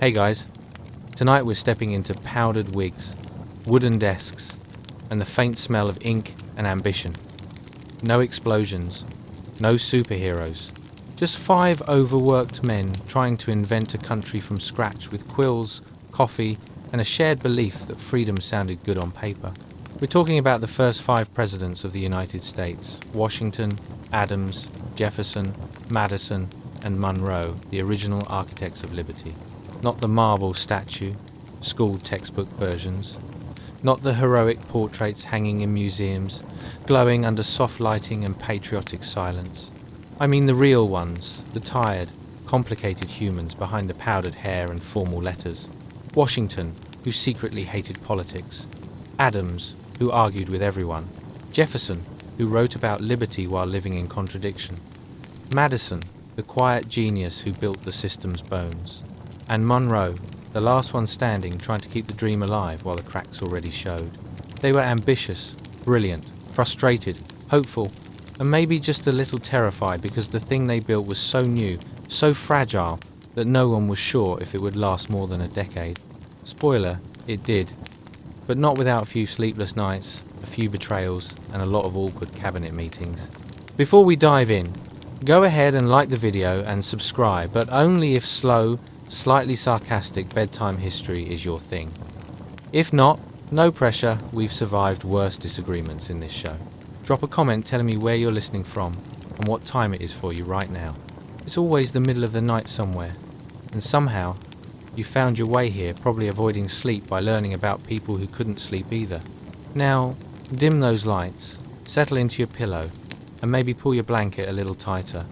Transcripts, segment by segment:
Hey guys, tonight we're stepping into powdered wigs, wooden desks, and the faint smell of ink and ambition. No explosions, no superheroes, just 5 overworked men trying to invent a country from scratch with quills, coffee, and a shared belief that freedom sounded good on paper. We're talking about the first 5 presidents of the United States: Washington, Adams, Jefferson, Madison, and Monroe, the original architects of liberty. Not the marble statue, school textbook versions. Not the heroic portraits hanging in museums, glowing under soft lighting and patriotic silence. I mean the real ones, the tired, complicated humans behind the powdered hair and formal letters. Washington, who secretly hated politics. Adams, who argued with everyone. Jefferson, who wrote about liberty while living in contradiction. Madison, the quiet genius who built the system's bones. And Monroe, the last one standing, trying to keep the dream alive while the cracks already showed. They were ambitious, brilliant, frustrated, hopeful, and maybe just a little terrified because the thing they built was so new, so fragile, that no one was sure if it would last more than a decade. Spoiler, it did. But not without a few sleepless nights, a few betrayals, and a lot of awkward cabinet meetings. Before we dive in, go ahead and like the video and subscribe, but only if slow, slightly sarcastic bedtime history is your thing. If not, no pressure, we've survived worse disagreements in this show. Drop a comment telling me where you're listening from and what time it is for you right now. It's always the middle of the night somewhere, and somehow you found your way here, probably avoiding sleep by learning about people who couldn't sleep either. Now, dim those lights, settle into your pillow, and maybe pull your blanket a little tighter.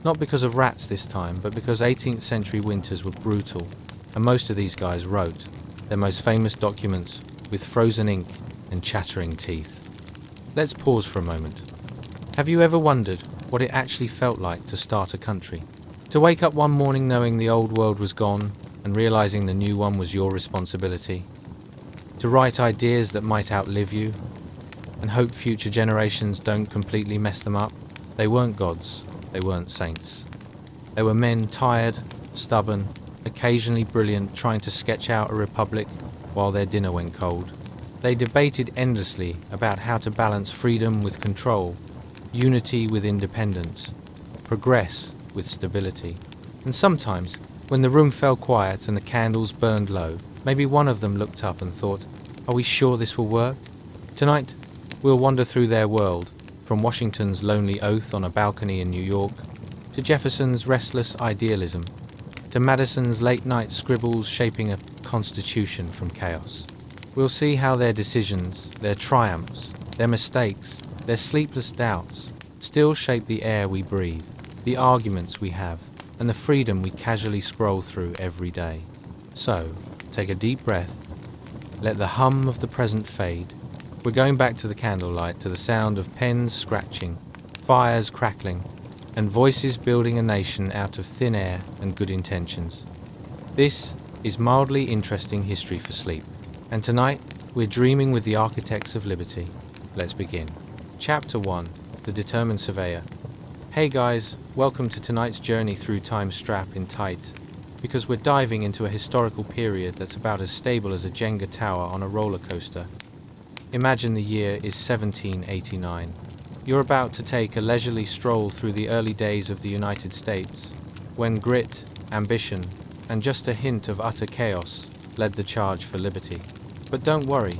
Not because of rats this time, but because 18th century winters were brutal, and most of these guys wrote their most famous documents with frozen ink and chattering teeth. Let's pause for a moment. Have you ever wondered what it actually felt like to start a country? To wake up one morning knowing the old world was gone and realizing the new one was your responsibility? To write ideas that might outlive you and hope future generations don't completely mess them up? They weren't gods. They weren't saints. They were men tired, stubborn, occasionally brilliant, trying to sketch out a republic while their dinner went cold. They debated endlessly about how to balance freedom with control, unity with independence, progress with stability. And sometimes, when the room fell quiet and the candles burned low, maybe one of them looked up and thought, "Are we sure this will work?" Tonight, we'll wander through their world, from Washington's lonely oath on a balcony in New York, to Jefferson's restless idealism, to Madison's late-night scribbles shaping a constitution from chaos. We'll see how their decisions, their triumphs, their mistakes, their sleepless doubts still shape the air we breathe, the arguments we have, and the freedom we casually scroll through every day. So, take a deep breath, let the hum of the present fade. We're going back to the candlelight, to the sound of pens scratching, fires crackling, and voices building a nation out of thin air and good intentions. This is mildly interesting history for sleep. And tonight, we're dreaming with the architects of liberty. Let's begin. Chapter 1, The Determined Surveyor. Hey guys, welcome to tonight's journey through time's strap in tight, because we're diving into a historical period that's about as stable as a Jenga tower on a roller coaster. Imagine the year is 1789. You're about to take a leisurely stroll through the early days of the United States, when grit, ambition, and just a hint of utter chaos led the charge for liberty. But don't worry,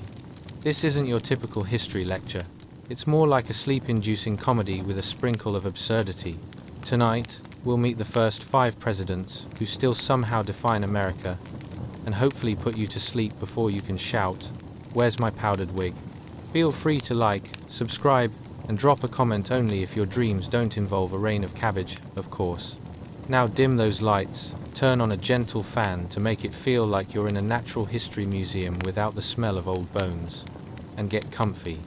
this isn't your typical history lecture. It's more like a sleep-inducing comedy with a sprinkle of absurdity. Tonight, we'll meet the first 5 presidents who still somehow define America, and hopefully put you to sleep before you can shout, "Where's my powdered wig?" Feel free to like, subscribe, and drop a comment only if your dreams don't involve a rain of cabbage, of course. Now dim those lights, turn on a gentle fan to make it feel like you're in a natural history museum without the smell of old bones, and get comfy.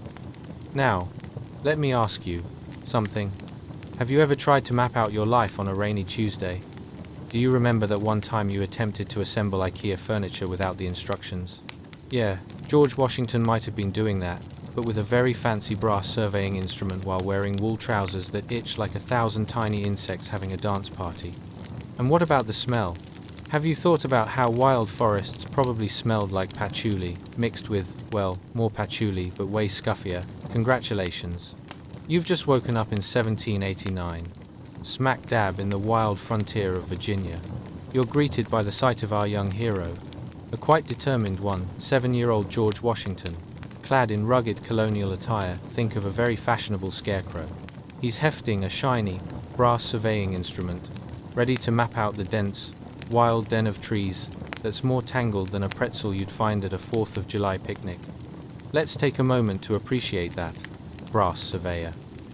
Now, let me ask you something. Have you ever tried to map out your life on a rainy Tuesday? Do you remember that one time you attempted to assemble IKEA furniture without the instructions? Yeah, George Washington might have been doing that, but with a very fancy brass surveying instrument while wearing wool trousers that itch like 1,000 tiny insects having a dance party. And what about the smell? Have you thought about how wild forests probably smelled like patchouli, mixed with, well, more patchouli but way scuffier? Congratulations. You've just woken up in 1789, smack dab in the wild frontier of Virginia. You're greeted by the sight of our young hero, a quite determined one, 7-year-old George Washington, clad in rugged colonial attire. Think of a very fashionable scarecrow. He's hefting a shiny, brass surveying instrument, ready to map out the dense, wild den of trees that's more tangled than a pretzel you'd find at a 4th of July picnic. Let's take a moment to appreciate that brass surveyor.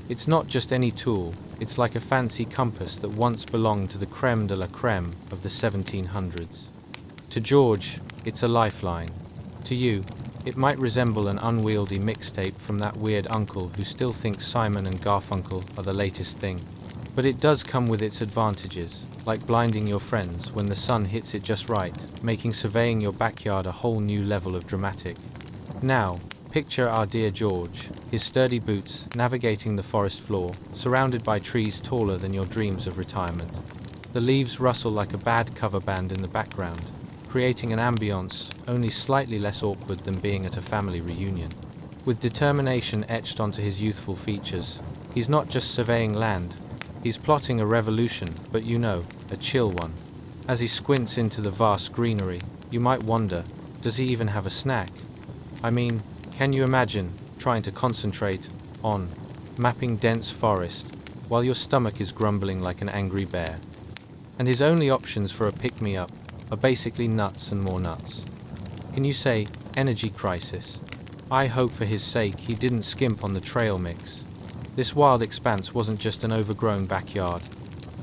It's not just any tool, it's like a fancy compass that once belonged to the creme de la creme of the 1700s. To George, it's a lifeline. To you, it might resemble an unwieldy mixtape from that weird uncle who still thinks Simon and Garfunkel are the latest thing. But it does come with its advantages, like blinding your friends when the sun hits it just right, making surveying your backyard a whole new level of dramatic. Now, picture our dear George, his sturdy boots, navigating the forest floor, surrounded by trees taller than your dreams of retirement. The leaves rustle like a bad cover band in the background, creating an ambience only slightly less awkward than being at a family reunion. With determination etched onto his youthful features, he's not just surveying land, he's plotting a revolution, but a chill one. As he squints into the vast greenery, you might wonder, does he even have a snack? I mean, can you imagine trying to concentrate on mapping dense forest while your stomach is grumbling like an angry bear? And his only options for a pick-me-up are basically nuts and more nuts. Can you say, energy crisis? I hope for his sake he didn't skimp on the trail mix. This wild expanse wasn't just an overgrown backyard.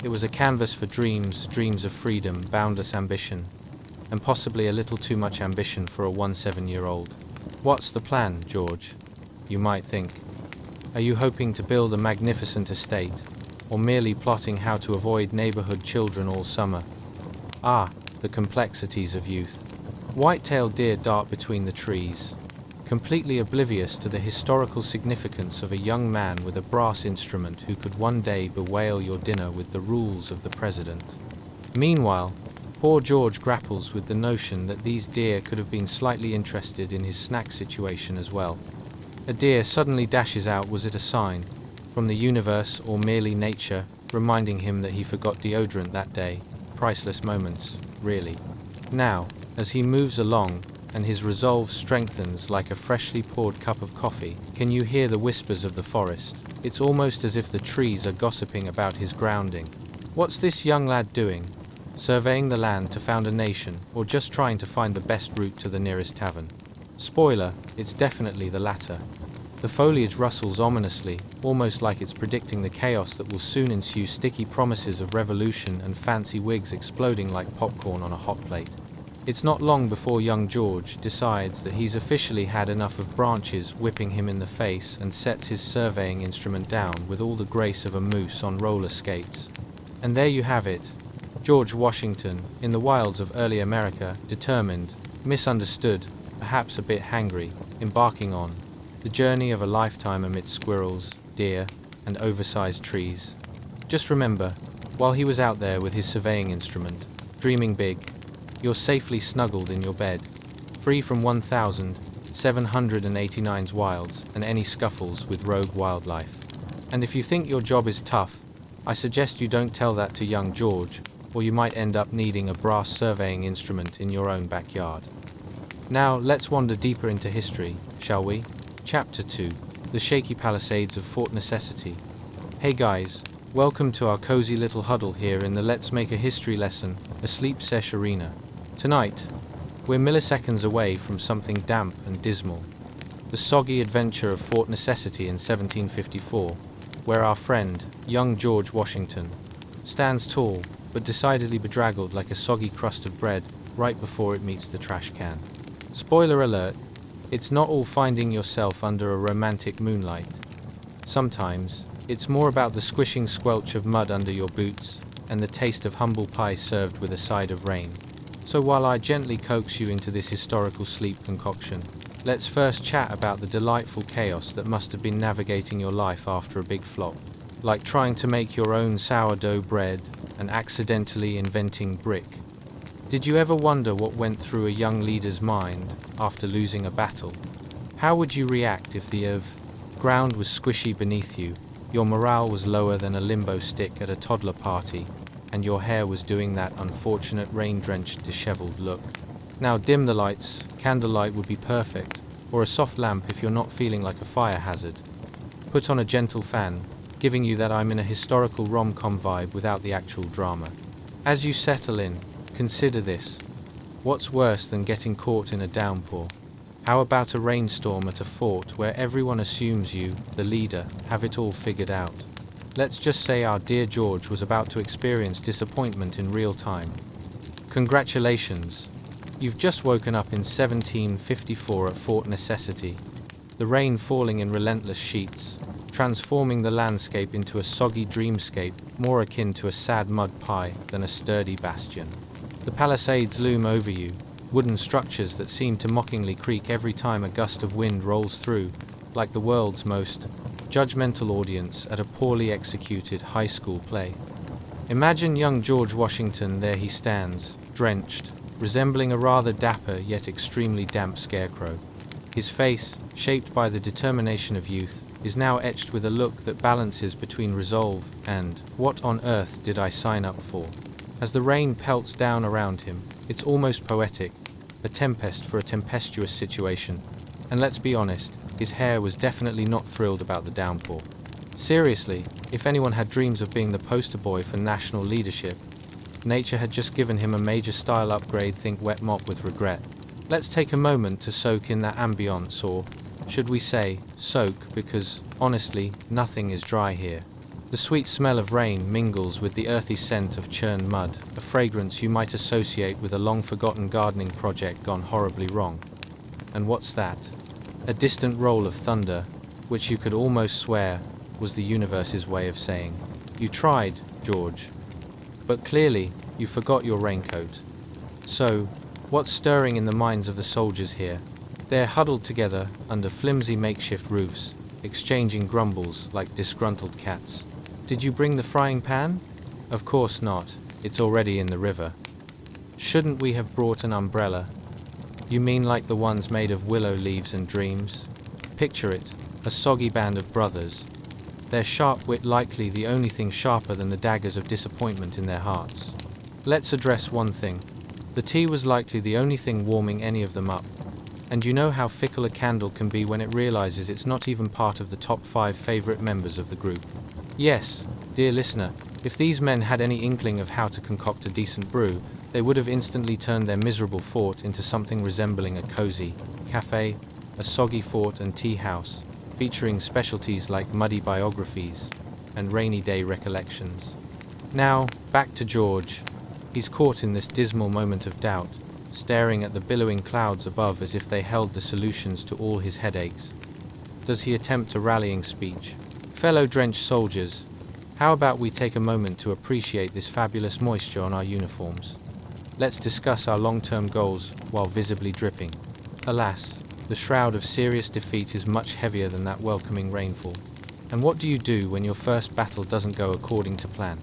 It was a canvas for dreams, dreams of freedom, boundless ambition, and possibly a little too much ambition for a 17-year-old. What's the plan, George? You might think. Are you hoping to build a magnificent estate, or merely plotting how to avoid neighborhood children all summer? Ah, the complexities of youth. White-tailed deer dart between the trees, completely oblivious to the historical significance of a young man with a brass instrument who could one day bewail your dinner with the rules of the president. Meanwhile, poor George grapples with the notion that these deer could have been slightly interested in his snack situation as well. A deer suddenly dashes out. Was it a sign from the universe or merely nature, reminding him that he forgot deodorant that day? Priceless moments, really. Now, as he moves along, and his resolve strengthens like a freshly poured cup of coffee, can you hear the whispers of the forest? It's almost as if the trees are gossiping about his grounding. What's this young lad doing? Surveying the land to found a nation, or just trying to find the best route to the nearest tavern? Spoiler, it's definitely the latter. The foliage rustles ominously, almost like it's predicting the chaos that will soon ensue, sticky promises of revolution and fancy wigs exploding like popcorn on a hot plate. It's not long before young George decides that he's officially had enough of branches whipping him in the face and sets his surveying instrument down with all the grace of a moose on roller skates. And there you have it. George Washington, in the wilds of early America, determined, misunderstood, perhaps a bit hangry, embarking on the journey of a lifetime amidst squirrels, deer, and oversized trees. Just remember, while he was out there with his surveying instrument, dreaming big, you're safely snuggled in your bed, free from 1789's wilds and any scuffles with rogue wildlife. And if you think your job is tough, I suggest you don't tell that to young George, or you might end up needing a brass surveying instrument in your own backyard. Now, let's wander deeper into history, shall we? Chapter 2. The Shaky Palisades of Fort Necessity. Hey guys, welcome to our cozy little huddle here in the Let's Make a History lesson, a sleep sesh arena. Tonight, we're milliseconds away from something damp and dismal. The soggy adventure of Fort Necessity in 1754, where our friend, young George Washington, stands tall, but decidedly bedraggled like a soggy crust of bread right before it meets the trash can. Spoiler alert, it's not all finding yourself under a romantic moonlight. Sometimes, it's more about the squishing squelch of mud under your boots, and the taste of humble pie served with a side of rain. So while I gently coax you into this historical sleep concoction, let's first chat about the delightful chaos that must have been navigating your life after a big flop. Like trying to make your own sourdough bread and accidentally inventing brick. Did you ever wonder what went through a young leader's mind after losing a battle? How would you react if the ground was squishy beneath you, your morale was lower than a limbo stick at a toddler party, and your hair was doing that unfortunate rain-drenched, disheveled look? Now dim the lights, candlelight would be perfect, or a soft lamp if you're not feeling like a fire hazard. Put on a gentle fan, giving you that I'm in a historical rom-com vibe without the actual drama. As you settle in, consider this. What's worse than getting caught in a downpour? How about a rainstorm at a fort where everyone assumes you, the leader, have it all figured out? Let's just say our dear George was about to experience disappointment in real time. Congratulations! You've just woken up in 1754 at Fort Necessity. The rain falling in relentless sheets, transforming the landscape into a soggy dreamscape, more akin to a sad mud pie than a sturdy bastion. The palisades loom over you, wooden structures that seem to mockingly creak every time a gust of wind rolls through, like the world's most judgmental audience at a poorly executed high school play. Imagine young George Washington. There he stands, drenched, resembling a rather dapper yet extremely damp scarecrow. His face, shaped by the determination of youth, is now etched with a look that balances between resolve and, what on earth did I sign up for? As the rain pelts down around him, it's almost poetic, a tempest for a tempestuous situation. And let's be honest, his hair was definitely not thrilled about the downpour. Seriously, if anyone had dreams of being the poster boy for national leadership, nature had just given him a major style upgrade. Think wet mop with regret. Let's take a moment to soak in that ambience, or should we say, soak, because, honestly, nothing is dry here. The sweet smell of rain mingles with the earthy scent of churned mud, a fragrance you might associate with a long-forgotten gardening project gone horribly wrong. And what's that? A distant roll of thunder, which you could almost swear was the universe's way of saying, "You tried, George. But clearly, you forgot your raincoat." So, what's stirring in the minds of the soldiers here? They're huddled together under flimsy makeshift roofs, exchanging grumbles like disgruntled cats. Did you bring the frying pan? Of course not, it's already in the river. Shouldn't we have brought an umbrella? You mean like the ones made of willow leaves and dreams? Picture it, a soggy band of brothers. Their sharp wit likely the only thing sharper than the daggers of disappointment in their hearts. Let's address one thing. The tea was likely the only thing warming any of them up. And you know how fickle a candle can be when it realizes it's not even part of the top 5 favorite members of the group. Yes, dear listener, if these men had any inkling of how to concoct a decent brew, they would have instantly turned their miserable fort into something resembling a cozy cafe, a soggy fort and tea house, featuring specialties like muddy biographies and rainy day recollections. Now, back to George. He's caught in this dismal moment of doubt, staring at the billowing clouds above as if they held the solutions to all his headaches. Does he attempt a rallying speech? Fellow drenched soldiers, how about we take a moment to appreciate this fabulous moisture on our uniforms? Let's discuss our long-term goals while visibly dripping. Alas, the shroud of serious defeat is much heavier than that welcoming rainfall. And what do you do when your first battle doesn't go according to plan?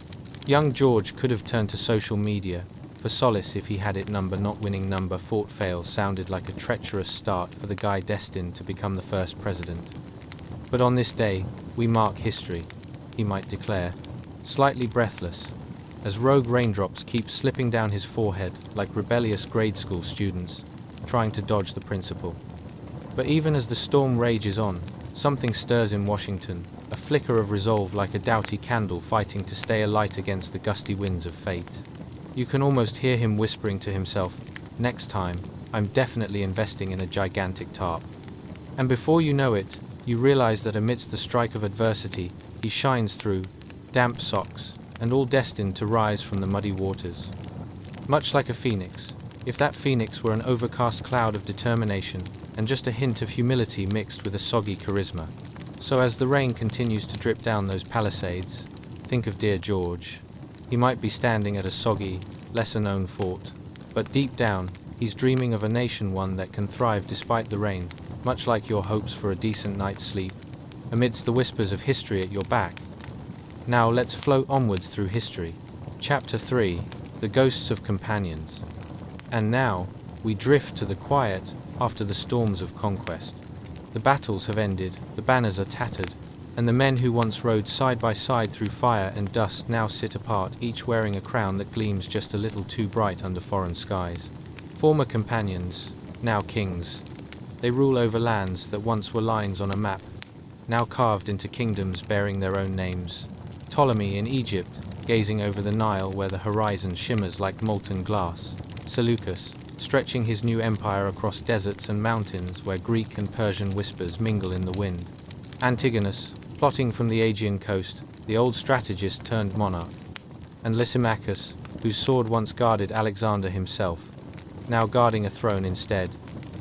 Young George could have turned to social media for solace if he had it. Not winning fort fail sounded like a treacherous start for the guy destined to become the first president. But on this day, we mark history, he might declare, slightly breathless, as rogue raindrops keep slipping down his forehead like rebellious grade school students, trying to dodge the principal. But even as the storm rages on, something stirs in Washington, a flicker of resolve like a doughty candle fighting to stay alight against the gusty winds of fate. You can almost hear him whispering to himself, "Next time, I'm definitely investing in a gigantic tarp." And before you know it, you realize that amidst the strike of adversity, he shines through, damp socks, and all destined to rise from the muddy waters. Much like a phoenix, if that phoenix were an overcast cloud of determination, and just a hint of humility mixed with a soggy charisma. So as the rain continues to drip down those palisades, think of dear George. He might be standing at a soggy, lesser-known fort, but deep down, he's dreaming of a nation, one that can thrive despite the rain, much like your hopes for a decent night's sleep, amidst the whispers of history at your back. Now let's float onwards through history. Chapter 3, The Ghosts of Companions. And now, we drift to the quiet after the storms of conquest. The battles have ended, the banners are tattered, and the men who once rode side by side through fire and dust now sit apart, each wearing a crown that gleams just a little too bright under foreign skies. Former companions, now kings. They rule over lands that once were lines on a map, now carved into kingdoms bearing their own names. Ptolemy in Egypt, gazing over the Nile where the horizon shimmers like molten glass. Seleucus, stretching his new empire across deserts and mountains where Greek and Persian whispers mingle in the wind. Antigonus, plotting from the Aegean coast, the old strategist turned monarch. And Lysimachus, whose sword once guarded Alexander himself, now guarding a throne instead.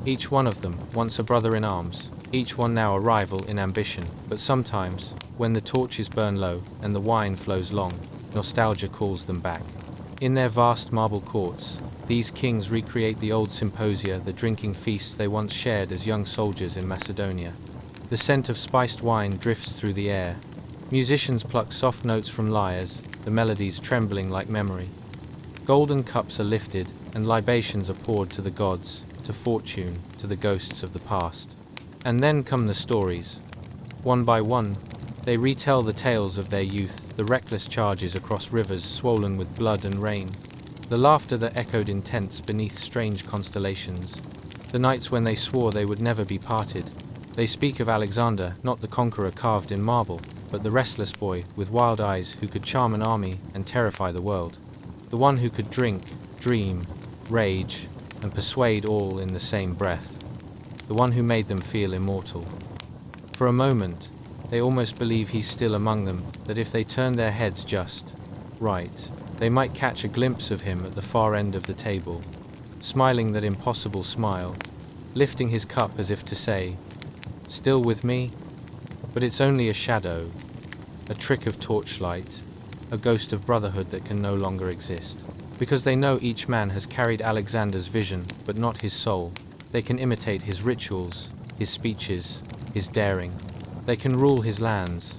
Each one of them, once a brother in arms, each one now a rival in ambition. But sometimes, when the torches burn low and the wine flows long, nostalgia calls them back. In their vast marble courts, these kings recreate the old symposia, the drinking feasts they once shared as young soldiers in Macedonia. The scent of spiced wine drifts through the air. Musicians pluck soft notes from lyres, the melodies trembling like memory. Golden cups are lifted, and libations are poured to the gods, to fortune, to the ghosts of the past. And then come the stories. One by one, they retell the tales of their youth, the reckless charges across rivers swollen with blood and rain, the laughter that echoed in tents beneath strange constellations, the nights when they swore they would never be parted. They speak of Alexander, not the conqueror carved in marble, but the restless boy with wild eyes who could charm an army and terrify the world. The one who could drink, dream, rage, and persuade all in the same breath. The one who made them feel immortal. For a moment, they almost believe he's still among them, that if they turn their heads just right, they might catch a glimpse of him at the far end of the table, smiling that impossible smile, lifting his cup as if to say, "Still with me?" But it's only a shadow, a trick of torchlight, a ghost of brotherhood that can no longer exist. Because they know each man has carried Alexander's vision, but not his soul. They can imitate his rituals, his speeches, his daring. They can rule his lands,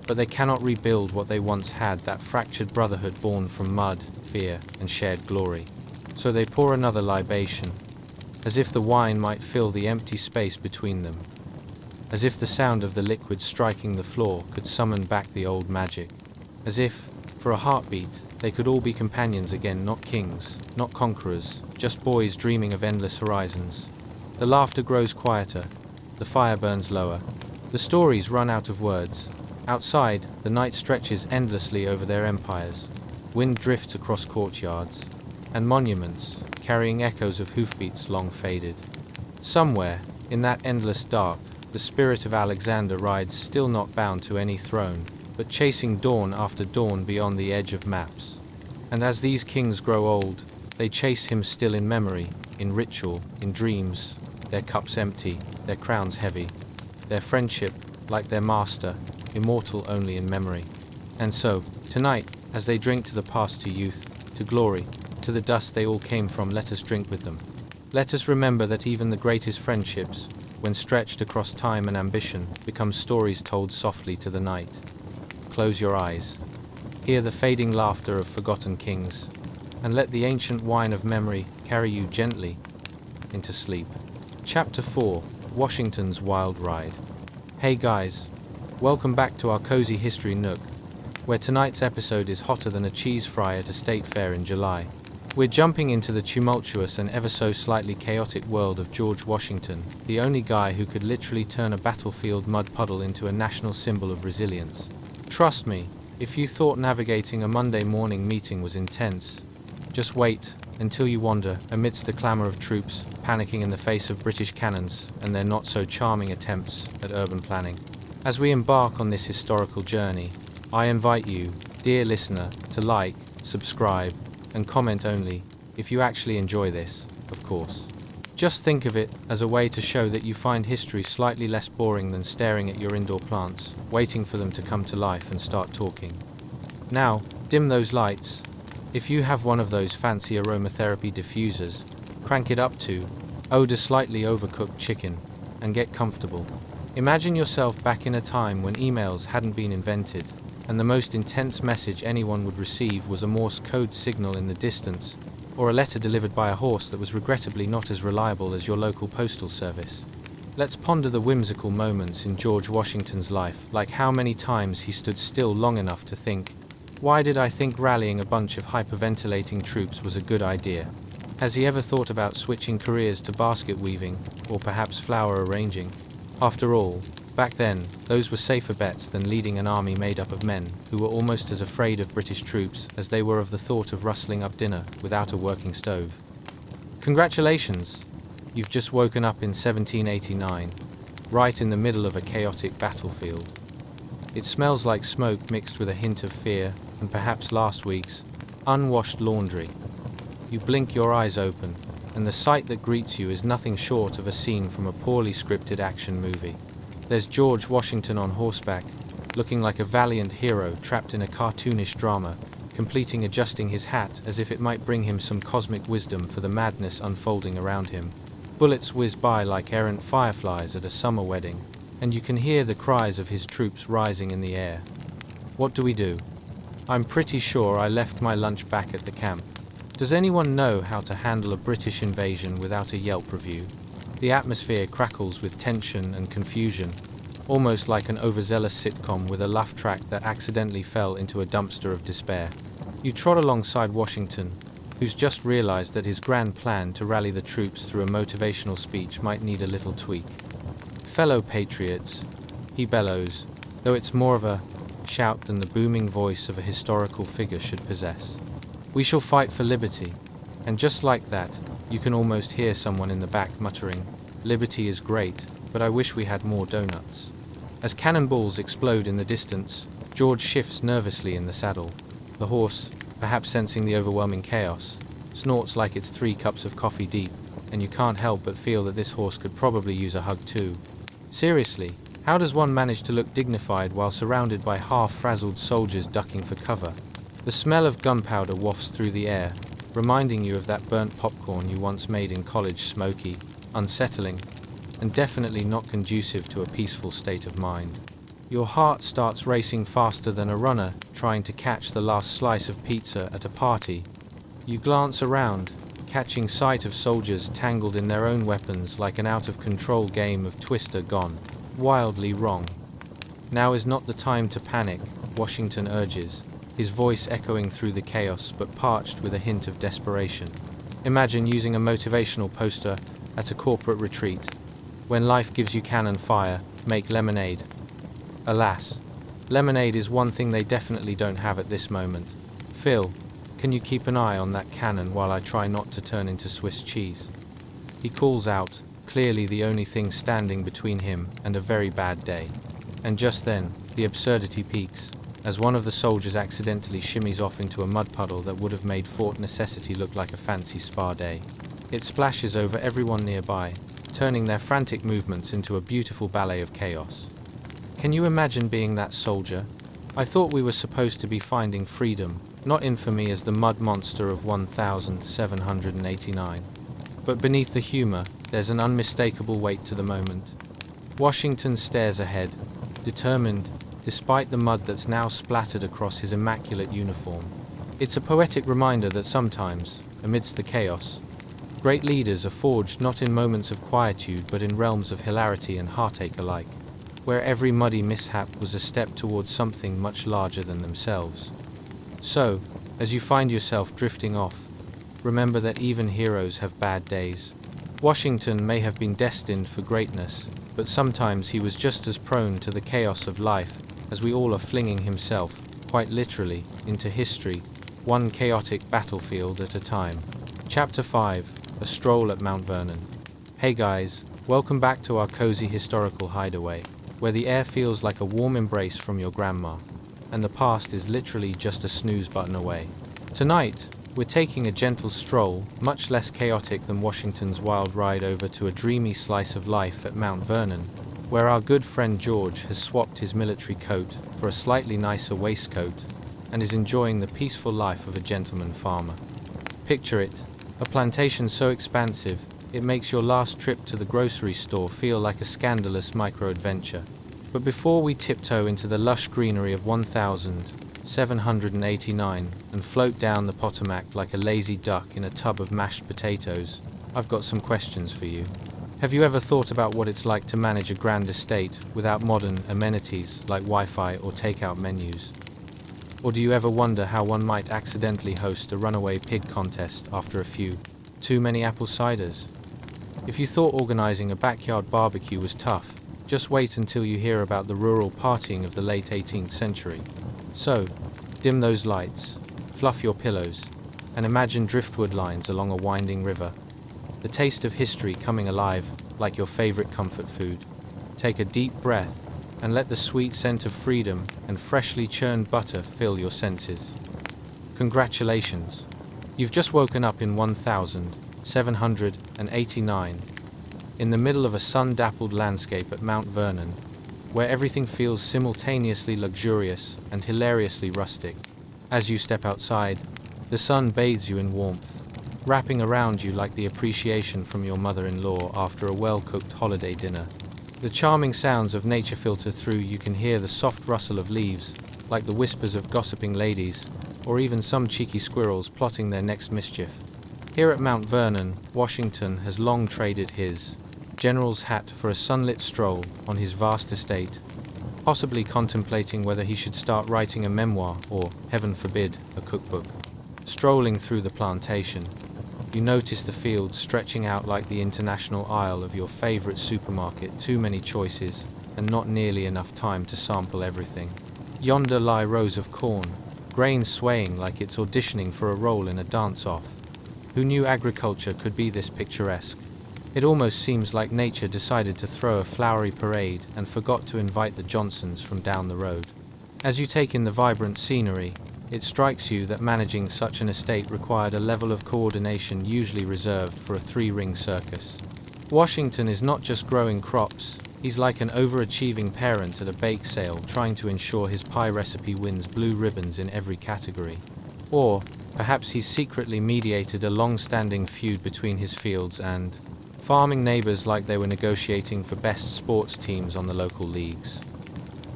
but they cannot rebuild what they once had, that fractured brotherhood born from mud, fear, and shared glory. So they pour another libation, as if the wine might fill the empty space between them, as if the sound of the liquid striking the floor could summon back the old magic, as if, for a heartbeat, they could all be companions again, not kings, not conquerors, just boys dreaming of endless horizons. The laughter grows quieter, the fire burns lower, the stories run out of words. Outside, the night stretches endlessly over their empires. Wind drifts across courtyards, and monuments, carrying echoes of hoofbeats long faded. Somewhere, in that endless dark, the spirit of Alexander rides, still not bound to any throne, but chasing dawn after dawn beyond the edge of maps. And as these kings grow old, they chase him still in memory, in ritual, in dreams, their cups empty, their crowns heavy, their friendship, like their master, immortal only in memory. And so, tonight, as they drink to the past, to youth, to glory, to the dust they all came from, let us drink with them. Let us remember that even the greatest friendships, when stretched across time and ambition, become stories told softly to the night. Close your eyes. Hear the fading laughter of forgotten kings, and let the ancient wine of memory carry you gently into sleep. Chapter 4: Washington's Wild Ride. Hey guys, welcome back to our cozy history nook, where tonight's episode is hotter than a cheese fry at a state fair in July. We're jumping into the tumultuous and ever so slightly chaotic world of George Washington, the only guy who could literally turn a battlefield mud puddle into a national symbol of resilience. Trust me, if you thought navigating a Monday morning meeting was intense, just wait until you wander amidst the clamor of troops, panicking in the face of British cannons and their not-so-charming attempts at urban planning. As we embark on this historical journey, I invite you, dear listener, to like, subscribe, and comment only if you actually enjoy this, of course. Just think of it as a way to show that you find history slightly less boring than staring at your indoor plants, waiting for them to come to life and start talking. Now, dim those lights. If you have one of those fancy aromatherapy diffusers, crank it up to, odor slightly overcooked chicken, and get comfortable. Imagine yourself back in a time when emails hadn't been invented, and the most intense message anyone would receive was a Morse code signal in the distance, or a letter delivered by a horse that was regrettably not as reliable as your local postal service. Let's ponder the whimsical moments in George Washington's life, like how many times he stood still long enough to think, why did I think rallying a bunch of hyperventilating troops was a good idea? Has he ever thought about switching careers to basket weaving, or perhaps flower arranging? After all, back then, those were safer bets than leading an army made up of men who were almost as afraid of British troops as they were of the thought of rustling up dinner without a working stove. Congratulations! You've just woken up in 1789, right in the middle of a chaotic battlefield. It smells like smoke mixed with a hint of fear, and perhaps last week's unwashed laundry. You blink your eyes open, and the sight that greets you is nothing short of a scene from a poorly scripted action movie. There's George Washington on horseback, looking like a valiant hero trapped in a cartoonish drama, completely adjusting his hat as if it might bring him some cosmic wisdom for the madness unfolding around him. Bullets whiz by like errant fireflies at a summer wedding, and you can hear the cries of his troops rising in the air. What do we do? I'm pretty sure I left my lunch back at the camp. Does anyone know how to handle a British invasion without a Yelp review? The atmosphere crackles with tension and confusion, almost like an overzealous sitcom with a laugh track that accidentally fell into a dumpster of despair. You trot alongside Washington, who's just realized that his grand plan to rally the troops through a motivational speech might need a little tweak. Fellow patriots, he bellows, though it's more of a shout than the booming voice of a historical figure should possess. We shall fight for liberty, and just like that, you can almost hear someone in the back muttering, "Liberty is great, but I wish we had more donuts." As cannonballs explode in the distance, George shifts nervously in the saddle. The horse, perhaps sensing the overwhelming chaos, snorts like it's 3 cups of coffee deep, and you can't help but feel that this horse could probably use a hug too. Seriously, how does one manage to look dignified while surrounded by half-frazzled soldiers ducking for cover? The smell of gunpowder wafts through the air, reminding you of that burnt popcorn you once made in college, smoky, unsettling, and definitely not conducive to a peaceful state of mind. Your heart starts racing faster than a runner trying to catch the last slice of pizza at a party. You glance around, catching sight of soldiers tangled in their own weapons like an out-of-control game of Twister gone wildly wrong. Now is not the time to panic, Washington urges, his voice echoing through the chaos but parched with a hint of desperation. Imagine using a motivational poster at a corporate retreat. When life gives you cannon fire, make lemonade. Alas, lemonade is one thing they definitely don't have at this moment. Phil, can you keep an eye on that cannon while I try not to turn into Swiss cheese? He calls out, clearly the only thing standing between him and a very bad day. And just then, the absurdity peaks, as one of the soldiers accidentally shimmies off into a mud puddle that would have made Fort Necessity look like a fancy spa day. It splashes over everyone nearby, turning their frantic movements into a beautiful ballet of chaos. Can you imagine being that soldier? I thought we were supposed to be finding freedom, not infamy as the mud monster of 1789. But beneath the humor, there's an unmistakable weight to the moment. Washington stares ahead, determined, despite the mud that's now splattered across his immaculate uniform. It's a poetic reminder that sometimes, amidst the chaos, great leaders are forged not in moments of quietude but in realms of hilarity and heartache alike, where every muddy mishap was a step towards something much larger than themselves. So, as you find yourself drifting off, remember that even heroes have bad days. Washington may have been destined for greatness, but sometimes he was just as prone to the chaos of life as we all are, flinging himself, quite literally, into history, one chaotic battlefield at a time. Chapter 5, A Stroll at Mount Vernon. Hey guys, welcome back to our cozy historical hideaway, where the air feels like a warm embrace from your grandma, and the past is literally just a snooze button away. Tonight, we're taking a gentle stroll, much less chaotic than Washington's wild ride over to a dreamy slice of life at Mount Vernon, where our good friend George has swapped his military coat for a slightly nicer waistcoat and is enjoying the peaceful life of a gentleman farmer. Picture it, a plantation so expansive, it makes your last trip to the grocery store feel like a scandalous micro-adventure. But before we tiptoe into the lush greenery of 1000, 789, and float down the Potomac like a lazy duck in a tub of mashed potatoes, I've got some questions for you. Have you ever thought about what it's like to manage a grand estate without modern amenities like Wi-Fi or takeout menus? Or do you ever wonder how one might accidentally host a runaway pig contest after a few too many apple ciders? If you thought organizing a backyard barbecue was tough, just wait until you hear about the rural partying of the late 18th century. So, dim those lights, fluff your pillows, and imagine driftwood lines along a winding river. The taste of history coming alive, like your favorite comfort food. Take a deep breath, and let the sweet scent of freedom and freshly churned butter fill your senses. Congratulations! You've just woken up in 1789, in the middle of a sun-dappled landscape at Mount Vernon, where everything feels simultaneously luxurious and hilariously rustic. As you step outside, the sun bathes you in warmth, wrapping around you like the appreciation from your mother-in-law after a well-cooked holiday dinner. The charming sounds of nature filter through. You can hear the soft rustle of leaves, like the whispers of gossiping ladies, or even some cheeky squirrels plotting their next mischief. Here at Mount Vernon, Washington has long traded his general's hat for a sunlit stroll on his vast estate, possibly contemplating whether he should start writing a memoir or, heaven forbid, a cookbook. Strolling through the plantation, you notice the fields stretching out like the international aisle of your favorite supermarket. Too many choices, and not nearly enough time to sample everything. Yonder lie rows of corn, grain swaying like it's auditioning for a role in a dance-off. Who knew agriculture could be this picturesque? It almost seems like nature decided to throw a flowery parade and forgot to invite the Johnsons from down the road. As you take in the vibrant scenery, it strikes you that managing such an estate required a level of coordination usually reserved for a three-ring circus. Washington is not just growing crops, he's like an overachieving parent at a bake sale trying to ensure his pie recipe wins blue ribbons in every category. Or, perhaps he's secretly mediated a long-standing feud between his fields and farming neighbors, like they were negotiating for best sports teams on the local leagues.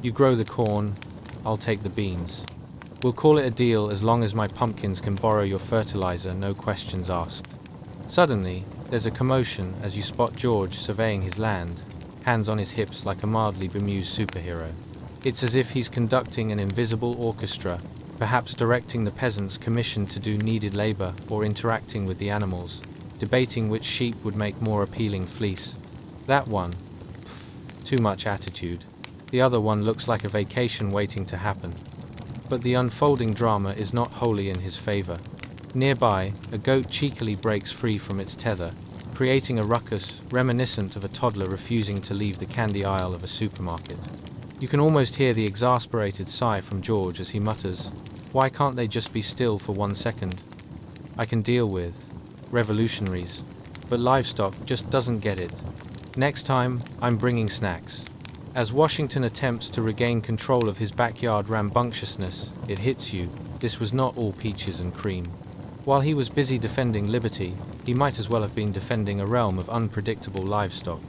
You grow the corn, I'll take the beans. We'll call it a deal as long as my pumpkins can borrow your fertilizer, no questions asked. Suddenly, there's a commotion as you spot George surveying his land, hands on his hips like a mildly bemused superhero. It's as if he's conducting an invisible orchestra, perhaps directing the peasants commissioned to do needed labor or interacting with the animals, debating which sheep would make more appealing fleece. That one, too much attitude. The other one looks like a vacation waiting to happen. But the unfolding drama is not wholly in his favor. Nearby, a goat cheekily breaks free from its tether, creating a ruckus reminiscent of a toddler refusing to leave the candy aisle of a supermarket. You can almost hear the exasperated sigh from George as he mutters, "Why can't they just be still for 1 second? I can deal with revolutionaries, but livestock just doesn't get it. Next time, I'm bringing snacks." As Washington attempts to regain control of his backyard rambunctiousness, it hits you, this was not all peaches and cream. While he was busy defending liberty, he might as well have been defending a realm of unpredictable livestock.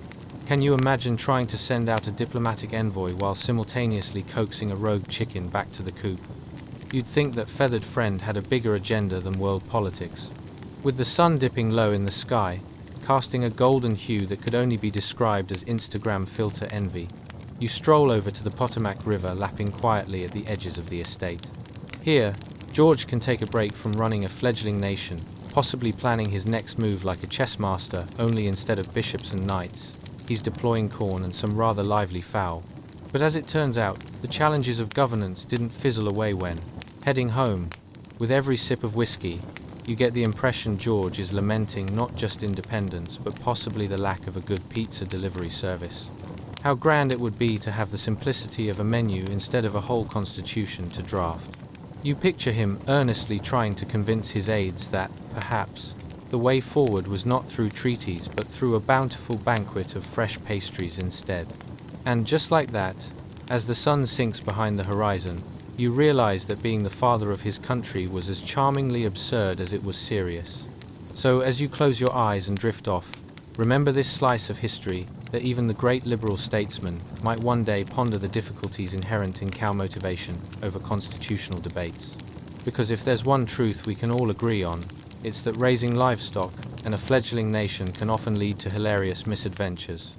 Can you imagine trying to send out a diplomatic envoy while simultaneously coaxing a rogue chicken back to the coop? You'd think that feathered friend had a bigger agenda than world politics. With the sun dipping low in the sky, casting a golden hue that could only be described as Instagram filter envy, you stroll over to the Potomac River, lapping quietly at the edges of the estate. Here, George can take a break from running a fledgling nation, possibly planning his next move like a chess master, only instead of bishops and knights, he's deploying corn and some rather lively fowl. But as it turns out, the challenges of governance didn't fizzle away when, heading home, with every sip of whiskey, you get the impression George is lamenting not just independence but possibly the lack of a good pizza delivery service. How grand it would be to have the simplicity of a menu instead of a whole constitution to draft. You picture him earnestly trying to convince his aides that, perhaps, the way forward was not through treaties but through a bountiful banquet of fresh pastries instead. And just like that, as the sun sinks behind the horizon, you realize that being the father of his country was as charmingly absurd as it was serious. So as you close your eyes and drift off, Remember this slice of history, that even the great liberal statesmen might one day ponder the difficulties inherent in cow motivation over constitutional debates. Because if there's one truth we can all agree on, it's that raising livestock and a fledgling nation can often lead to hilarious misadventures.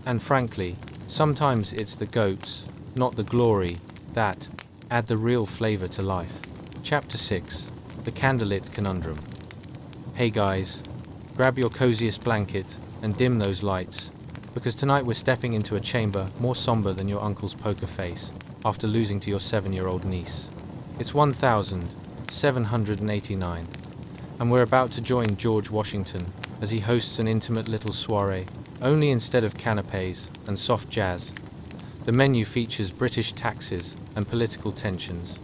And frankly, sometimes it's the goats, not the glory, that add the real flavor to life. Chapter 6: The Candlelit Conundrum. Hey guys, grab your coziest blanket and dim those lights, because tonight we're stepping into a chamber more somber than your uncle's poker face after losing to your 7-year-old niece. It's 1789, and we're about to join George Washington as he hosts an intimate little soiree, only instead of canapes and soft jazz, the menu features British taxes and political tensions.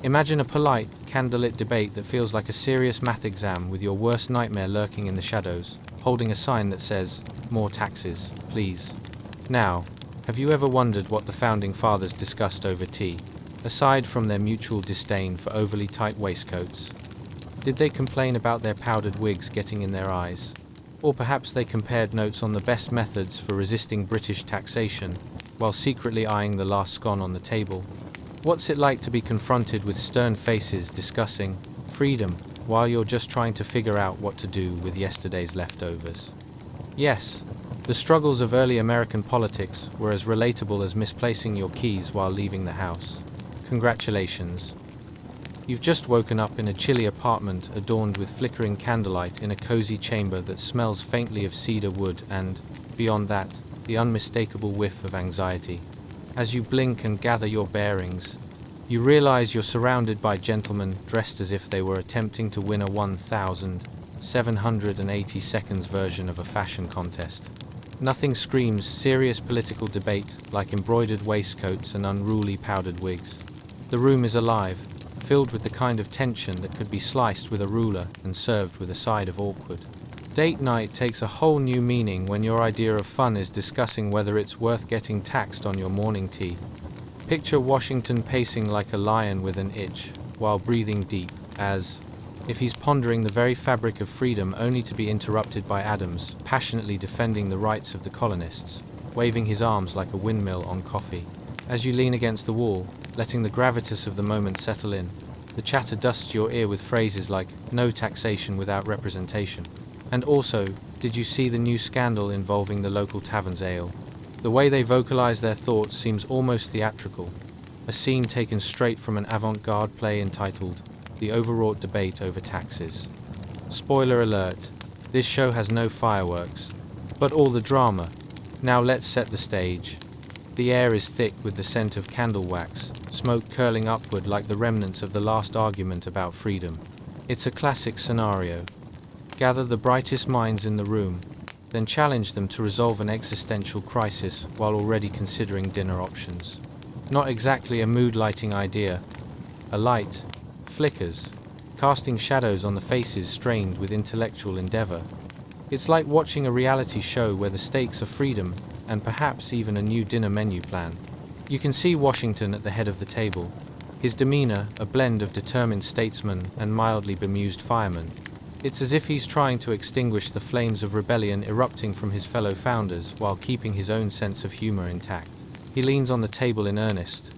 Imagine a polite, candlelit debate that feels like a serious math exam with your worst nightmare lurking in the shadows, holding a sign that says, "More taxes, please." Now, have you ever wondered what the Founding Fathers discussed over tea, aside from their mutual disdain for overly tight waistcoats? Did they complain about their powdered wigs getting in their eyes? Or perhaps they compared notes on the best methods for resisting British taxation, while secretly eyeing the last scone on the table? What's it like to be confronted with stern faces discussing freedom while you're just trying to figure out what to do with yesterday's leftovers? Yes, the struggles of early American politics were as relatable as misplacing your keys while leaving the house. Congratulations. You've just woken up in a chilly apartment adorned with flickering candlelight in a cozy chamber that smells faintly of cedar wood and, beyond that, the unmistakable whiff of anxiety. As you blink and gather your bearings, you realize you're surrounded by gentlemen dressed as if they were attempting to win a 1,780 seconds version of a fashion contest. Nothing screams serious political debate like embroidered waistcoats and unruly powdered wigs. The room is alive, filled with the kind of tension that could be sliced with a ruler and served with a side of awkward. Date night takes a whole new meaning when your idea of fun is discussing whether it's worth getting taxed on your morning tea. Picture Washington pacing like a lion with an itch, while breathing deep, as if he's pondering the very fabric of freedom only to be interrupted by Adams, passionately defending the rights of the colonists, waving his arms like a windmill on coffee. As you lean against the wall, letting the gravitas of the moment settle in, the chatter dusts your ear with phrases like, "No taxation without representation." And also, did you see the new scandal involving the local tavern's ale? The way they vocalize their thoughts seems almost theatrical, a scene taken straight from an avant-garde play entitled, The Overwrought Debate Over Taxes. Spoiler alert, this show has no fireworks, but all the drama. Now let's set the stage. The air is thick with the scent of candle wax, smoke curling upward like the remnants of the last argument about freedom. It's a classic scenario. Gather the brightest minds in the room, then challenge them to resolve an existential crisis while already considering dinner options. Not exactly a mood-lighting idea. A light flickers, casting shadows on the faces strained with intellectual endeavor. It's like watching a reality show where the stakes are freedom and perhaps even a new dinner menu plan. You can see Washington at the head of the table, his demeanor a blend of determined statesman and mildly bemused fireman. It's as if he's trying to extinguish the flames of rebellion erupting from his fellow founders while keeping his own sense of humor intact. He leans on the table in earnest.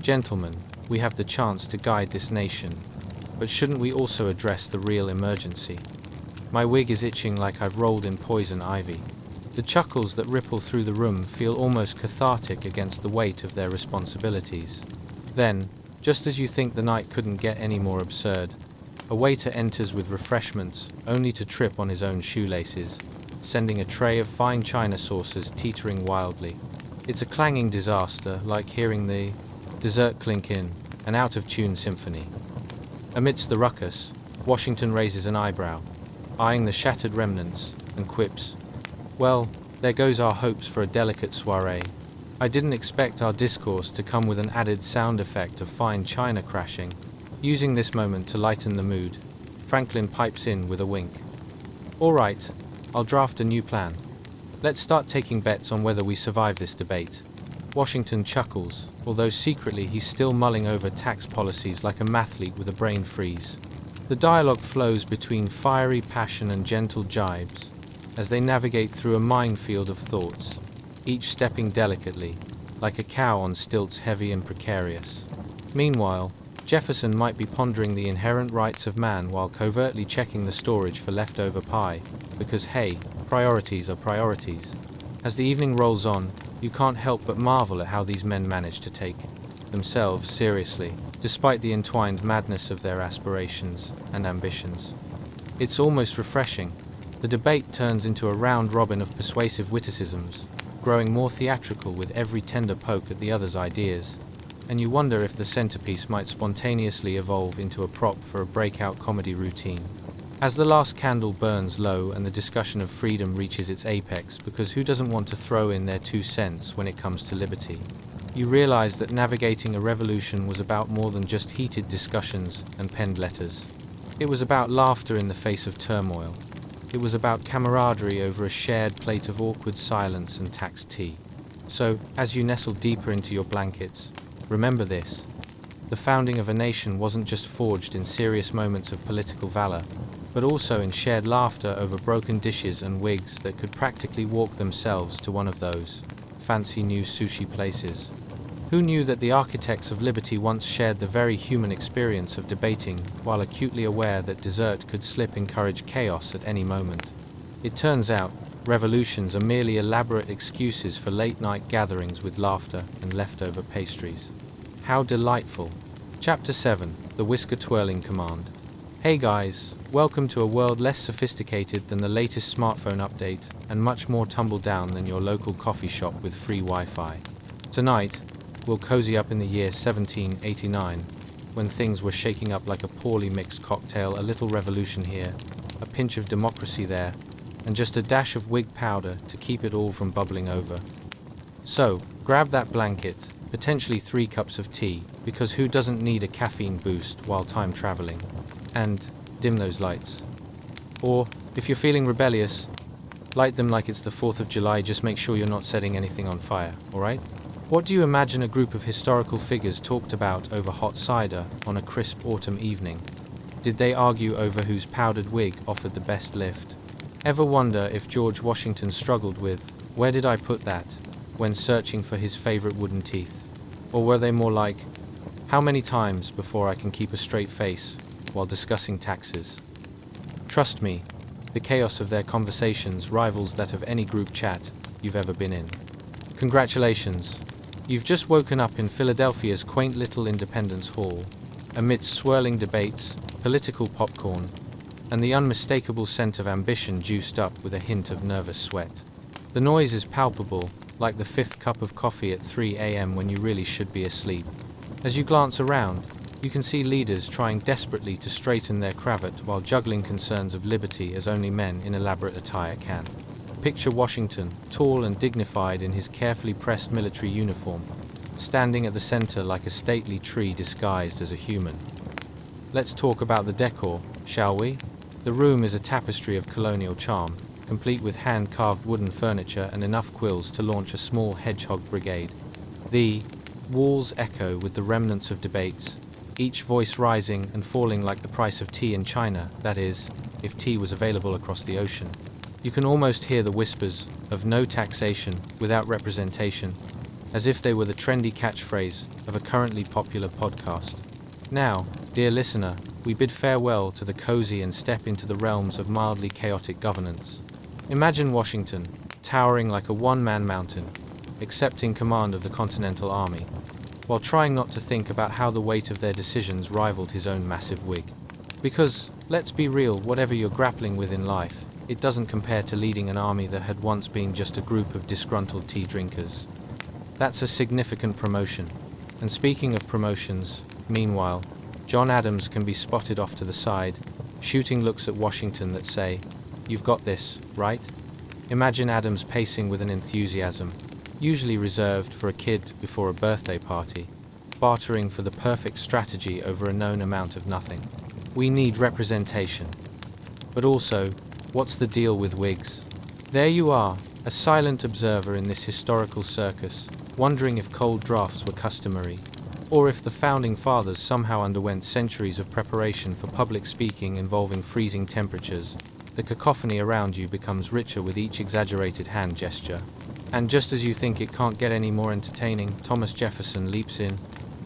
"Gentlemen, we have the chance to guide this nation, but shouldn't we also address the real emergency? My wig is itching like I've rolled in poison ivy." The chuckles that ripple through the room feel almost cathartic against the weight of their responsibilities. Then, just as you think the night couldn't get any more absurd, a waiter enters with refreshments, only to trip on his own shoelaces, sending a tray of fine china saucers teetering wildly. It's a clanging disaster, like hearing the dessert clink in, an out-of-tune symphony. Amidst the ruckus, Washington raises an eyebrow, eyeing the shattered remnants, and quips, "Well, there goes our hopes for a delicate soiree. I didn't expect our discourse to come with an added sound effect of fine china crashing." Using this moment to lighten the mood, Franklin pipes in with a wink. "All right, I'll draft a new plan. Let's start taking bets on whether we survive this debate." Washington chuckles, although secretly he's still mulling over tax policies like a mathlete with a brain freeze. The dialogue flows between fiery passion and gentle jibes, as they navigate through a minefield of thoughts, each stepping delicately, like a cow on stilts, heavy and precarious. Meanwhile, Jefferson might be pondering the inherent rights of man while covertly checking the storage for leftover pie, because hey, priorities are priorities. As the evening rolls on, you can't help but marvel at how these men manage to take themselves seriously, despite the entwined madness of their aspirations and ambitions. It's almost refreshing. The debate turns into a round robin of persuasive witticisms, growing more theatrical with every tender poke at the other's ideas, and you wonder if the centerpiece might spontaneously evolve into a prop for a breakout comedy routine. As the last candle burns low and the discussion of freedom reaches its apex, because who doesn't want to throw in their 2 cents when it comes to liberty, you realize that navigating a revolution was about more than just heated discussions and penned letters. It was about laughter in the face of turmoil. It was about camaraderie over a shared plate of awkward silence and taxed tea. So, as you nestle deeper into your blankets, remember this: the founding of a nation wasn't just forged in serious moments of political valor, but also in shared laughter over broken dishes and wigs that could practically walk themselves to one of those fancy new sushi places. Who knew that the architects of liberty once shared the very human experience of debating while acutely aware that dessert could encourage chaos at any moment? It turns out, revolutions are merely elaborate excuses for late-night gatherings with laughter and leftover pastries. How delightful! Chapter 7: The Whisker-Twirling Command. Hey guys, welcome to a world less sophisticated than the latest smartphone update and much more tumble down than your local coffee shop with free Wi-Fi. Tonight, we'll cozy up in the year 1789, when things were shaking up like a poorly mixed cocktail, a little revolution here, a pinch of democracy there, and just a dash of Whig powder to keep it all from bubbling over. So, grab that blanket, potentially 3 cups of tea, because who doesn't need a caffeine boost while time traveling? And dim those lights. Or, if you're feeling rebellious, light them like it's the 4th of July, just make sure you're not setting anything on fire, alright? What do you imagine a group of historical figures talked about over hot cider on a crisp autumn evening? Did they argue over whose powdered wig offered the best lift? Ever wonder if George Washington struggled with, "Where did I put that?" when searching for his favorite wooden teeth? Or were they more like, "How many times before I can keep a straight face while discussing taxes?" Trust me, the chaos of their conversations rivals that of any group chat you've ever been in. Congratulations! You've just woken up in Philadelphia's quaint little Independence Hall, amidst swirling debates, political popcorn, and the unmistakable scent of ambition juiced up with a hint of nervous sweat. The noise is palpable, like the 5th cup of coffee at 3 a.m. when you really should be asleep. As you glance around, you can see leaders trying desperately to straighten their cravat while juggling concerns of liberty as only men in elaborate attire can. Picture Washington, tall and dignified in his carefully pressed military uniform, standing at the center like a stately tree disguised as a human. Let's talk about the decor, shall we? The room is a tapestry of colonial charm, complete with hand-carved wooden furniture and enough quills to launch a small hedgehog brigade. The walls echo with the remnants of debates, each voice rising and falling like the price of tea in China, that is, if tea was available across the ocean. You can almost hear the whispers of "no taxation without representation," as if they were the trendy catchphrase of a currently popular podcast. Now, dear listener, we bid farewell to the cozy and step into the realms of mildly chaotic governance. Imagine Washington, towering like a one-man mountain, accepting command of the Continental Army, while trying not to think about how the weight of their decisions rivaled his own massive wig. Because, let's be real, whatever you're grappling with in life, it doesn't compare to leading an army that had once been just a group of disgruntled tea drinkers. That's a significant promotion. And speaking of promotions, meanwhile, John Adams can be spotted off to the side, shooting looks at Washington that say, "You've got this, right?" Imagine Adams pacing with an enthusiasm, usually reserved for a kid before a birthday party, bartering for the perfect strategy over a known amount of nothing. We need representation. But also, what's the deal with wigs? There you are, a silent observer in this historical circus, wondering if cold drafts were customary, or if the founding fathers somehow underwent centuries of preparation for public speaking involving freezing temperatures, The cacophony around you becomes richer with each exaggerated hand gesture. And just as you think it can't get any more entertaining, Thomas Jefferson leaps in,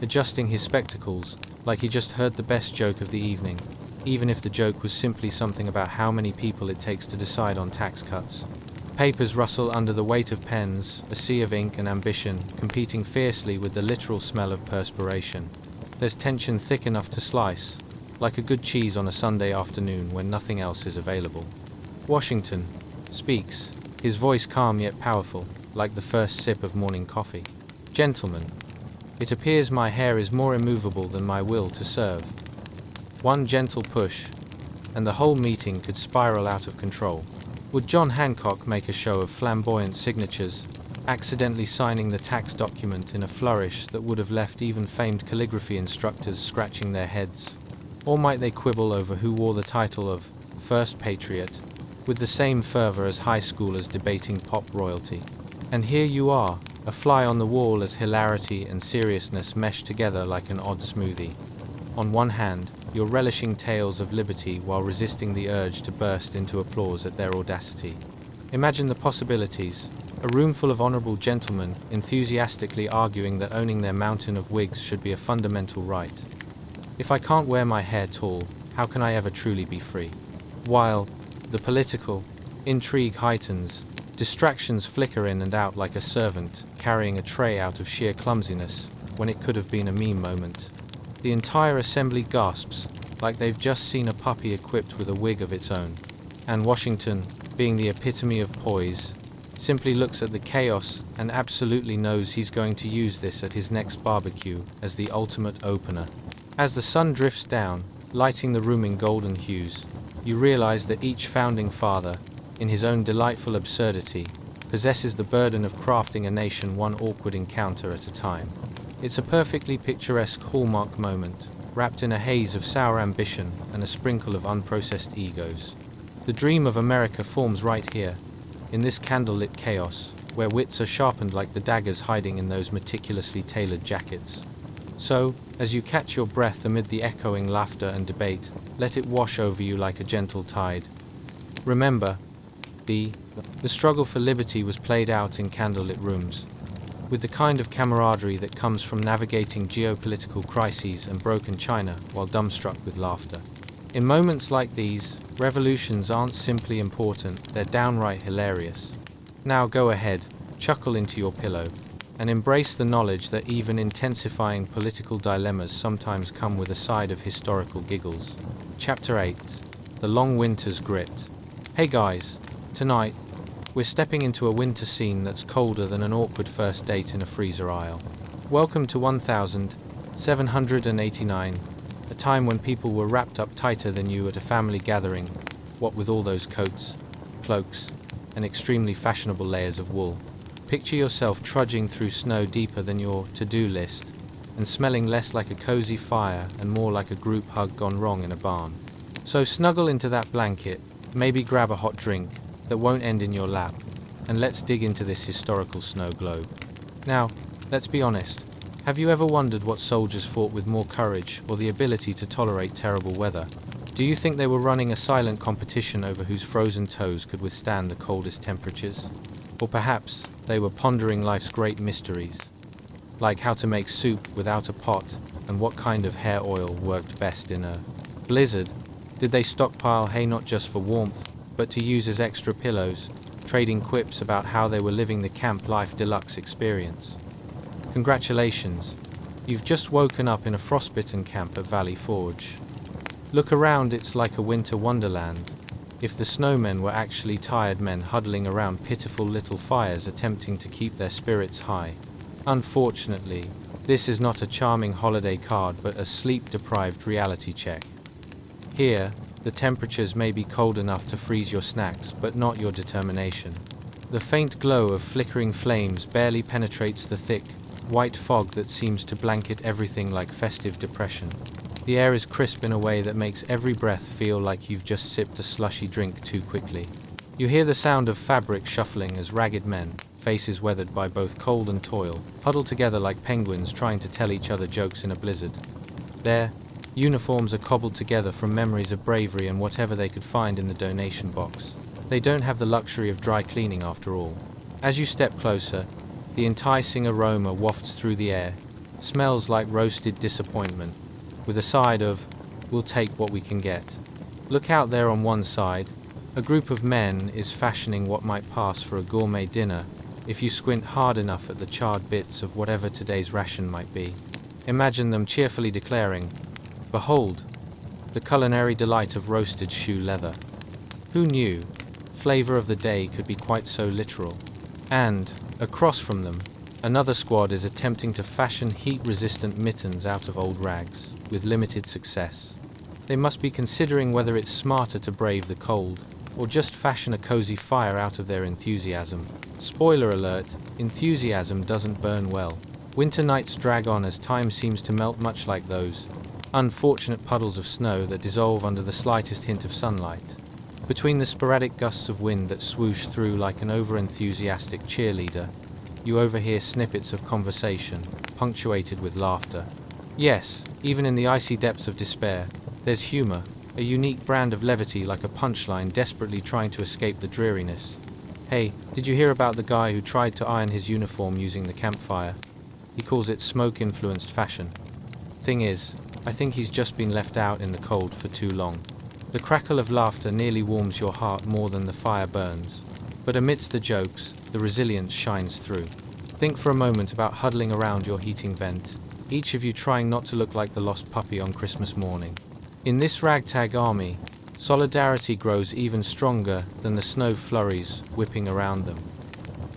adjusting his spectacles, like he just heard the best joke of the evening, even if the joke was simply something about how many people it takes to decide on tax cuts. Papers rustle under the weight of pens, a sea of ink and ambition, competing fiercely with the literal smell of perspiration. There's tension thick enough to slice, like a good cheese on a Sunday afternoon when nothing else is available. Washington speaks, his voice calm yet powerful, like the first sip of morning coffee. Gentlemen, it appears my hair is more immovable than my will to serve. One gentle push, and the whole meeting could spiral out of control. Would John Hancock make a show of flamboyant signatures, accidentally signing the tax document in a flourish that would have left even famed calligraphy instructors scratching their heads? Or might they quibble over who wore the title of First Patriot, with the same fervor as high schoolers debating pop royalty? And here you are, a fly on the wall as hilarity and seriousness mesh together like an odd smoothie. On one hand, you're relishing tales of liberty while resisting the urge to burst into applause at their audacity. Imagine the possibilities, a room full of honorable gentlemen enthusiastically arguing that owning their mountain of wigs should be a fundamental right. If I can't wear my hair tall, how can I ever truly be free? While the political intrigue heightens, distractions flicker in and out like a servant carrying a tray out of sheer clumsiness when it could have been a meme moment. The entire assembly gasps, like they've just seen a puppy equipped with a wig of its own. And Washington, being the epitome of poise, simply looks at the chaos and absolutely knows he's going to use this at his next barbecue as the ultimate opener. As the sun drifts down, lighting the room in golden hues, you realize that each founding father, in his own delightful absurdity, possesses the burden of crafting a nation one awkward encounter at a time. It's a perfectly picturesque hallmark moment, wrapped in a haze of sour ambition and a sprinkle of unprocessed egos. The dream of America forms right here, in this candlelit chaos, where wits are sharpened like the daggers hiding in those meticulously tailored jackets. So, as you catch your breath amid the echoing laughter and debate, let it wash over you like a gentle tide. Remember, the struggle for liberty was played out in candlelit rooms, with the kind of camaraderie that comes from navigating geopolitical crises and broken china while dumbstruck with laughter. In moments like these, revolutions aren't simply important, they're downright hilarious. Now go ahead, chuckle into your pillow, and embrace the knowledge that even intensifying political dilemmas sometimes come with a side of historical giggles. Chapter 8. The Long Winter's Grit. Hey guys, tonight, we're stepping into a winter scene that's colder than an awkward first date in a freezer aisle. Welcome to 1789, a time when people were wrapped up tighter than you at a family gathering, what with all those coats, cloaks, and extremely fashionable layers of wool. Picture yourself trudging through snow deeper than your to-do list, and smelling less like a cozy fire and more like a group hug gone wrong in a barn. So snuggle into that blanket, maybe grab a hot drink that won't end in your lap, and let's dig into this historical snow globe. Now, let's be honest, have you ever wondered what soldiers fought with more courage or the ability to tolerate terrible weather? Do you think they were running a silent competition over whose frozen toes could withstand the coldest temperatures? Or perhaps they were pondering life's great mysteries, like how to make soup without a pot and what kind of hair oil worked best in a blizzard? Did they stockpile hay not just for warmth, but to use as extra pillows, trading quips about how they were living the camp life deluxe experience? Congratulations, you've just woken up in a frostbitten camp at Valley Forge. Look around, it's like a winter wonderland, if the snowmen were actually tired men huddling around pitiful little fires attempting to keep their spirits high. Unfortunately, this is not a charming holiday card but a sleep-deprived reality check. Here, the temperatures may be cold enough to freeze your snacks, but not your determination. The faint glow of flickering flames barely penetrates the thick, white fog that seems to blanket everything like festive depression. The air is crisp in a way that makes every breath feel like you've just sipped a slushy drink too quickly. You hear the sound of fabric shuffling as ragged men, faces weathered by both cold and toil, huddle together like penguins trying to tell each other jokes in a blizzard. There, Uniforms are cobbled together from memories of bravery and whatever they could find in the donation box. They don't have the luxury of dry cleaning after all. As you step closer, the enticing aroma wafts through the air, smells like roasted disappointment, with a side of, we'll take what we can get. Look out there on one side. A group of men is fashioning what might pass for a gourmet dinner, if you squint hard enough at the charred bits of whatever today's ration might be. Imagine them cheerfully declaring, "Behold, the culinary delight of roasted shoe leather." Who knew? Flavor of the day could be quite so literal. And, across from them, another squad is attempting to fashion heat-resistant mittens out of old rags, with limited success. They must be considering whether it's smarter to brave the cold, or just fashion a cozy fire out of their enthusiasm. Spoiler alert, enthusiasm doesn't burn well. Winter nights drag on as time seems to melt, much like those unfortunate puddles of snow that dissolve under the slightest hint of sunlight. Between the sporadic gusts of wind that swoosh through like an over-enthusiastic cheerleader, you overhear snippets of conversation, punctuated with laughter. Yes, even in the icy depths of despair, there's humor, a unique brand of levity, like a punchline desperately trying to escape the dreariness. Hey, did you hear about the guy who tried to iron his uniform using the campfire? He calls it smoke-influenced fashion. Thing is, I think he's just been left out in the cold for too long. The crackle of laughter nearly warms your heart more than the fire burns. But amidst the jokes, the resilience shines through. Think for a moment about huddling around your heating vent, each of you trying not to look like the lost puppy on Christmas morning. In this ragtag army, solidarity grows even stronger than the snow flurries whipping around them.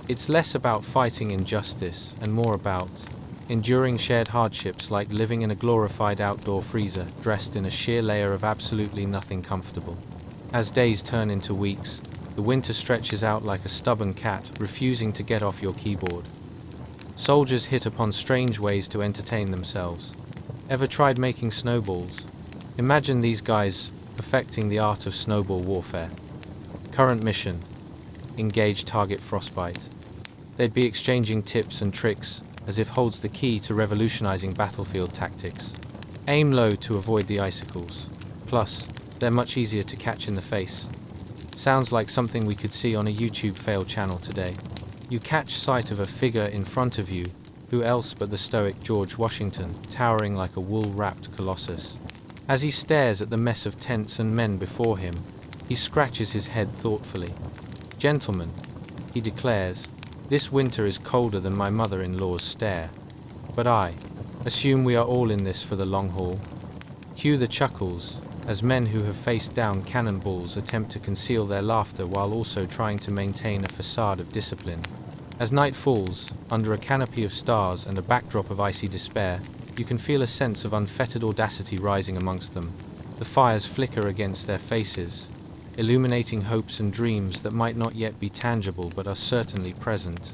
It's less about fighting injustice and more about enduring shared hardships, like living in a glorified outdoor freezer dressed in a sheer layer of absolutely nothing comfortable. As days turn into weeks, the winter stretches out like a stubborn cat refusing to get off your keyboard. Soldiers hit upon strange ways to entertain themselves. Ever tried making snowballs? Imagine these guys perfecting the art of snowball warfare. Current mission: engage target frostbite. They'd be exchanging tips and tricks, as if holds the key to revolutionizing battlefield tactics. Aim low to avoid the icicles. Plus, they're much easier to catch in the face. Sounds like something we could see on a YouTube fail channel today. You catch sight of a figure in front of you, who else but the stoic George Washington, towering like a wool-wrapped colossus. As he stares at the mess of tents and men before him, he scratches his head thoughtfully. "Gentlemen," he declares, "this winter is colder than my mother-in-law's stare. But I assume we are all in this for the long haul." Cue the chuckles, as men who have faced down cannonballs attempt to conceal their laughter while also trying to maintain a facade of discipline. As night falls, under a canopy of stars and a backdrop of icy despair, you can feel a sense of unfettered audacity rising amongst them. The fires flicker against their faces, illuminating hopes and dreams that might not yet be tangible but are certainly present.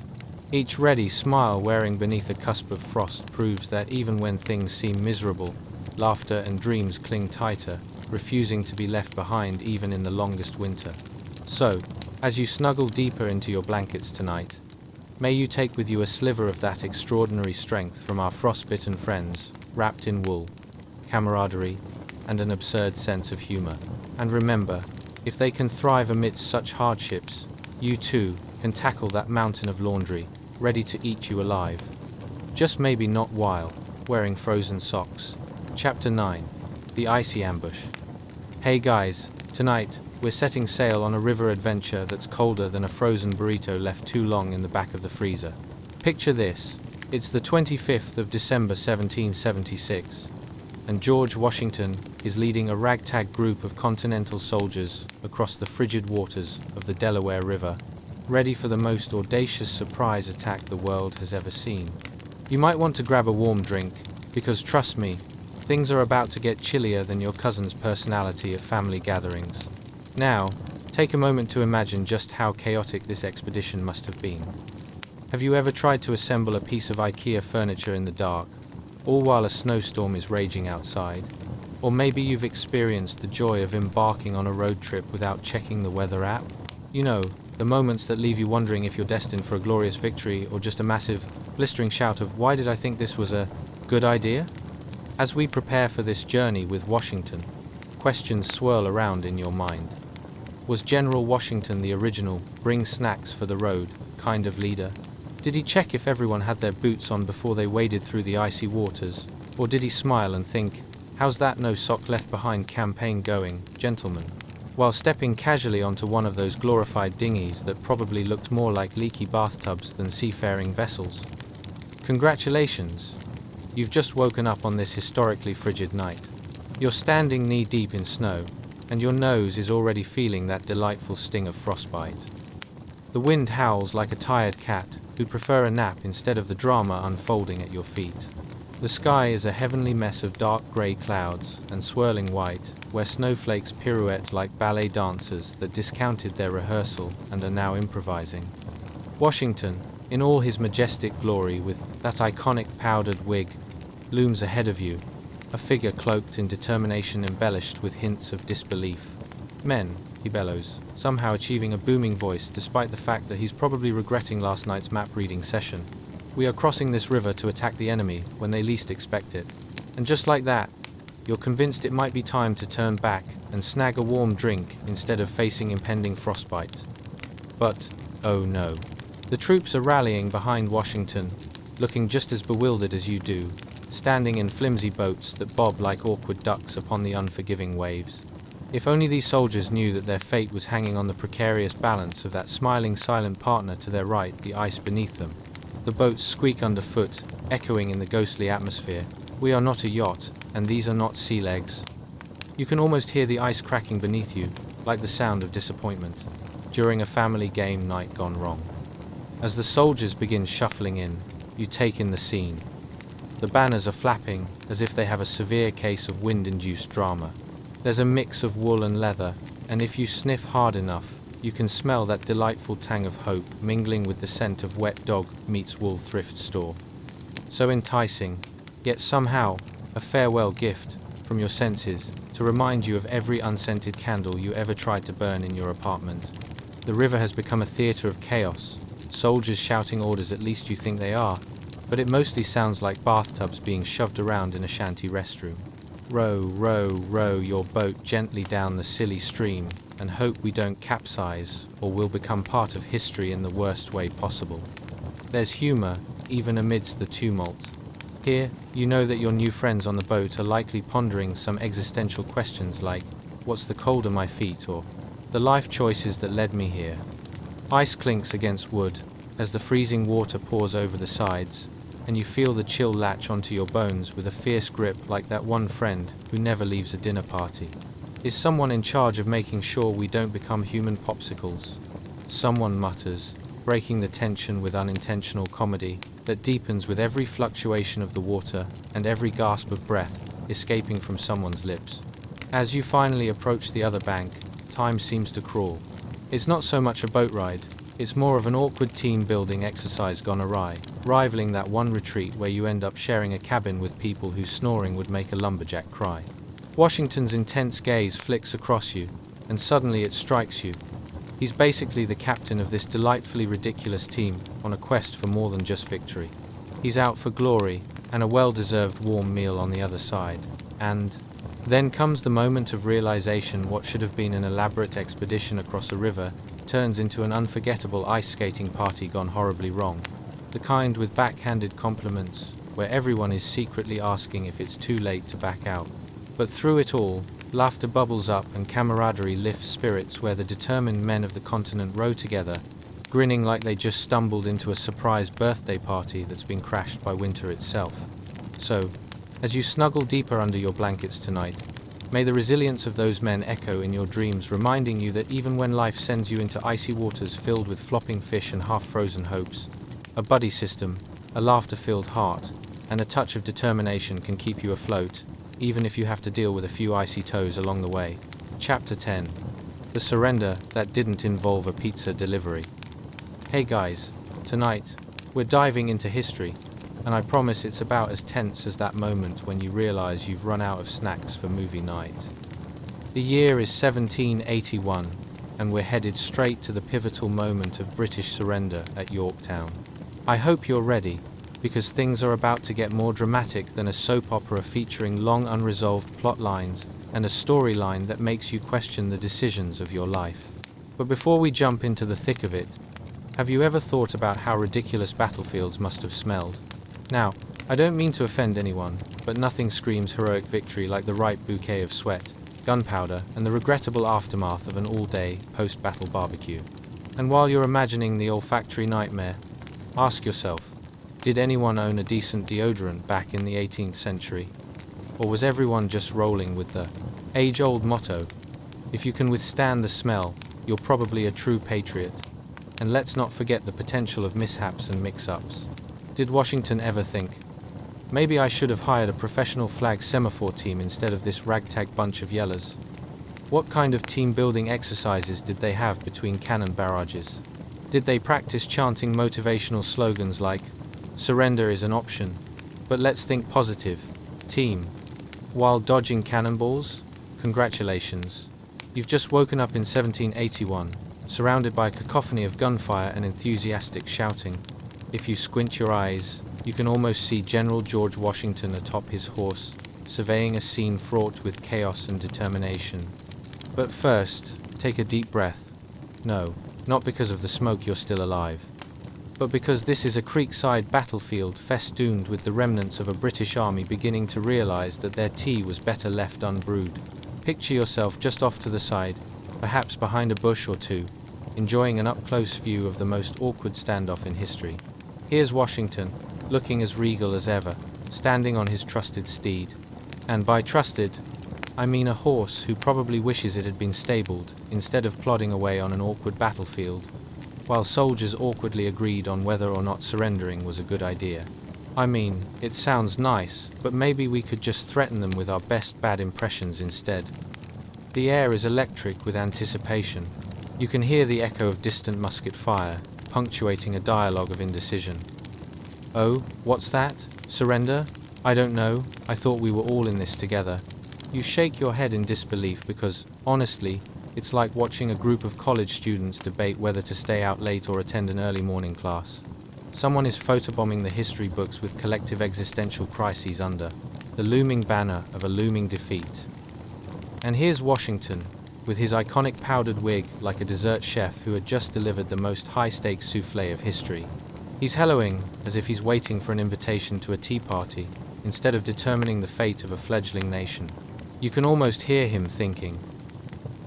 Each ready smile wearing beneath a cusp of frost proves that even when things seem miserable, laughter and dreams cling tighter, refusing to be left behind even in the longest winter. So, as you snuggle deeper into your blankets tonight, may you take with you a sliver of that extraordinary strength from our frostbitten friends, wrapped in wool, camaraderie, and an absurd sense of humor. And remember, if they can thrive amidst such hardships, you too can tackle that mountain of laundry, ready to eat you alive. Just maybe not while wearing frozen socks. Chapter 9: The Icy Ambush. Hey guys, tonight, we're setting sail on a river adventure that's colder than a frozen burrito left too long in the back of the freezer. Picture this: it's the 25th of December 1776, and George Washington is leading a ragtag group of Continental soldiers across the frigid waters of the Delaware River, ready for the most audacious surprise attack the world has ever seen. You might want to grab a warm drink, because trust me, things are about to get chillier than your cousin's personality at family gatherings. Now, take a moment to imagine just how chaotic this expedition must have been. Have you ever tried to assemble a piece of IKEA furniture in the dark, all while a snowstorm is raging outside? Or maybe you've experienced the joy of embarking on a road trip without checking the weather app? You know, the moments that leave you wondering if you're destined for a glorious victory or just a massive, blistering shout of "Why did I think this was a good idea?" As we prepare for this journey with Washington, questions swirl around in your mind. Was General Washington the original, bring snacks for the road, kind of leader? Did he check if everyone had their boots on before they waded through the icy waters? Or did he smile and think, how's that no sock left behind campaign going, gentlemen? While stepping casually onto one of those glorified dinghies that probably looked more like leaky bathtubs than seafaring vessels. Congratulations! You've just woken up on this historically frigid night. You're standing knee-deep in snow, and your nose is already feeling that delightful sting of frostbite. The wind howls like a tired cat who'd prefer a nap instead of the drama unfolding at your feet. The sky is a heavenly mess of dark grey clouds and swirling white, where snowflakes pirouette like ballet dancers that discounted their rehearsal and are now improvising. Washington, in all his majestic glory with that iconic powdered wig, looms ahead of you, a figure cloaked in determination embellished with hints of disbelief. Men, he bellows, somehow achieving a booming voice despite the fact that he's probably regretting last night's map-reading session. We are crossing this river to attack the enemy when they least expect it. And just like that, you're convinced it might be time to turn back and snag a warm drink instead of facing impending frostbite. But, oh no. The troops are rallying behind Washington, looking just as bewildered as you do, standing in flimsy boats that bob like awkward ducks upon the unforgiving waves. If only these soldiers knew that their fate was hanging on the precarious balance of that smiling silent partner to their right, the ice beneath them. The boats squeak underfoot, echoing in the ghostly atmosphere. We are not a yacht, and these are not sea legs. You can almost hear the ice cracking beneath you, like the sound of disappointment, during a family game night gone wrong. As the soldiers begin shuffling in, you take in the scene. The banners are flapping, as if they have a severe case of wind-induced drama. There's a mix of wool and leather, and if you sniff hard enough, you can smell that delightful tang of hope mingling with the scent of wet dog meets wool thrift store. So enticing, yet somehow a farewell gift from your senses to remind you of every unscented candle you ever tried to burn in your apartment. The river has become a theater of chaos, soldiers shouting orders, at least you think they are, but it mostly sounds like bathtubs being shoved around in a shanty restroom. Row, row, row your boat gently down the silly stream and hope we don't capsize or we'll become part of history in the worst way possible. There's humor, even amidst the tumult. Here, you know that your new friends on the boat are likely pondering some existential questions like, what's the cold on my feet, or the life choices that led me here. Ice clinks against wood as the freezing water pours over the sides, and you feel the chill latch onto your bones with a fierce grip like that one friend who never leaves a dinner party. Is someone in charge of making sure we don't become human popsicles? Someone mutters, breaking the tension with unintentional comedy that deepens with every fluctuation of the water and every gasp of breath escaping from someone's lips. As you finally approach the other bank, time seems to crawl. It's not so much a boat ride, it's more of an awkward team-building exercise gone awry, rivaling that one retreat where you end up sharing a cabin with people whose snoring would make a lumberjack cry. Washington's intense gaze flicks across you, and suddenly it strikes you. He's basically the captain of this delightfully ridiculous team on a quest for more than just victory. He's out for glory, and a well-deserved warm meal on the other side. And then comes the moment of realization. What should have been an elaborate expedition across a river turns into an unforgettable ice skating party gone horribly wrong. The kind with backhanded compliments, where everyone is secretly asking if it's too late to back out. But through it all, laughter bubbles up and camaraderie lifts spirits where the determined men of the continent row together, grinning like they just stumbled into a surprise birthday party that's been crashed by winter itself. So, as you snuggle deeper under your blankets tonight, may the resilience of those men echo in your dreams, reminding you that even when life sends you into icy waters filled with flopping fish and half-frozen hopes, a buddy system, a laughter-filled heart, and a touch of determination can keep you afloat, even if you have to deal with a few icy toes along the way. Chapter 10. The Surrender That Didn't Involve a Pizza Delivery. Hey guys, tonight, we're diving into history, and I promise it's about as tense as that moment when you realize you've run out of snacks for movie night. The year is 1781, and we're headed straight to the pivotal moment of British surrender at Yorktown. I hope you're ready, because things are about to get more dramatic than a soap opera featuring long unresolved plot lines and a storyline that makes you question the decisions of your life. But before we jump into the thick of it, have you ever thought about how ridiculous battlefields must have smelled? Now, I don't mean to offend anyone, but nothing screams heroic victory like the right bouquet of sweat, gunpowder, and the regrettable aftermath of an all-day, post-battle barbecue. And while you're imagining the olfactory nightmare, ask yourself, did anyone own a decent deodorant back in the 18th century? Or was everyone just rolling with the age-old motto, if you can withstand the smell, you're probably a true patriot? And let's not forget the potential of mishaps and mix-ups. Did Washington ever think, maybe I should have hired a professional flag semaphore team instead of this ragtag bunch of yellers? What kind of team-building exercises did they have between cannon barrages? Did they practice chanting motivational slogans like, surrender is an option, but let's think positive, team, while dodging cannonballs? Congratulations. You've just woken up in 1781, surrounded by a cacophony of gunfire and enthusiastic shouting. If you squint your eyes, you can almost see General George Washington atop his horse, surveying a scene fraught with chaos and determination. But first, take a deep breath. No, not because of the smoke you're still alive, but because this is a creekside battlefield festooned with the remnants of a British army beginning to realize that their tea was better left unbrewed. Picture yourself just off to the side, perhaps behind a bush or two, enjoying an up-close view of the most awkward standoff in history. Here's Washington, looking as regal as ever, standing on his trusted steed. And by trusted, I mean a horse who probably wishes it had been stabled, instead of plodding away on an awkward battlefield, while soldiers awkwardly agreed on whether or not surrendering was a good idea. I mean, it sounds nice, but maybe we could just threaten them with our best bad impressions instead. The air is electric with anticipation. You can hear the echo of distant musket fire, punctuating a dialogue of indecision. Oh, what's that? Surrender? I don't know, I thought we were all in this together. You shake your head in disbelief because, honestly, it's like watching a group of college students debate whether to stay out late or attend an early morning class. Someone is photobombing the history books with collective existential crises under the looming banner of a looming defeat. And here's Washington, with his iconic powdered wig like a dessert chef who had just delivered the most high-stakes souffle of history. He's helloing as if he's waiting for an invitation to a tea party, instead of determining the fate of a fledgling nation. You can almost hear him thinking,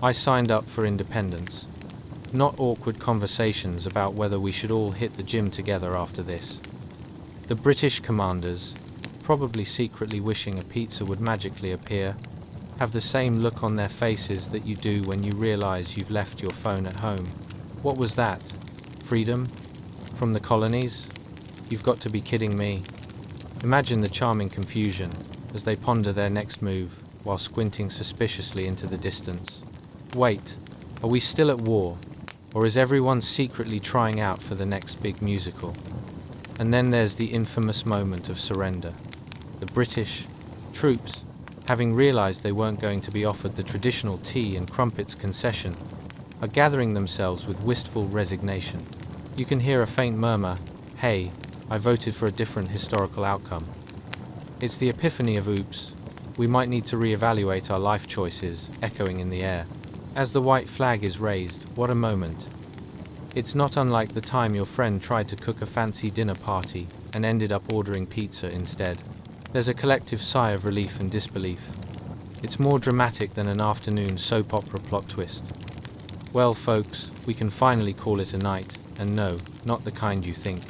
I signed up for independence, not awkward conversations about whether we should all hit the gym together after this. The British commanders, probably secretly wishing a pizza would magically appear, have the same look on their faces that you do when you realize you've left your phone at home. What was that? Freedom? From the colonies? You've got to be kidding me. Imagine the charming confusion as they ponder their next move while squinting suspiciously into the distance. Wait, are we still at war? Or is everyone secretly trying out for the next big musical? And then there's the infamous moment of surrender. The British troops, having realized they weren't going to be offered the traditional tea and crumpets concession, are gathering themselves with wistful resignation. You can hear a faint murmur, hey, I voted for a different historical outcome. It's the epiphany of oops, we might need to reevaluate our life choices, echoing in the air. As the white flag is raised, what a moment. It's not unlike the time your friend tried to cook a fancy dinner party and ended up ordering pizza instead. There's a collective sigh of relief and disbelief. It's more dramatic than an afternoon soap opera plot twist. Well, folks, we can finally call it a night, and no, not the kind you think.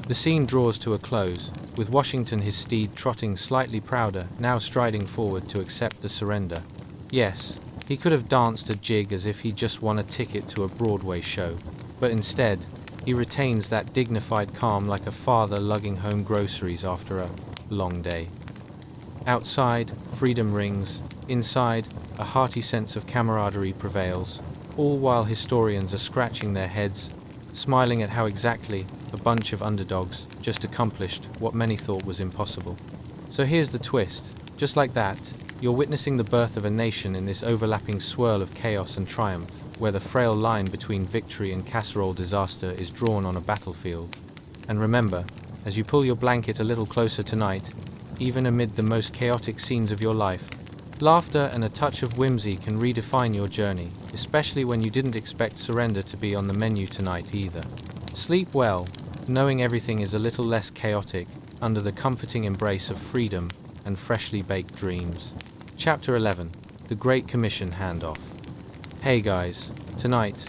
The scene draws to a close, with Washington his steed trotting slightly prouder, now striding forward to accept the surrender. Yes, he could have danced a jig as if he'd just won a ticket to a Broadway show, but instead, he retains that dignified calm like a father lugging home groceries after a long day. Outside, freedom rings. Inside, a hearty sense of camaraderie prevails, all while historians are scratching their heads, smiling at how exactly a bunch of underdogs just accomplished what many thought was impossible. So here's the twist. Just like that, you're witnessing the birth of a nation in this overlapping swirl of chaos and triumph, where the frail line between victory and casserole disaster is drawn on a battlefield. And remember, as you pull your blanket a little closer tonight, even amid the most chaotic scenes of your life. Laughter and a touch of whimsy can redefine your journey, especially when you didn't expect surrender to be on the menu tonight either. Sleep well, knowing everything is a little less chaotic, under the comforting embrace of freedom and freshly baked dreams. Chapter 11. The Great Commission Handoff. Hey guys, tonight,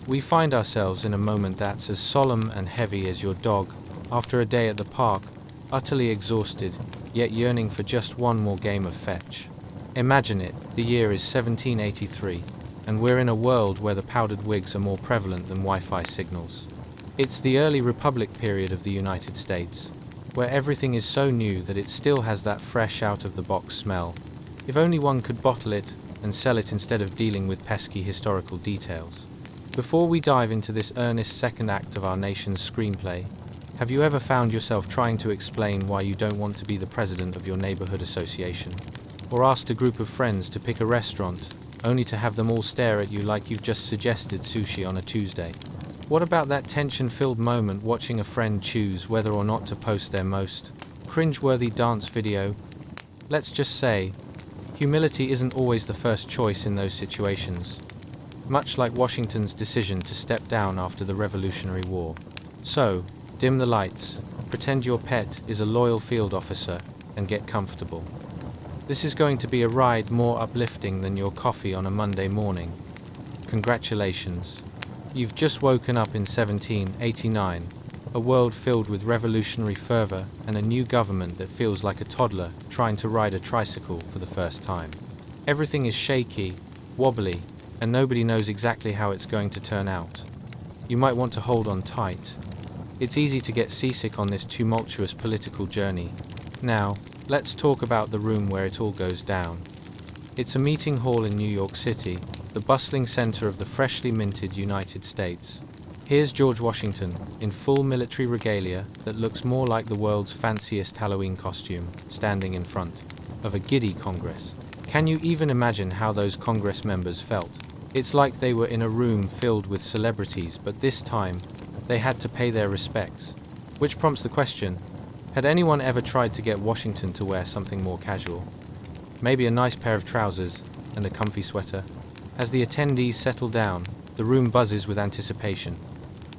we find ourselves in a moment that's as solemn and heavy as your dog, after a day at the park, utterly exhausted, yet yearning for just one more game of fetch. Imagine it, the year is 1783, and we're in a world where the powdered wigs are more prevalent than Wi-Fi signals. It's the early Republic period of the United States, where everything is so new that it still has that fresh out-of-the-box smell. If only one could bottle it and sell it instead of dealing with pesky historical details. Before we dive into this earnest second act of our nation's screenplay, have you ever found yourself trying to explain why you don't want to be the president of your neighborhood association? Or asked a group of friends to pick a restaurant, only to have them all stare at you like you've just suggested sushi on a Tuesday? What about that tension-filled moment watching a friend choose whether or not to post their most cringe-worthy dance video? Let's just say, humility isn't always the first choice in those situations, much like Washington's decision to step down after the Revolutionary War. So, dim the lights, pretend your pet is a loyal field officer, and get comfortable. This is going to be a ride more uplifting than your coffee on a Monday morning. Congratulations. You've just woken up in 1789, a world filled with revolutionary fervor and a new government that feels like a toddler trying to ride a tricycle for the first time. Everything is shaky, wobbly, and nobody knows exactly how it's going to turn out. You might want to hold on tight. It's easy to get seasick on this tumultuous political journey. Now, let's talk about the room where it all goes down. It's a meeting hall in New York City, the bustling center of the freshly minted United States. Here's George Washington, in full military regalia that looks more like the world's fanciest Halloween costume, standing in front of a giddy Congress. Can you even imagine how those Congress members felt? It's like they were in a room filled with celebrities, but this time, they had to pay their respects. Which prompts the question, had anyone ever tried to get Washington to wear something more casual? Maybe a nice pair of trousers and a comfy sweater? As the attendees settle down, the room buzzes with anticipation.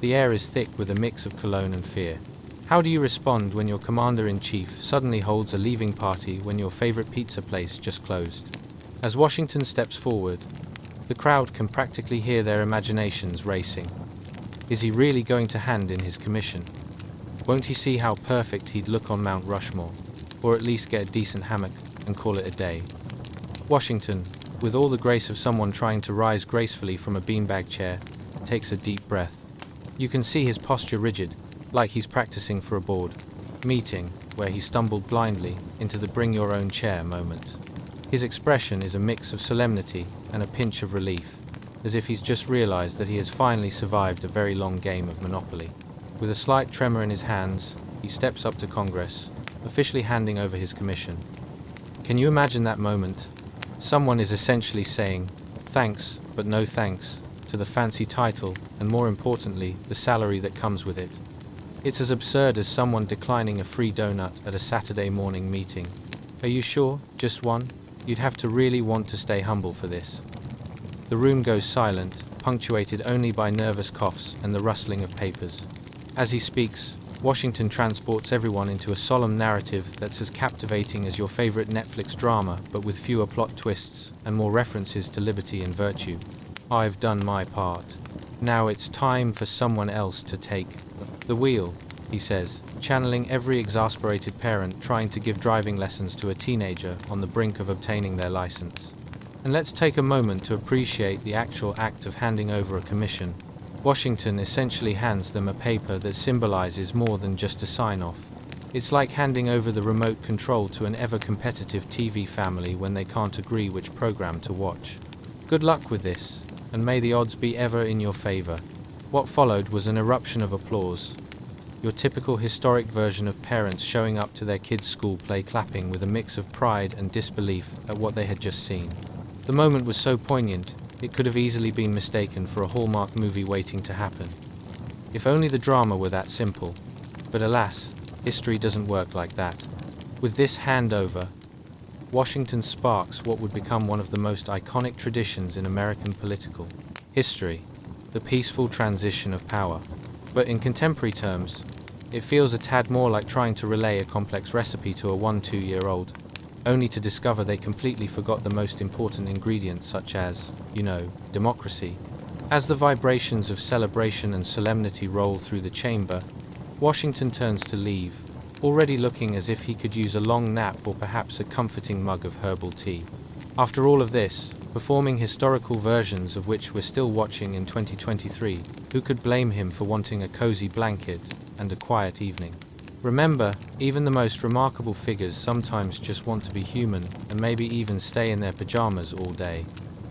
The air is thick with a mix of cologne and fear. How do you respond when your commander-in-chief suddenly holds a leaving party when your favorite pizza place just closed? As Washington steps forward, the crowd can practically hear their imaginations racing. Is he really going to hand in his commission? Won't he see how perfect he'd look on Mount Rushmore, or at least get a decent hammock and call it a day? Washington, with all the grace of someone trying to rise gracefully from a beanbag chair, takes a deep breath. You can see his posture rigid, like he's practicing for a board meeting, where he stumbled blindly into the bring your own chair moment. His expression is a mix of solemnity and a pinch of relief, as if he's just realized that he has finally survived a very long game of Monopoly. With a slight tremor in his hands, he steps up to Congress, officially handing over his commission. Can you imagine that moment? Someone is essentially saying, thanks, but no thanks, to the fancy title, and more importantly, the salary that comes with it. It's as absurd as someone declining a free donut at a Saturday morning meeting. Are you sure? Just one? You'd have to really want to stay humble for this. The room goes silent, punctuated only by nervous coughs and the rustling of papers. As he speaks, Washington transports everyone into a solemn narrative that's as captivating as your favorite Netflix drama, but with fewer plot twists and more references to liberty and virtue. I've done my part. Now it's time for someone else to take the wheel, he says, channeling every exasperated parent trying to give driving lessons to a teenager on the brink of obtaining their license. And let's take a moment to appreciate the actual act of handing over a commission. Washington essentially hands them a paper that symbolizes more than just a sign-off. It's like handing over the remote control to an ever-competitive TV family when they can't agree which program to watch. Good luck with this, and may the odds be ever in your favor. What followed was an eruption of applause. Your typical historic version of parents showing up to their kids' school play clapping with a mix of pride and disbelief at what they had just seen. The moment was so poignant, it could have easily been mistaken for a Hallmark movie waiting to happen. If only the drama were that simple. But alas, history doesn't work like that. With this handover, Washington sparks what would become one of the most iconic traditions in American political history, the peaceful transition of power. But in contemporary terms, it feels a tad more like trying to relay a complex recipe to a 1-2-year-old, only to discover they completely forgot the most important ingredients such as, democracy. As the vibrations of celebration and solemnity roll through the chamber, Washington turns to leave, already looking as if he could use a long nap or perhaps a comforting mug of herbal tea. After all of this, performing historical versions of which we're still watching in 2023, who could blame him for wanting a cozy blanket and a quiet evening? Remember, even the most remarkable figures sometimes just want to be human and maybe even stay in their pajamas all day.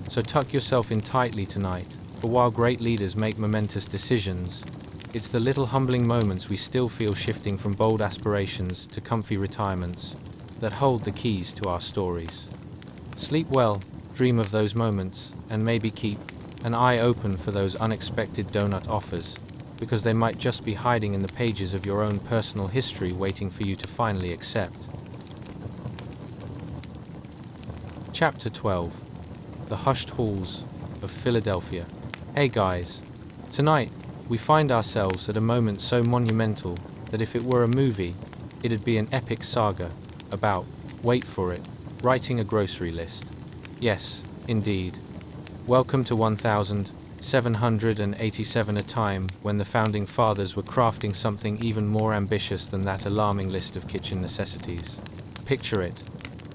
So tuck yourself in tightly tonight, for while great leaders make momentous decisions, it's the little humbling moments we still feel shifting from bold aspirations to comfy retirements that hold the keys to our stories. Sleep well, dream of those moments, and maybe keep an eye open for those unexpected donut offers, because they might just be hiding in the pages of your own personal history waiting for you to finally accept. Chapter 12. The Hushed Halls of Philadelphia. Hey guys, tonight we find ourselves at a moment so monumental that if it were a movie, it'd be an epic saga about, wait for it, writing a grocery list. Yes, indeed. Welcome to 1787, a time when the founding fathers were crafting something even more ambitious than that alarming list of kitchen necessities. Picture it.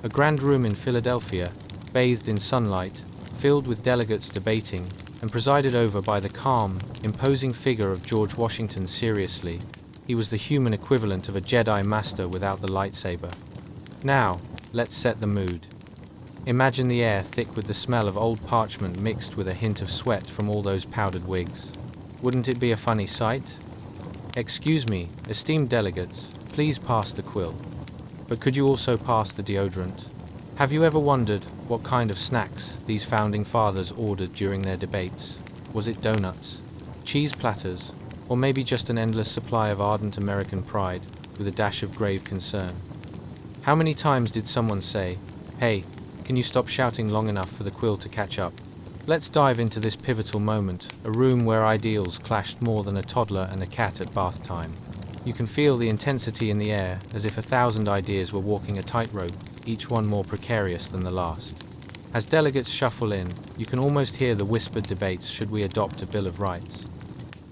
A grand room in Philadelphia, bathed in sunlight, filled with delegates debating, and presided over by the calm, imposing figure of George Washington. Seriously, he was the human equivalent of a Jedi master without the lightsaber. Now, let's set the mood. Imagine the air thick with the smell of old parchment mixed with a hint of sweat from all those powdered wigs. Wouldn't it be a funny sight? Excuse me, esteemed delegates, please pass the quill. But could you also pass the deodorant? Have you ever wondered what kind of snacks these founding fathers ordered during their debates? Was it donuts, cheese platters, or maybe just an endless supply of ardent American pride with a dash of grave concern? How many times did someone say, "Hey, can you stop shouting long enough for the quill to catch up?" Let's dive into this pivotal moment, a room where ideals clashed more than a toddler and a cat at bath time. You can feel the intensity in the air, as if 1,000 ideas were walking a tightrope, each one more precarious than the last. As delegates shuffle in, you can almost hear the whispered debates: should we adopt a Bill of Rights?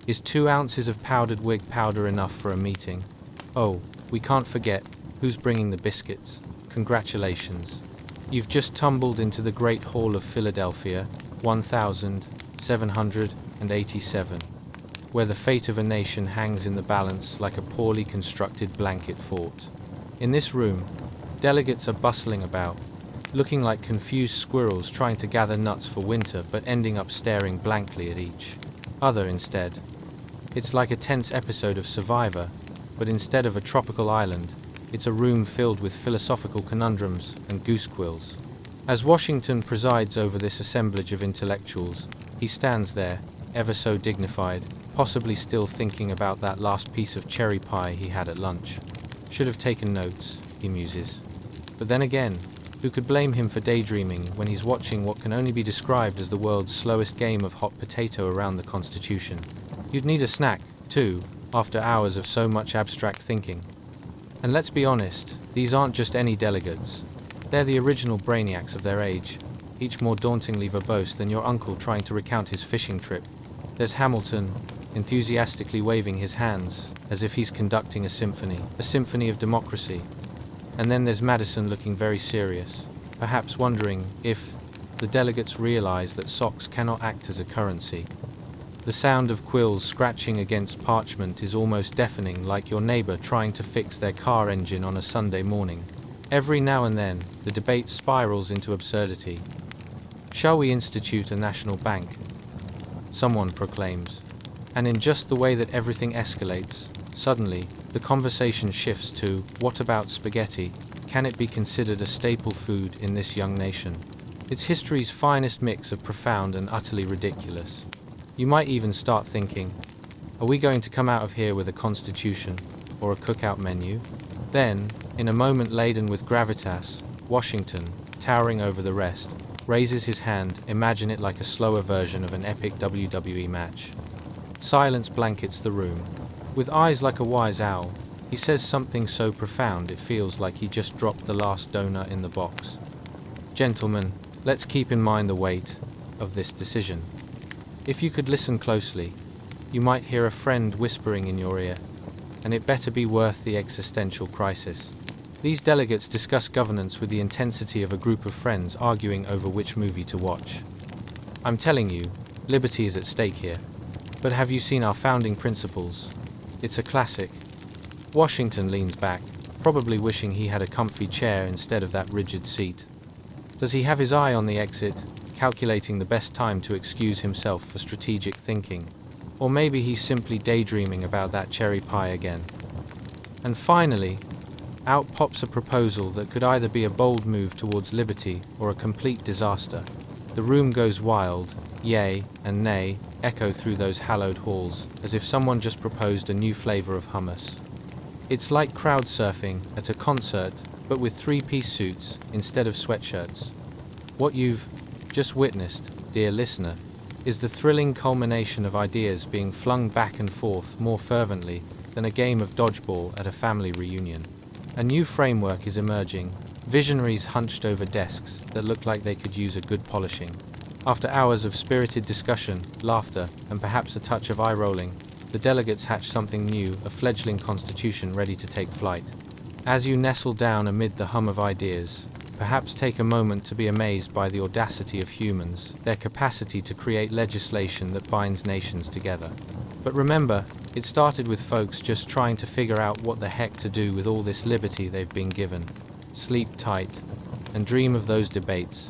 Is 2 ounces of powdered wig powder enough for a meeting? Oh, we can't forget, who's bringing the biscuits? Congratulations. You've just tumbled into the Great Hall of Philadelphia, 1787, where the fate of a nation hangs in the balance like a poorly constructed blanket fort. In this room, delegates are bustling about, looking like confused squirrels trying to gather nuts for winter but ending up staring blankly at each other instead. It's like a tense episode of Survivor, but instead of a tropical island, it's a room filled with philosophical conundrums and goose quills. As Washington presides over this assemblage of intellectuals, he stands there, ever so dignified, possibly still thinking about that last piece of cherry pie he had at lunch. Should have taken notes, he muses. But then again, who could blame him for daydreaming when he's watching what can only be described as the world's slowest game of hot potato around the Constitution? You'd need a snack, too, after hours of so much abstract thinking. And let's be honest, these aren't just any delegates. They're the original brainiacs of their age, each more dauntingly verbose than your uncle trying to recount his fishing trip. There's Hamilton, enthusiastically waving his hands, as if he's conducting a symphony of democracy. And then there's Madison looking very serious, perhaps wondering if the delegates realize that socks cannot act as a currency. The sound of quills scratching against parchment is almost deafening, like your neighbor trying to fix their car engine on a Sunday morning. Every now and then, the debate spirals into absurdity. Shall we institute a national bank? Someone proclaims. And in just the way that everything escalates, suddenly, the conversation shifts to, what about spaghetti? Can it be considered a staple food in this young nation? It's history's finest mix of profound and utterly ridiculous. You might even start thinking, are we going to come out of here with a constitution? or a cookout menu? Then, in a moment laden with gravitas, Washington, towering over the rest, raises his hand, imagine it like a slower version of an epic WWE match. Silence blankets the room. With eyes like a wise owl, he says something so profound it feels like he just dropped the last donut in the box. Gentlemen, let's keep in mind the weight of this decision. If you could listen closely, you might hear a friend whispering in your ear, and it better be worth the existential crisis. These delegates discuss governance with the intensity of a group of friends arguing over which movie to watch. I'm telling you, liberty is at stake here. But have you seen our founding principles? It's a classic. Washington leans back, probably wishing he had a comfy chair instead of that rigid seat. Does he have his eye on the exit, calculating the best time to excuse himself for strategic thinking? Or maybe he's simply daydreaming about that cherry pie again. And finally, out pops a proposal that could either be a bold move towards liberty or a complete disaster. The room goes wild, yay and nay echo through those hallowed halls, as if someone just proposed a new flavor of hummus. It's like crowd surfing at a concert, but with three-piece suits instead of sweatshirts. What you've just witnessed, dear listener, is the thrilling culmination of ideas being flung back and forth more fervently than a game of dodgeball at a family reunion. A new framework is emerging, visionaries hunched over desks that look like they could use a good polishing. After hours of spirited discussion, laughter, and perhaps a touch of eye-rolling, the delegates hatch something new, a fledgling constitution ready to take flight. As you nestle down amid the hum of ideas, perhaps take a moment to be amazed by the audacity of humans, their capacity to create legislation that binds nations together. But remember, it started with folks just trying to figure out what the heck to do with all this liberty they've been given. Sleep tight, and dream of those debates.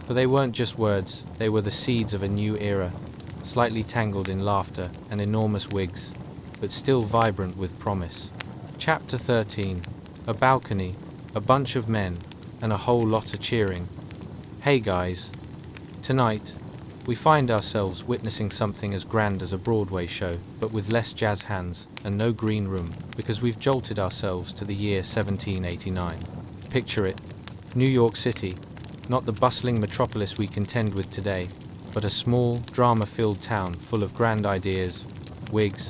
For they weren't just words, they were the seeds of a new era, slightly tangled in laughter and enormous wigs, but still vibrant with promise. Chapter 13. A balcony, a bunch of men, and a whole lot of cheering. Hey guys. Tonight, we find ourselves witnessing something as grand as a Broadway show, but with less jazz hands and no green room, because we've jolted ourselves to the year 1789. Picture it. New York City, not the bustling metropolis we contend with today, but a small, drama-filled town full of grand ideas, wigs,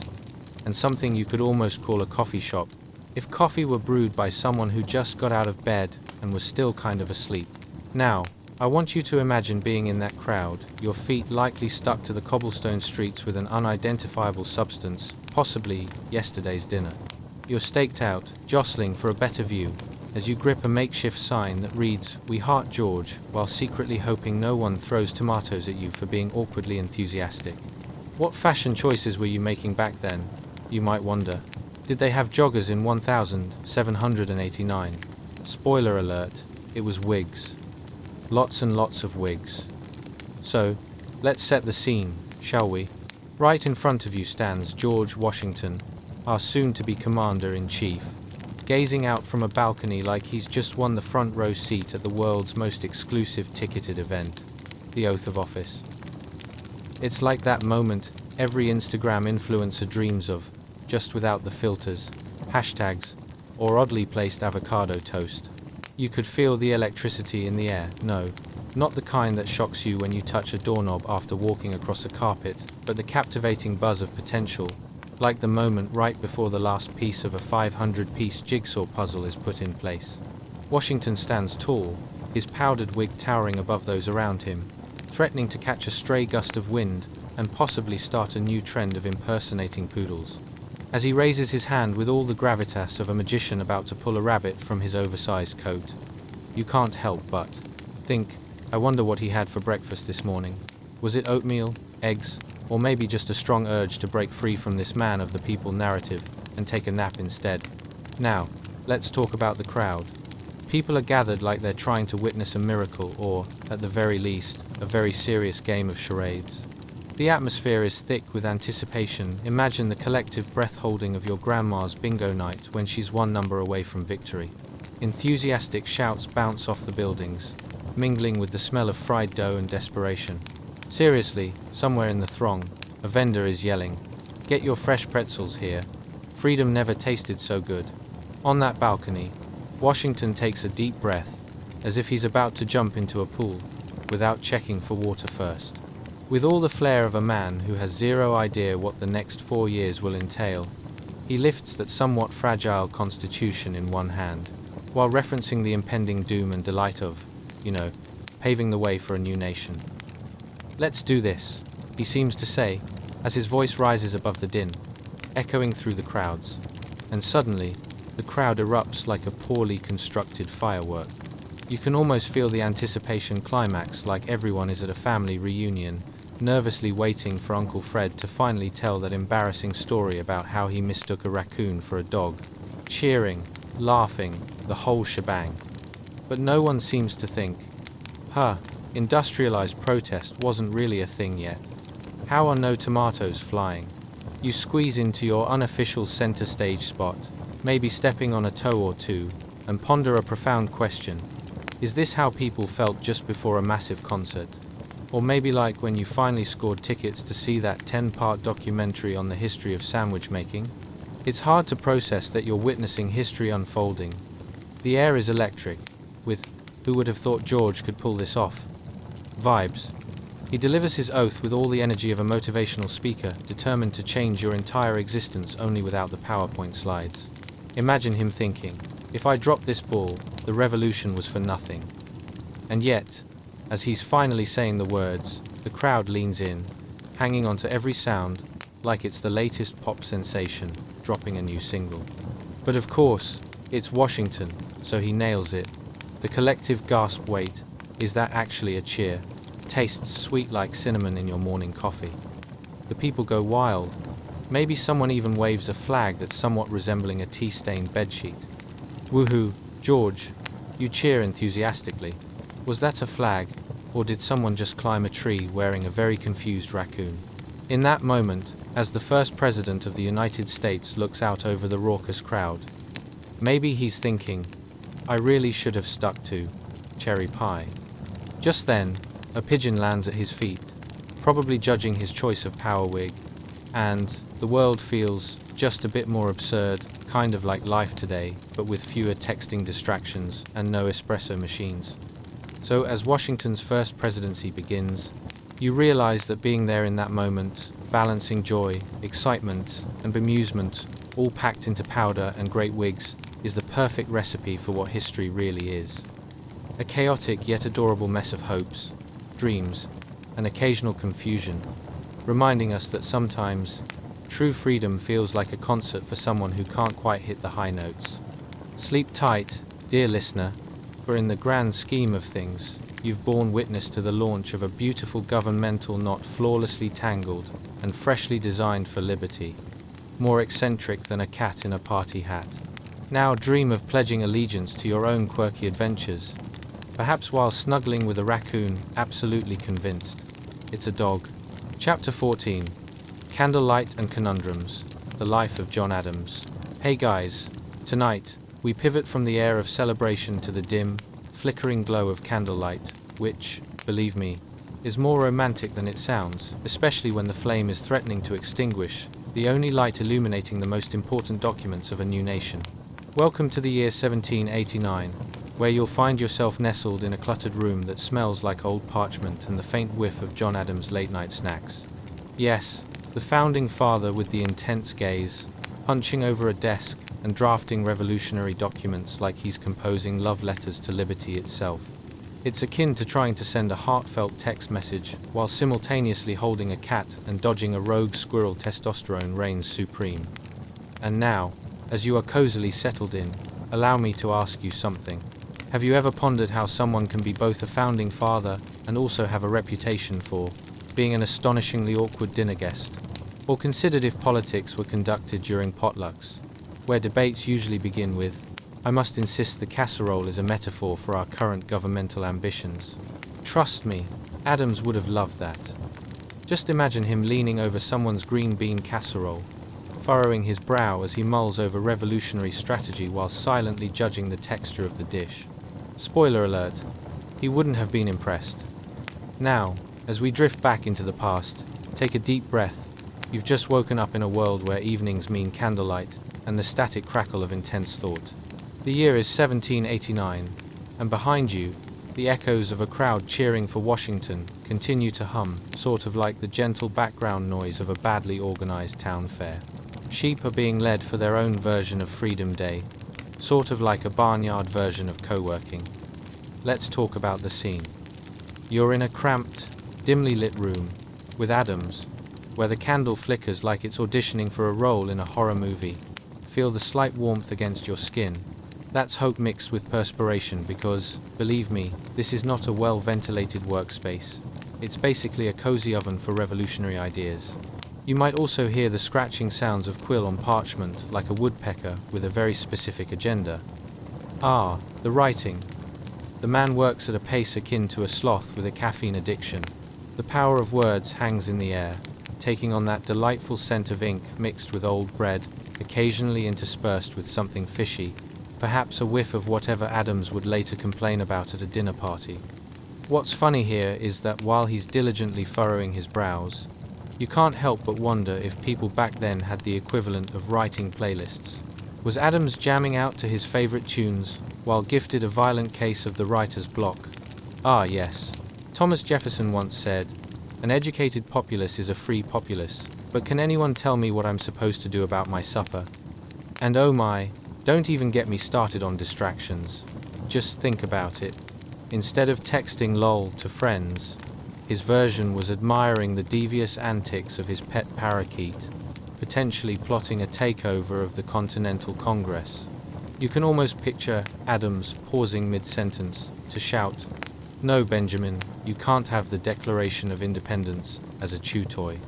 and something you could almost call a coffee shop, if coffee were brewed by someone who just got out of bed and was still kind of asleep. Now, I want you to imagine being in that crowd, your feet likely stuck to the cobblestone streets with an unidentifiable substance, possibly yesterday's dinner. You're staked out, jostling for a better view, as you grip a makeshift sign that reads, "We heart George," while secretly hoping no one throws tomatoes at you for being awkwardly enthusiastic. What fashion choices were you making back then, you might wonder? Did they have joggers in 1789? Spoiler alert, it was wigs. Lots and lots of wigs. So, let's set the scene, shall we? Right in front of you stands George Washington, our soon-to-be commander-in-chief, gazing out from a balcony like he's just won the front row seat at the world's most exclusive ticketed event, the oath of office. It's like that moment every Instagram influencer dreams of, just without the filters, hashtags, or oddly placed avocado toast. You could feel the electricity in the air, no, not the kind that shocks you when you touch a doorknob after walking across a carpet, but the captivating buzz of potential, like the moment right before the last piece of a 500-piece jigsaw puzzle is put in place. Washington stands tall, his powdered wig towering above those around him, threatening to catch a stray gust of wind and possibly start a new trend of impersonating poodles. As he raises his hand with all the gravitas of a magician about to pull a rabbit from his oversized coat, you can't help but think, I wonder what he had for breakfast this morning. Was it oatmeal, eggs, or maybe just a strong urge to break free from this man of the people narrative and take a nap instead? Now, let's talk about the crowd. People are gathered like they're trying to witness a miracle or, at the very least, a very serious game of charades. The atmosphere is thick with anticipation. Imagine the collective breath-holding of your grandma's bingo night when she's one number away from victory. Enthusiastic shouts bounce off the buildings, mingling with the smell of fried dough and desperation. Seriously, somewhere in the throng, a vendor is yelling, "Get your fresh pretzels here. Freedom never tasted so good. On that balcony, Washington takes a deep breath, as if he's about to jump into a pool, without checking for water first. With all the flair of a man who has zero idea what the next 4 years will entail, he lifts that somewhat fragile constitution in one hand, while referencing the impending doom and delight of, paving the way for a new nation. "Let's do this," he seems to say, as his voice rises above the din, echoing through the crowds. And suddenly, the crowd erupts like a poorly constructed firework. You can almost feel the anticipation climax, like everyone is at a family reunion, nervously waiting for Uncle Fred to finally tell that embarrassing story about how he mistook a raccoon for a dog. Cheering, laughing, the whole shebang. But no one seems to think, industrialized protest wasn't really a thing yet. How are no tomatoes flying? You squeeze into your unofficial center stage spot, maybe stepping on a toe or two, and ponder a profound question. Is this how people felt just before a massive concert? Or maybe like when you finally scored tickets to see that 10-part documentary on the history of sandwich making? It's hard to process that you're witnessing history unfolding. The air is electric, with "who would have thought George could pull this off?" vibes. He delivers his oath with all the energy of a motivational speaker, determined to change your entire existence only without the PowerPoint slides. Imagine him thinking, "If I dropped this ball, the revolution was for nothing." And yet, as he's finally saying the words, the crowd leans in, hanging onto every sound, like it's the latest pop sensation, dropping a new single. But of course, it's Washington, so he nails it. The collective gasp, "Wait, is that actually a cheer?" Tastes sweet like cinnamon in your morning coffee. The people go wild. Maybe someone even waves a flag that's somewhat resembling a tea-stained bedsheet. "Woohoo, George," you cheer enthusiastically. Was that a flag, or did someone just climb a tree wearing a very confused raccoon? In that moment, as the first president of the United States looks out over the raucous crowd, maybe he's thinking, "I really should have stuck to cherry pie." Just then, a pigeon lands at his feet, probably judging his choice of power wig, and the world feels just a bit more absurd, kind of like life today, but with fewer texting distractions and no espresso machines. So as Washington's first presidency begins, you realize that being there in that moment, balancing joy, excitement, and bemusement, all packed into powder and great wigs, is the perfect recipe for what history really is. A chaotic yet adorable mess of hopes, dreams, and occasional confusion, reminding us that sometimes true freedom feels like a concert for someone who can't quite hit the high notes. Sleep tight, dear listener, for in the grand scheme of things, you've borne witness to the launch of a beautiful governmental knot flawlessly tangled and freshly designed for liberty, more eccentric than a cat in a party hat. Now dream of pledging allegiance to your own quirky adventures, perhaps while snuggling with a raccoon, absolutely convinced it's a dog. Chapter 14. Candlelight and Conundrums, the life of John Adams. Hey guys, tonight, we pivot from the air of celebration to the dim, flickering glow of candlelight, which, believe me, is more romantic than it sounds, especially when the flame is threatening to extinguish, the only light illuminating the most important documents of a new nation. Welcome to the year 1789, where you'll find yourself nestled in a cluttered room that smells like old parchment and the faint whiff of John Adams' late-night snacks. Yes, the founding father with the intense gaze, hunching over a desk and drafting revolutionary documents like he's composing love letters to liberty itself. It's akin to trying to send a heartfelt text message while simultaneously holding a cat and dodging a rogue squirrel. Testosterone reigns supreme. And now, as you are cozily settled in, allow me to ask you something. Have you ever pondered how someone can be both a founding father and also have a reputation for being an astonishingly awkward dinner guest? Or considered if politics were conducted during potlucks, where debates usually begin with, "I must insist the casserole is a metaphor for our current governmental ambitions." Trust me, Adams would have loved that. Just imagine him leaning over someone's green bean casserole, furrowing his brow as he mulls over revolutionary strategy while silently judging the texture of the dish. Spoiler alert, he wouldn't have been impressed. Now, as we drift back into the past, take a deep breath. You've just woken up in a world where evenings mean candlelight, and the static crackle of intense thought. The year is 1789, and behind you, the echoes of a crowd cheering for Washington continue to hum, sort of like the gentle background noise of a badly organized town fair. Sheep are being led for their own version of Freedom Day, sort of like a barnyard version of co-working. Let's talk about the scene. You're in a cramped, dimly lit room, with Adams, where the candle flickers like it's auditioning for a role in a horror movie. Feel the slight warmth against your skin. That's hope mixed with perspiration because, believe me, this is not a well-ventilated workspace. It's basically a cozy oven for revolutionary ideas. You might also hear the scratching sounds of quill on parchment like a woodpecker with a very specific agenda. Ah, the writing. The man works at a pace akin to a sloth with a caffeine addiction. The power of words hangs in the air, taking on that delightful scent of ink mixed with old bread, occasionally interspersed with something fishy, perhaps a whiff of whatever Adams would later complain about at a dinner party. What's funny here is that while he's diligently furrowing his brows, you can't help but wonder if people back then had the equivalent of writing playlists. Was Adams jamming out to his favorite tunes, while gifted a violent case of the writer's block? Ah yes. Thomas Jefferson once said, "An educated populace is a free populace, but can anyone tell me what I'm supposed to do about my supper?" And oh my, don't even get me started on distractions. Just think about it. Instead of texting lol to friends, his version was admiring the devious antics of his pet parakeet, potentially plotting a takeover of the Continental Congress. You can almost picture Adams pausing mid-sentence to shout, "No, Benjamin, you can't have the Declaration of Independence as a chew toy."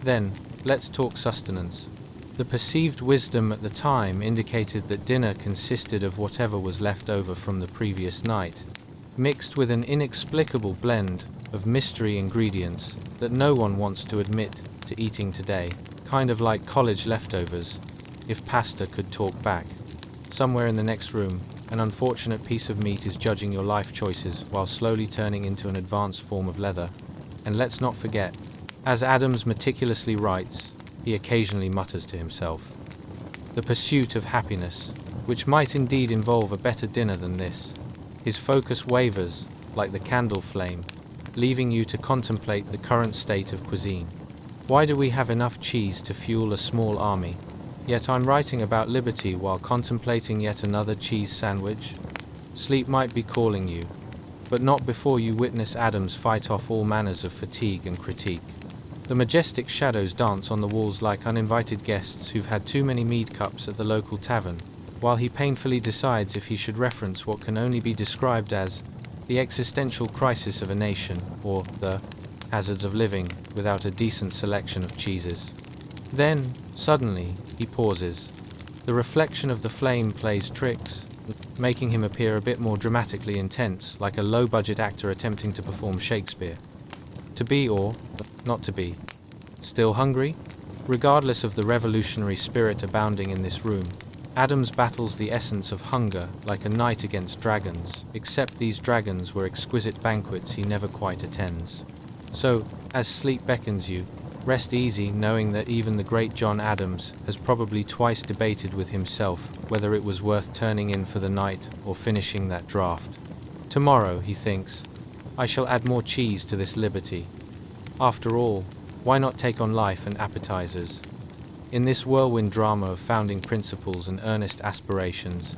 Then, let's talk sustenance. The perceived wisdom at the time indicated that dinner consisted of whatever was left over from the previous night, mixed with an inexplicable blend of mystery ingredients that no one wants to admit to eating today, kind of like college leftovers, if pasta could talk back. Somewhere in the next room, an unfortunate piece of meat is judging your life choices while slowly turning into an advanced form of leather. And let's not forget, as Adams meticulously writes, he occasionally mutters to himself, the pursuit of happiness, which might indeed involve a better dinner than this. His focus wavers, like the candle flame, leaving you to contemplate the current state of cuisine. Why do we have enough cheese to fuel a small army? Yet I'm writing about liberty while contemplating yet another cheese sandwich? Sleep might be calling you, but not before you witness Adams fight off all manners of fatigue and critique. The majestic shadows dance on the walls like uninvited guests who've had too many mead cups at the local tavern, while he painfully decides if he should reference what can only be described as the existential crisis of a nation, or the hazards of living without a decent selection of cheeses. Then, suddenly, he pauses. The reflection of the flame plays tricks, making him appear a bit more dramatically intense, like a low-budget actor attempting to perform Shakespeare. To be or not to be. Still hungry? Regardless of the revolutionary spirit abounding in this room, Adams battles the essence of hunger like a knight against dragons, except these dragons were exquisite banquets he never quite attends. So, as sleep beckons you, rest easy knowing that even the great John Adams has probably twice debated with himself whether it was worth turning in for the night or finishing that draft. Tomorrow, he thinks, I shall add more cheese to this liberty. After all, why not take on life and appetizers? In this whirlwind drama of founding principles and earnest aspirations,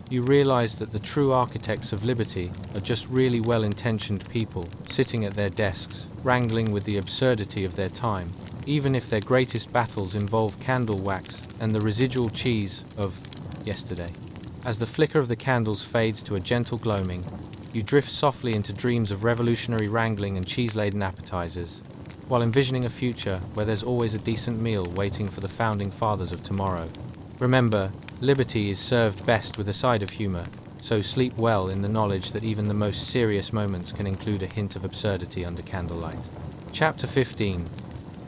you realize that the true architects of liberty are just really well-intentioned people sitting at their desks, wrangling with the absurdity of their time, even if their greatest battles involve candle wax and the residual cheese of yesterday. As the flicker of the candles fades to a gentle gloaming, you drift softly into dreams of revolutionary wrangling and cheese-laden appetizers, while envisioning a future where there's always a decent meal waiting for the founding fathers of tomorrow. Remember, liberty is served best with a side of humor, so sleep well in the knowledge that even the most serious moments can include a hint of absurdity under candlelight. Chapter 15.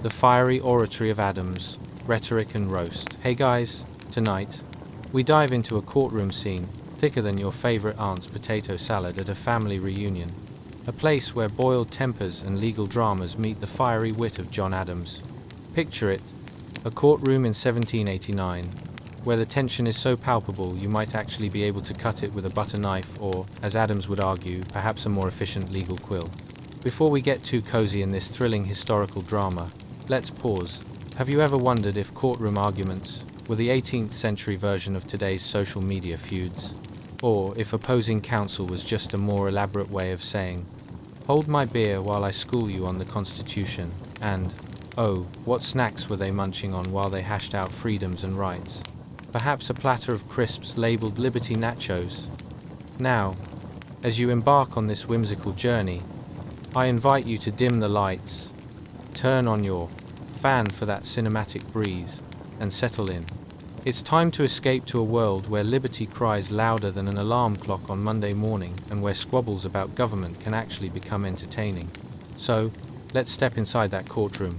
The Fiery Oratory of Adams, Rhetoric and Roast. Hey guys, tonight, we dive into a courtroom scene, thicker than your favorite aunt's potato salad at a family reunion. A place where boiled tempers and legal dramas meet the fiery wit of John Adams. Picture it, a courtroom in 1789, where the tension is so palpable you might actually be able to cut it with a butter knife or, as Adams would argue, perhaps a more efficient legal quill. Before we get too cozy in this thrilling historical drama, let's pause. Have you ever wondered if courtroom arguments were the 18th century version of today's social media feuds? Or if opposing counsel was just a more elaborate way of saying, "Hold my beer while I school you on the Constitution," and, "Oh, what snacks were they munching on while they hashed out freedoms and rights?" Perhaps a platter of crisps labeled Liberty Nachos. Now, as you embark on this whimsical journey, I invite you to dim the lights, turn on your fan for that cinematic breeze, and settle in. It's time to escape to a world where liberty cries louder than an alarm clock on Monday morning and where squabbles about government can actually become entertaining. So, let's step inside that courtroom.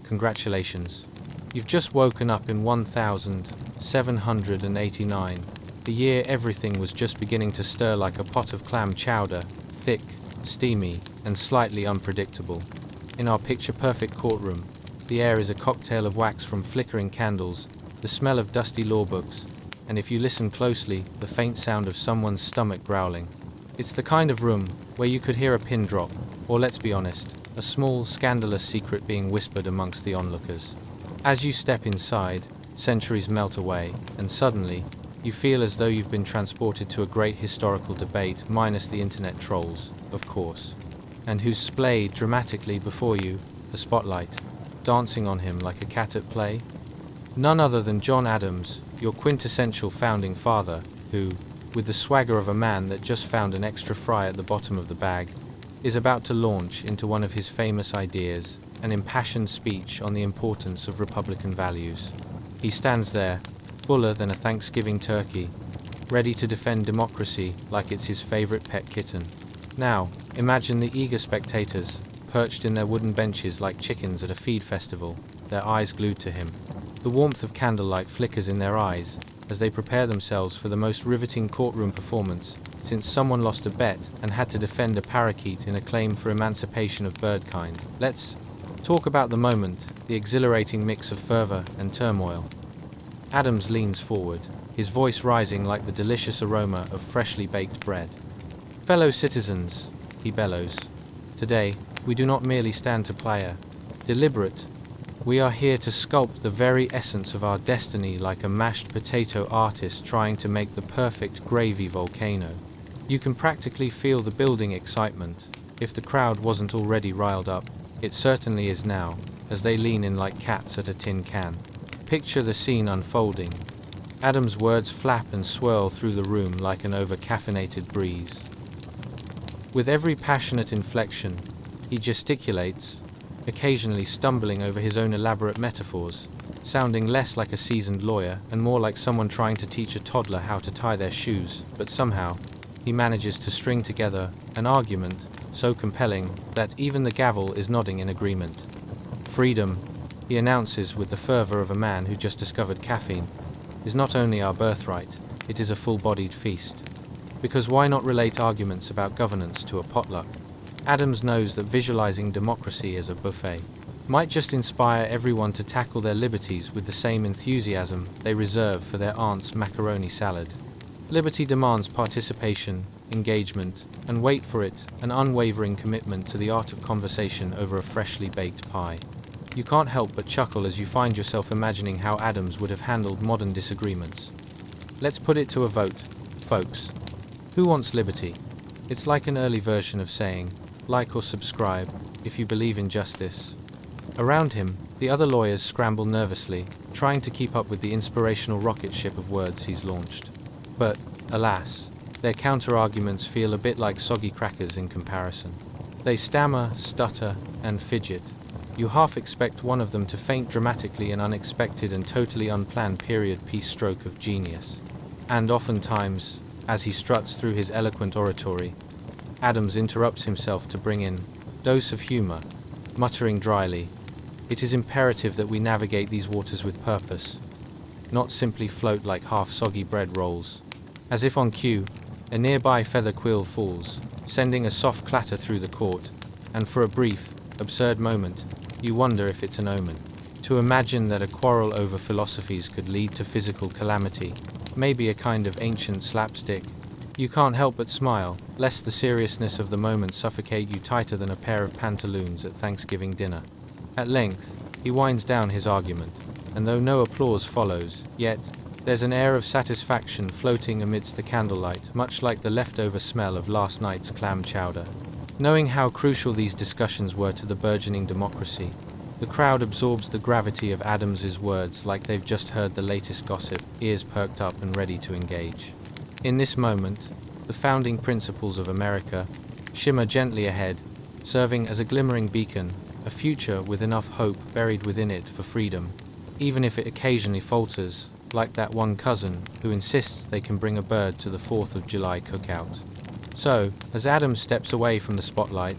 Congratulations. You've just woken up in 1789, the year everything was just beginning to stir like a pot of clam chowder, thick, steamy, and slightly unpredictable. In our picture-perfect courtroom, the air is a cocktail of wax from flickering candles, the smell of dusty law books, and if you listen closely, the faint sound of someone's stomach growling. It's the kind of room where you could hear a pin drop, or let's be honest, a small, scandalous secret being whispered amongst the onlookers. As you step inside, centuries melt away, and suddenly, you feel as though you've been transported to a great historical debate, minus the internet trolls, of course, and who's splayed dramatically before you, the spotlight, dancing on him like a cat at play? None other than John Adams, your quintessential founding father, who, with the swagger of a man that just found an extra fry at the bottom of the bag, is about to launch into one of his famous ideas, an impassioned speech on the importance of Republican values. He stands there, fuller than a Thanksgiving turkey, ready to defend democracy like it's his favorite pet kitten. Now, imagine the eager spectators, perched in their wooden benches like chickens at a feed festival, their eyes glued to him. The warmth of candlelight flickers in their eyes as they prepare themselves for the most riveting courtroom performance since someone lost a bet and had to defend a parakeet in a claim for emancipation of birdkind. Let's talk about the moment, the exhilarating mix of fervor and turmoil. Adams leans forward, his voice rising like the delicious aroma of freshly baked bread. "Fellow citizens," he bellows, "today, we do not merely stand to play a deliberate. We are here to sculpt the very essence of our destiny like a mashed potato artist trying to make the perfect gravy volcano." You can practically feel the building excitement. If the crowd wasn't already riled up, it certainly is now, as they lean in like cats at a tin can. Picture the scene unfolding. Adam's words flap and swirl through the room like an over-caffeinated breeze. With every passionate inflection, he gesticulates, occasionally stumbling over his own elaborate metaphors, sounding less like a seasoned lawyer and more like someone trying to teach a toddler how to tie their shoes, but somehow, he manages to string together an argument so compelling that even the gavel is nodding in agreement. "Freedom," he announces with the fervor of a man who just discovered caffeine, "is not only our birthright, it is a full-bodied feast." Because why not relate arguments about governance to a potluck? Adams knows that visualizing democracy as a buffet might just inspire everyone to tackle their liberties with the same enthusiasm they reserve for their aunt's macaroni salad. Liberty demands participation, engagement, and wait for it, an unwavering commitment to the art of conversation over a freshly baked pie. You can't help but chuckle as you find yourself imagining how Adams would have handled modern disagreements. Let's put it to a vote, folks. Who wants liberty? It's like an early version of saying, like or subscribe, if you believe in justice. Around him, the other lawyers scramble nervously, trying to keep up with the inspirational rocket ship of words he's launched. But, alas, their counter-arguments feel a bit like soggy crackers in comparison. They stammer, stutter, and fidget. You half expect one of them to faint dramatically an unexpected and totally unplanned period piece stroke of genius. And oftentimes, as he struts through his eloquent oratory, Adams interrupts himself to bring in dose of humor, muttering dryly, "It is imperative that we navigate these waters with purpose, not simply float like half-soggy bread rolls." As if on cue, a nearby feather quill falls, sending a soft clatter through the court, and for a brief, absurd moment, you wonder if it's an omen. To To imagine that a quarrel over philosophies could lead to physical calamity, maybe a kind of ancient slapstick, you can't help but smile, lest the seriousness of the moment suffocate you tighter than a pair of pantaloons at Thanksgiving dinner. At length, he winds down his argument, and though no applause follows, yet, there's an air of satisfaction floating amidst the candlelight, much like the leftover smell of last night's clam chowder. Knowing how crucial these discussions were to the burgeoning democracy, the crowd absorbs the gravity of Adams's words like they've just heard the latest gossip, ears perked up and ready to engage. In this moment, the founding principles of America shimmer gently ahead, serving as a glimmering beacon, a future with enough hope buried within it for freedom, even if it occasionally falters, like that one cousin who insists they can bring a bird to the 4th of July cookout. So, as Adams steps away from the spotlight,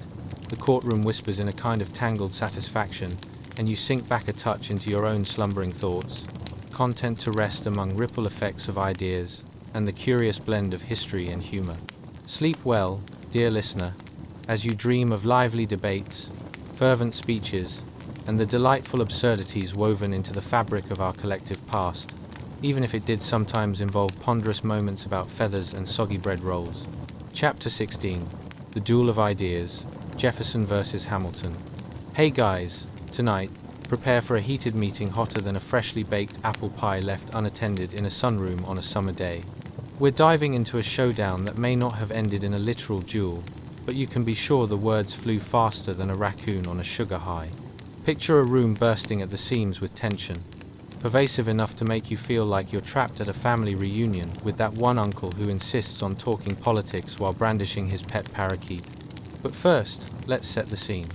the courtroom whispers in a kind of tangled satisfaction, and you sink back a touch into your own slumbering thoughts, content to rest among ripple effects of ideas and the curious blend of history and humor. Sleep well, dear listener, as you dream of lively debates, fervent speeches, and the delightful absurdities woven into the fabric of our collective past, even if it did sometimes involve ponderous moments about feathers and soggy bread rolls. Chapter 16. The Duel of Ideas, Jefferson versus Hamilton. Hey guys, tonight, prepare for a heated meeting hotter than a freshly baked apple pie left unattended in a sunroom on a summer day. We're diving into a showdown that may not have ended in a literal duel, but you can be sure the words flew faster than a raccoon on a sugar high. Picture a room bursting at the seams with tension, pervasive enough to make you feel like you're trapped at a family reunion with that one uncle who insists on talking politics while brandishing his pet parakeet. But first, let's set the scene.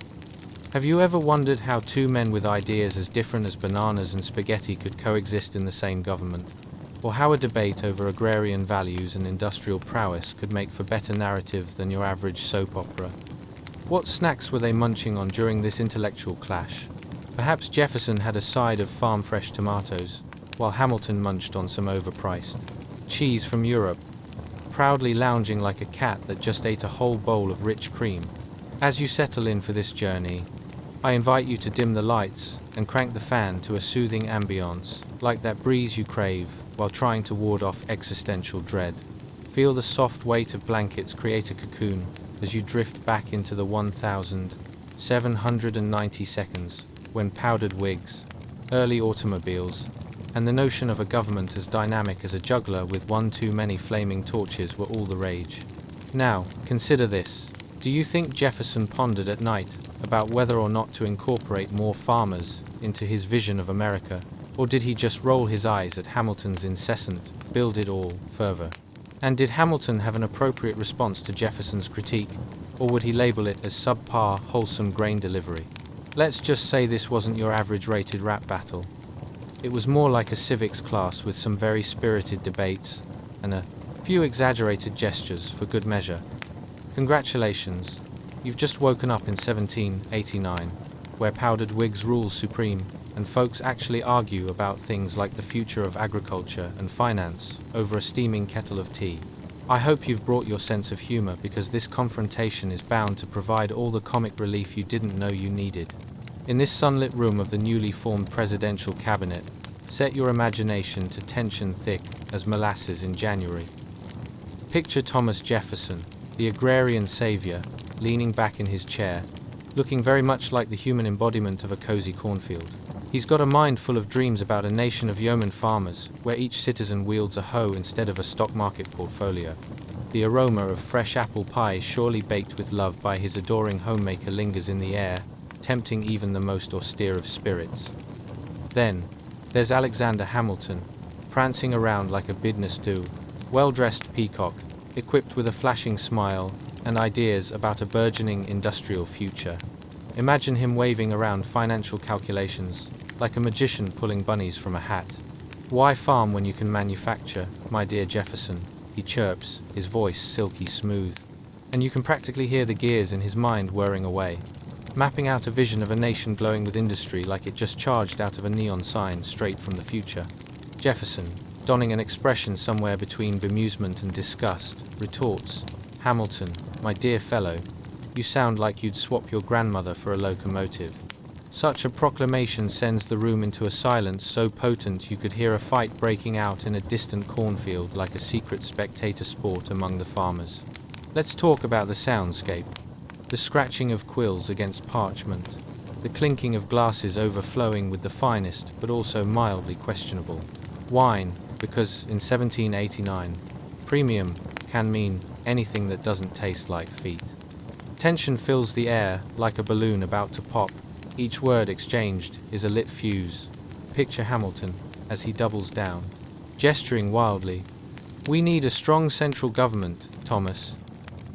Have you ever wondered how two men with ideas as different as bananas and spaghetti could coexist in the same government? Or how a debate over agrarian values and industrial prowess could make for better narrative than your average soap opera? What snacks were they munching on during this intellectual clash? Perhaps Jefferson had a side of farm-fresh tomatoes, while Hamilton munched on some overpriced cheese from Europe, proudly lounging like a cat that just ate a whole bowl of rich cream. As you settle in for this journey, I invite you to dim the lights and crank the fan to a soothing ambience, like that breeze you crave while trying to ward off existential dread. Feel the soft weight of blankets create a cocoon as you drift back into the 1790 seconds, when powdered wigs, early automobiles, and the notion of a government as dynamic as a juggler with one too many flaming torches were all the rage. Now, consider this. Do you think Jefferson pondered at night about whether or not to incorporate more farmers into his vision of America, or did he just roll his eyes at Hamilton's incessant, build it all, fervor? And did Hamilton have an appropriate response to Jefferson's critique, or would he label it as subpar, wholesome grain delivery? Let's just say this wasn't your average rated rap battle. It was more like a civics class with some very spirited debates, and a few exaggerated gestures for good measure. Congratulations, you've just woken up in 1789, where powdered wigs rule supreme, and folks actually argue about things like the future of agriculture and finance over a steaming kettle of tea. I hope you've brought your sense of humor, because this confrontation is bound to provide all the comic relief you didn't know you needed. In this sunlit room of the newly formed presidential cabinet, set your imagination to tension thick as molasses in January. Picture Thomas Jefferson, the agrarian savior, leaning back in his chair, looking very much like the human embodiment of a cozy cornfield. He's got a mind full of dreams about a nation of yeoman farmers, where each citizen wields a hoe instead of a stock market portfolio. The aroma of fresh apple pie surely baked with love by his adoring homemaker lingers in the air, tempting even the most austere of spirits. Then, there's Alexander Hamilton, prancing around like a bidna stew, well-dressed peacock, equipped with a flashing smile and ideas about a burgeoning industrial future. Imagine him waving around financial calculations, like a magician pulling bunnies from a hat. Why farm when you can manufacture, my dear Jefferson? He chirps, his voice silky smooth. And you can practically hear the gears in his mind whirring away, mapping out a vision of a nation glowing with industry like it just charged out of a neon sign straight from the future. Jefferson, donning an expression somewhere between bemusement and disgust, retorts, "Hamilton, my dear fellow, you sound like you'd swap your grandmother for a locomotive." Such a proclamation sends the room into a silence so potent you could hear a fight breaking out in a distant cornfield like a secret spectator sport among the farmers. Let's talk about the soundscape. The scratching of quills against parchment, the clinking of glasses overflowing with the finest but also mildly questionable wine, because in 1789, premium can mean anything that doesn't taste like feet. Tension fills the air like a balloon about to pop. Each word exchanged is a lit fuse. Picture Hamilton as he doubles down, gesturing wildly. We need a strong central government, Thomas.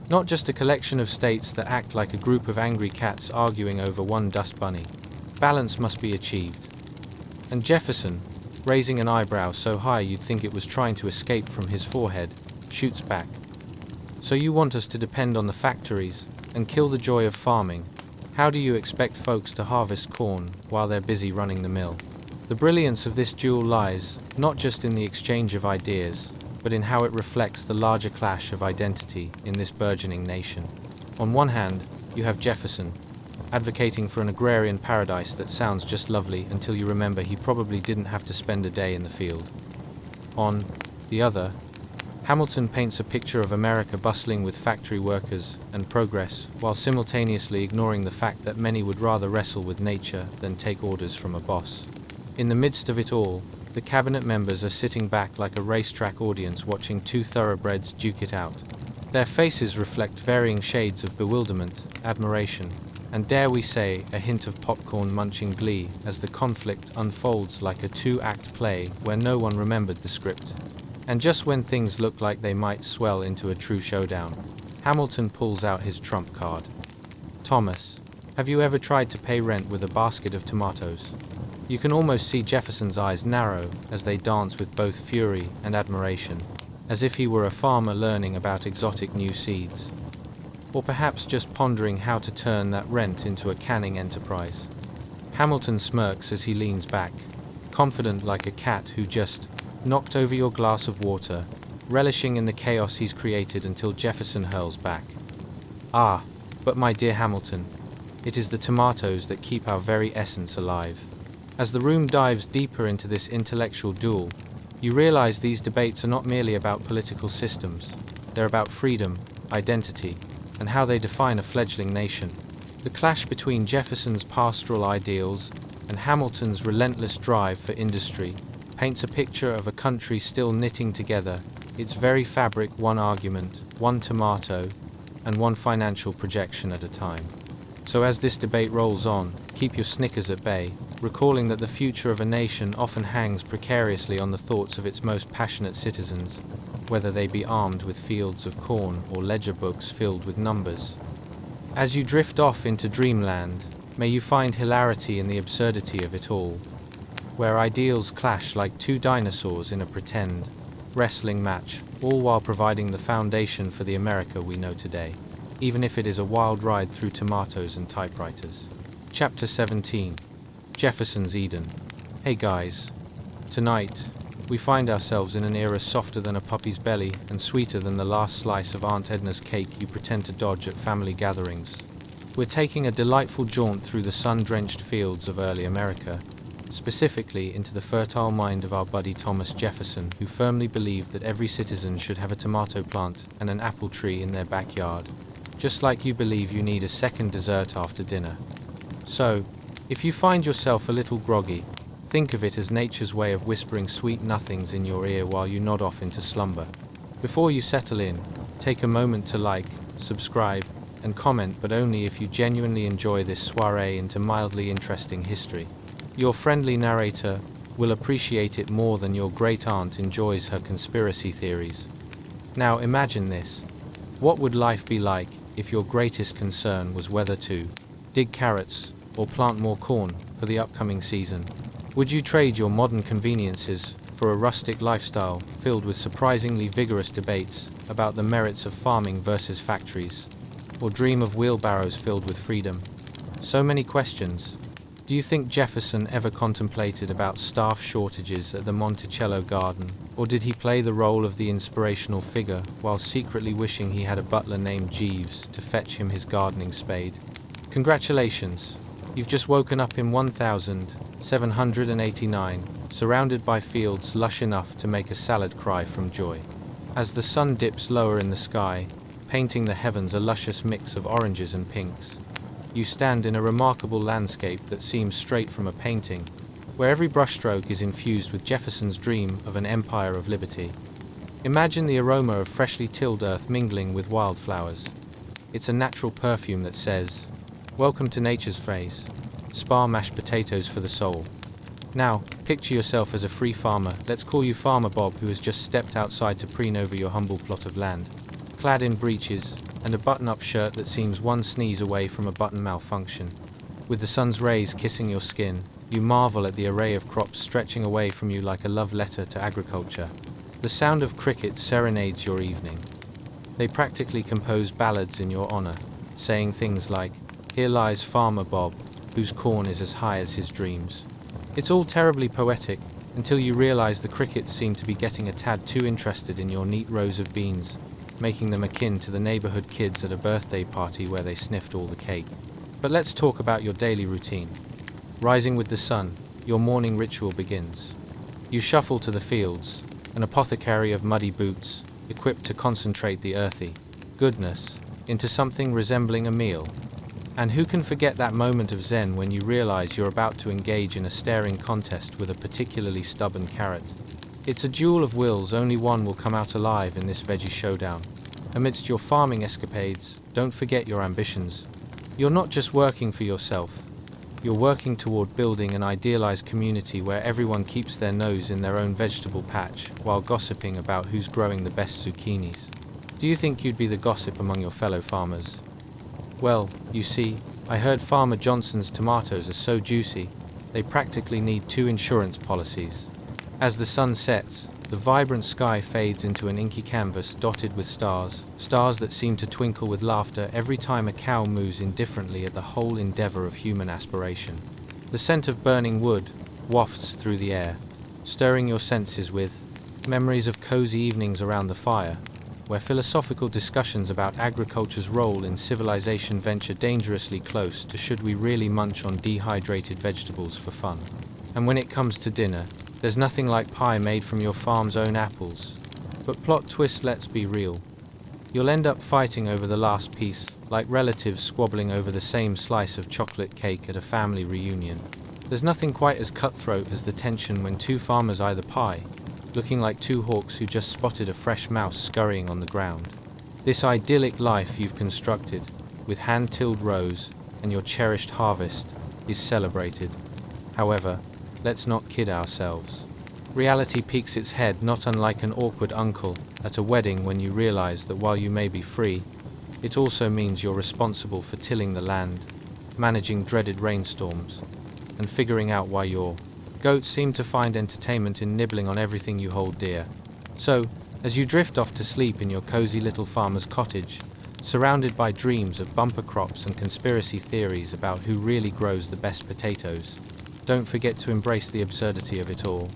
Not just a collection of states that act like a group of angry cats arguing over one dust bunny. Balance must be achieved. And Jefferson, raising an eyebrow so high you'd think it was trying to escape from his forehead, shoots back. So you want us to depend on the factories and kill the joy of farming? How do you expect folks to harvest corn while they're busy running the mill? The brilliance of this duel lies not just in the exchange of ideas, but in how it reflects the larger clash of identity in this burgeoning nation. On one hand, you have Jefferson, advocating for an agrarian paradise that sounds just lovely until you remember he probably didn't have to spend a day in the field. On the other, Hamilton paints a picture of America bustling with factory workers and progress, while simultaneously ignoring the fact that many would rather wrestle with nature than take orders from a boss. In the midst of it all, the cabinet members are sitting back like a racetrack audience watching two thoroughbreds duke it out. Their faces reflect varying shades of bewilderment, admiration, and dare we say, a hint of popcorn-munching glee as the conflict unfolds like a two-act play where no one remembered the script. And just when things look like they might swell into a true showdown, Hamilton pulls out his trump card. Thomas, have you ever tried to pay rent with a basket of tomatoes? You can almost see Jefferson's eyes narrow as they dance with both fury and admiration, as if he were a farmer learning about exotic new seeds. Or perhaps just pondering how to turn that rent into a canning enterprise. Hamilton smirks as he leans back, confident like a cat who just knocked over your glass of water, relishing in the chaos he's created until Jefferson hurls back. Ah, but my dear Hamilton, it is the tomatoes that keep our very essence alive. As the room dives deeper into this intellectual duel, you realize these debates are not merely about political systems. They're about freedom, identity, and how they define a fledgling nation. The clash between Jefferson's pastoral ideals and Hamilton's relentless drive for industry paints a picture of a country still knitting together its very fabric, one argument, one tomato, and one financial projection at a time. So as this debate rolls on, keep your snickers at bay, recalling that the future of a nation often hangs precariously on the thoughts of its most passionate citizens, whether they be armed with fields of corn or ledger books filled with numbers. As you drift off into dreamland, may you find hilarity in the absurdity of it all, where ideals clash like two dinosaurs in a pretend wrestling match, all while providing the foundation for the America we know today, even if it is a wild ride through tomatoes and typewriters. Chapter 17. Jefferson's Eden. Hey guys. Tonight, we find ourselves in an era softer than a puppy's belly and sweeter than the last slice of Aunt Edna's cake you pretend to dodge at family gatherings. We're taking a delightful jaunt through the sun-drenched fields of early America, specifically into the fertile mind of our buddy Thomas Jefferson, who firmly believed that every citizen should have a tomato plant and an apple tree in their backyard, just like you believe you need a second dessert after dinner. So, if you find yourself a little groggy, think of it as nature's way of whispering sweet nothings in your ear while you nod off into slumber. Before you settle in, take a moment to like, subscribe, and comment, but only if you genuinely enjoy this soiree into mildly interesting history. Your friendly narrator will appreciate it more than your great-aunt enjoys her conspiracy theories. Now imagine this. What would life be like if your greatest concern was whether to dig carrots or plant more corn for the upcoming season? Would you trade your modern conveniences for a rustic lifestyle filled with surprisingly vigorous debates about the merits of farming versus factories? Or dream of wheelbarrows filled with freedom? So many questions. Do you think Jefferson ever contemplated about staff shortages at the Monticello garden, or did he play the role of the inspirational figure while secretly wishing he had a butler named Jeeves to fetch him his gardening spade? Congratulations, You've just woken up in 1789, surrounded by fields lush enough to make a salad cry from joy. As the sun dips lower in the sky, painting the heavens a luscious mix of oranges and pinks, you stand in a remarkable landscape that seems straight from a painting, where every brushstroke is infused with Jefferson's dream of an empire of liberty. Imagine the aroma of freshly tilled earth mingling with wildflowers. It's a natural perfume that says, "Welcome to nature's phrase. Spar mashed potatoes for the soul." Now, picture yourself as a free farmer, let's call you Farmer Bob, who has just stepped outside to preen over your humble plot of land. Clad in breeches, and a button-up shirt that seems one sneeze away from a button malfunction. With the sun's rays kissing your skin, you marvel at the array of crops stretching away from you like a love letter to agriculture. The sound of crickets serenades your evening. They practically compose ballads in your honor, saying things like, "Here lies Farmer Bob, whose corn is as high as his dreams." It's all terribly poetic, until you realize the crickets seem to be getting a tad too interested in your neat rows of beans, making them akin to the neighborhood kids at a birthday party where they sniffed all the cake. But let's talk about your daily routine. Rising with the sun, your morning ritual begins. You shuffle to the fields, an apothecary of muddy boots, equipped to concentrate the earthy goodness into something resembling a meal. And who can forget that moment of zen when you realize you're about to engage in a staring contest with a particularly stubborn carrot? It's a duel of wills, only one will come out alive in this veggie showdown. Amidst your farming escapades, don't forget your ambitions. You're not just working for yourself. You're working toward building an idealized community where everyone keeps their nose in their own vegetable patch while gossiping about who's growing the best zucchinis. Do you think you'd be the gossip among your fellow farmers? Well, you see, I heard Farmer Johnson's tomatoes are so juicy, they practically need 2 insurance policies. As the sun sets, the vibrant sky fades into an inky canvas dotted with stars that seem to twinkle with laughter every time a cow moves indifferently at the whole endeavor of human aspiration. The scent of burning wood wafts through the air, stirring your senses with memories of cozy evenings around the fire, where philosophical discussions about agriculture's role in civilization venture dangerously close to should we really munch on dehydrated vegetables for fun. And when it comes to dinner, there's nothing like pie made from your farm's own apples. But plot twist, let's be real. You'll end up fighting over the last piece, like relatives squabbling over the same slice of chocolate cake at a family reunion. There's nothing quite as cutthroat as the tension when 2 farmers either pie, looking like 2 hawks who just spotted a fresh mouse scurrying on the ground. This idyllic life you've constructed, with hand-tilled rows and your cherished harvest, is celebrated. However, let's not kid ourselves. Reality peeks its head not unlike an awkward uncle at a wedding when you realize that while you may be free, it also means you're responsible for tilling the land, managing dreaded rainstorms, and figuring out why your goats seem to find entertainment in nibbling on everything you hold dear. So, as you drift off to sleep in your cozy little farmer's cottage, surrounded by dreams of bumper crops and conspiracy theories about who really grows the best potatoes, don't forget to embrace the absurdity of it all.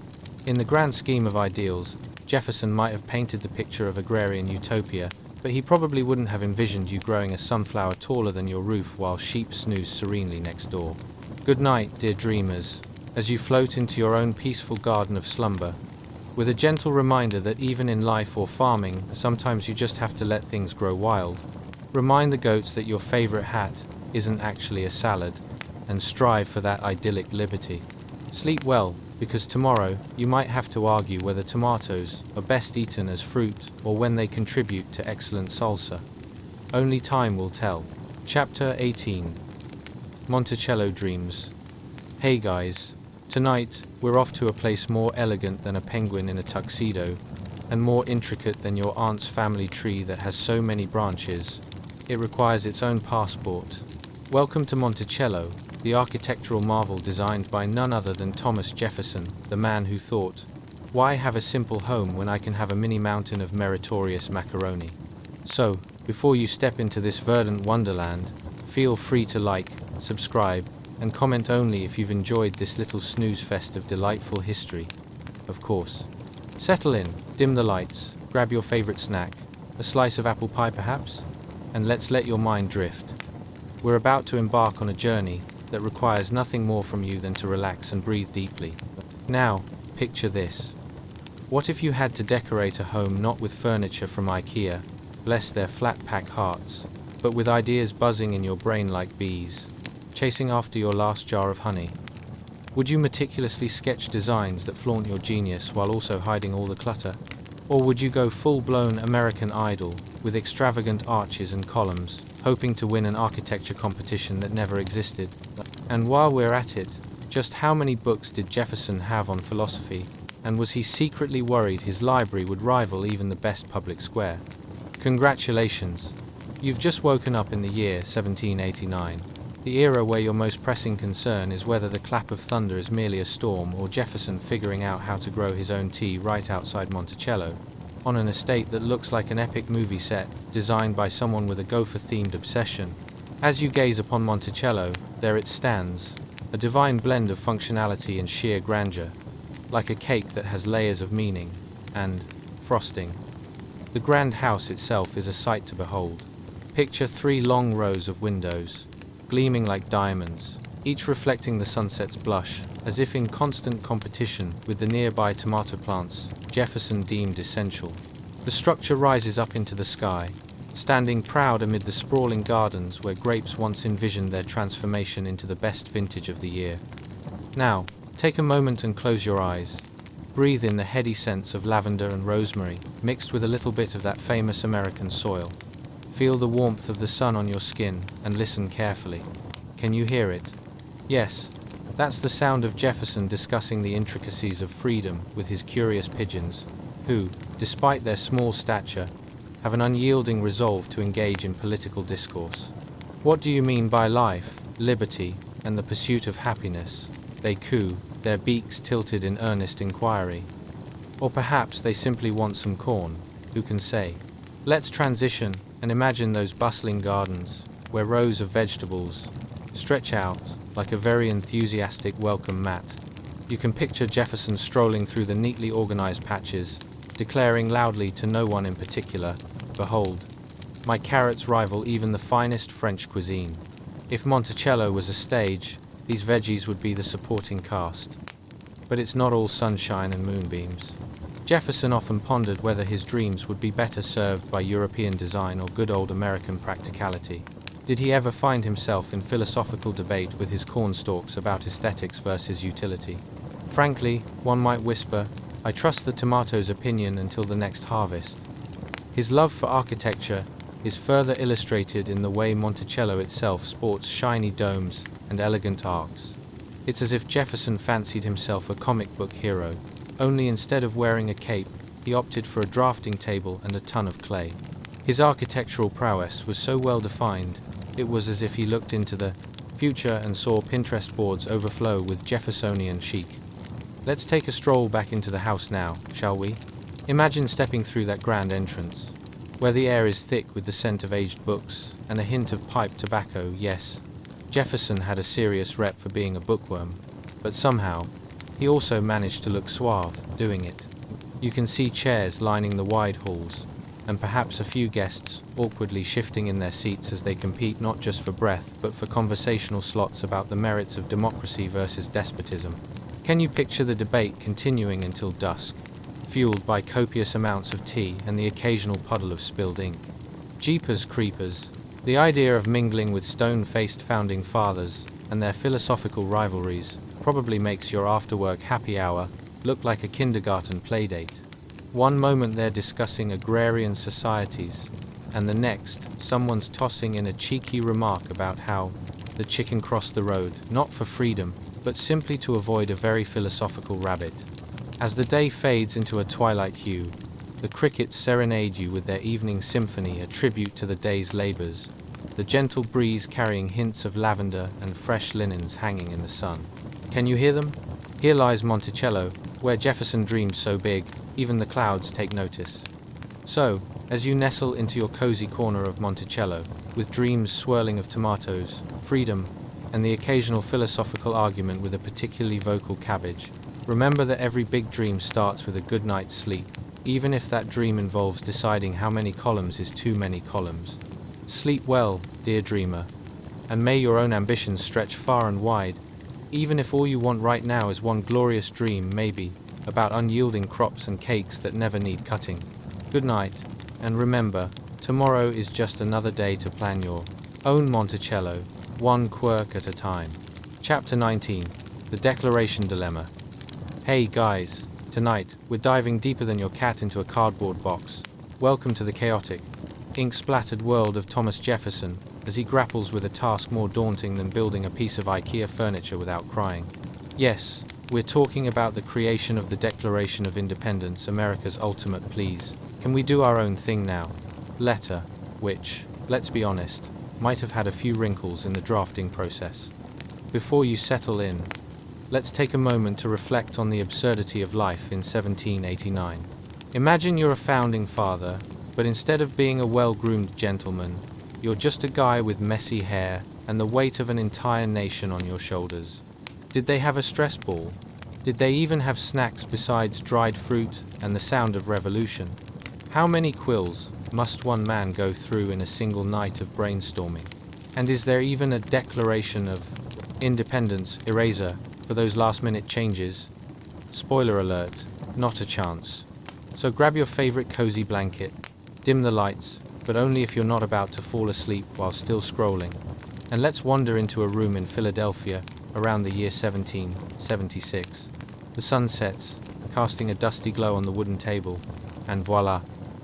In the grand scheme of ideals, Jefferson might have painted the picture of agrarian utopia, but he probably wouldn't have envisioned you growing a sunflower taller than your roof while sheep snooze serenely next door. Good night, dear dreamers, as you float into your own peaceful garden of slumber, with a gentle reminder that even in life or farming, sometimes you just have to let things grow wild. Remind the goats that your favorite hat isn't actually a salad, and strive for that idyllic liberty. Sleep well, because tomorrow you might have to argue whether tomatoes are best eaten as fruit or when they contribute to excellent salsa. Only time will tell. Chapter 18. Monticello Dreams. Hey guys, tonight we're off to a place more elegant than a penguin in a tuxedo, and more intricate than your aunt's family tree that has so many branches it requires its own passport. Welcome to Monticello, the architectural marvel designed by none other than Thomas Jefferson, the man who thought, why have a simple home when I can have a mini mountain of meritorious macaroni? So, before you step into this verdant wonderland, feel free to like, subscribe, and comment only if you've enjoyed this little snooze fest of delightful history. Of course. Settle in, dim the lights, grab your favorite snack, a slice of apple pie perhaps, and let's let your mind drift. We're about to embark on a journey that requires nothing more from you than to relax and breathe deeply. Now, picture this. What if you had to decorate a home not with furniture from IKEA, bless their flat-pack hearts, but with ideas buzzing in your brain like bees, chasing after your last jar of honey? Would you meticulously sketch designs that flaunt your genius while also hiding all the clutter? Or would you go full-blown American Idol, with extravagant arches and columns, hoping to win an architecture competition that never existed? And while we're at it, just how many books did Jefferson have on philosophy? And was he secretly worried his library would rival even the best public square? Congratulations! You've just woken up in the year 1789, the era where your most pressing concern is whether the clap of thunder is merely a storm or Jefferson figuring out how to grow his own tea right outside Monticello, on an estate that looks like an epic movie set, designed by someone with a gopher-themed obsession. As you gaze upon Monticello, there it stands, a divine blend of functionality and sheer grandeur, like a cake that has layers of meaning and frosting. The grand house itself is a sight to behold. Picture 3 long rows of windows, gleaming like diamonds, each reflecting the sunset's blush, as if in constant competition with the nearby tomato plants Jefferson deemed essential. The structure rises up into the sky, standing proud amid the sprawling gardens where grapes once envisioned their transformation into the best vintage of the year. Now, take a moment and close your eyes. Breathe in the heady scents of lavender and rosemary, mixed with a little bit of that famous American soil. Feel the warmth of the sun on your skin, and listen carefully. Can you hear it? Yes, that's the sound of Jefferson discussing the intricacies of freedom with his curious pigeons, who, despite their small stature, have an unyielding resolve to engage in political discourse. What do you mean by life, liberty, and the pursuit of happiness? They coo, their beaks tilted in earnest inquiry. Or perhaps they simply want some corn, who can say? Let's transition and imagine those bustling gardens, where rows of vegetables stretch out like a very enthusiastic welcome mat. You can picture Jefferson strolling through the neatly organized patches, declaring loudly to no one in particular, "Behold, my carrots rival even the finest French cuisine." If Monticello was a stage, these veggies would be the supporting cast. But it's not all sunshine and moonbeams. Jefferson often pondered whether his dreams would be better served by European design or good old American practicality. Did he ever find himself in philosophical debate with his cornstalks about aesthetics versus utility? Frankly, one might whisper, I trust the tomato's opinion until the next harvest. His love for architecture is further illustrated in the way Monticello itself sports shiny domes and elegant arcs. It's as if Jefferson fancied himself a comic book hero, only instead of wearing a cape, he opted for a drafting table and a ton of clay. His architectural prowess was so well defined, it was as if he looked into the future and saw Pinterest boards overflow with Jeffersonian chic. Let's take a stroll back into the house now, shall we? Imagine stepping through that grand entrance, where the air is thick with the scent of aged books and a hint of pipe tobacco. Yes, Jefferson had a serious rep for being a bookworm, but somehow, he also managed to look suave, doing it. You can see chairs lining the wide halls, and perhaps a few guests awkwardly shifting in their seats as they compete not just for breath but for conversational slots about the merits of democracy versus despotism. Can you picture the debate continuing until dusk, fueled by copious amounts of tea and the occasional puddle of spilled ink? Jeepers creepers, the idea of mingling with stone-faced founding fathers and their philosophical rivalries probably makes your after-work happy hour look like a kindergarten playdate. One moment they're discussing agrarian societies, and the next, someone's tossing in a cheeky remark about how the chicken crossed the road, not for freedom, but simply to avoid a very philosophical rabbit. As the day fades into a twilight hue, the crickets serenade you with their evening symphony, a tribute to the day's labors, the gentle breeze carrying hints of lavender and fresh linens hanging in the sun. Can you hear them? Here lies Monticello, where Jefferson dreamed so big, even the clouds take notice. So, as you nestle into your cozy corner of Monticello, with dreams swirling of tomatoes, freedom, and the occasional philosophical argument with a particularly vocal cabbage, remember that every big dream starts with a good night's sleep, even if that dream involves deciding how many columns is too many columns. Sleep well, dear dreamer. And may your own ambitions stretch far and wide, even if all you want right now is one glorious dream, maybe, about unyielding crops and cakes that never need cutting. Good night, and remember, tomorrow is just another day to plan your own Monticello, one quirk at a time. Chapter 19. The Declaration Dilemma. Hey guys, tonight, we're diving deeper than your cat into a cardboard box. Welcome to the chaotic, ink-splattered world of Thomas Jefferson, as he grapples with a task more daunting than building a piece of IKEA furniture without crying. Yes, we're talking about the creation of the Declaration of Independence, America's ultimate please. Can we do our own thing now? Letter, which, let's be honest, might have had a few wrinkles in the drafting process. Before you settle in, let's take a moment to reflect on the absurdity of life in 1789. Imagine you're a founding father, but instead of being a well-groomed gentleman, you're just a guy with messy hair and the weight of an entire nation on your shoulders. Did they have a stress ball? Did they even have snacks besides dried fruit and the sound of revolution? How many quills must one man go through in a single night of brainstorming? And is there even a declaration of independence eraser for those last-minute changes? Spoiler alert, not a chance. So grab your favorite cozy blanket, dim the lights, but only if you're not about to fall asleep while still scrolling. And let's wander into a room in Philadelphia around the year 1776. The sun sets, casting a dusty glow on the wooden table, and voila!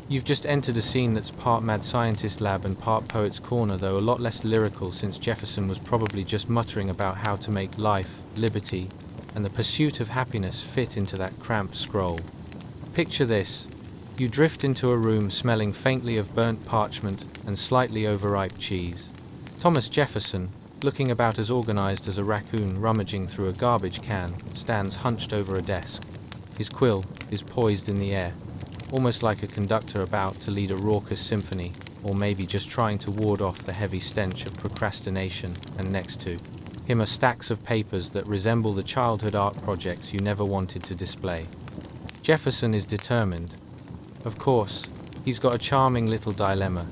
You've just entered a scene that's part mad scientist lab and part poet's corner, though a lot less lyrical, since Jefferson was probably just muttering about how to make life, liberty, and the pursuit of happiness fit into that cramped scroll. Picture this. You drift into a room smelling faintly of burnt parchment and slightly overripe cheese. Thomas Jefferson, looking about as organized as a raccoon rummaging through a garbage can, stands hunched over a desk. His quill is poised in the air, almost like a conductor about to lead a raucous symphony, or maybe just trying to ward off the heavy stench of procrastination, and next to him are stacks of papers that resemble the childhood art projects you never wanted to display. Jefferson is determined. Of course, he's got a charming little dilemma.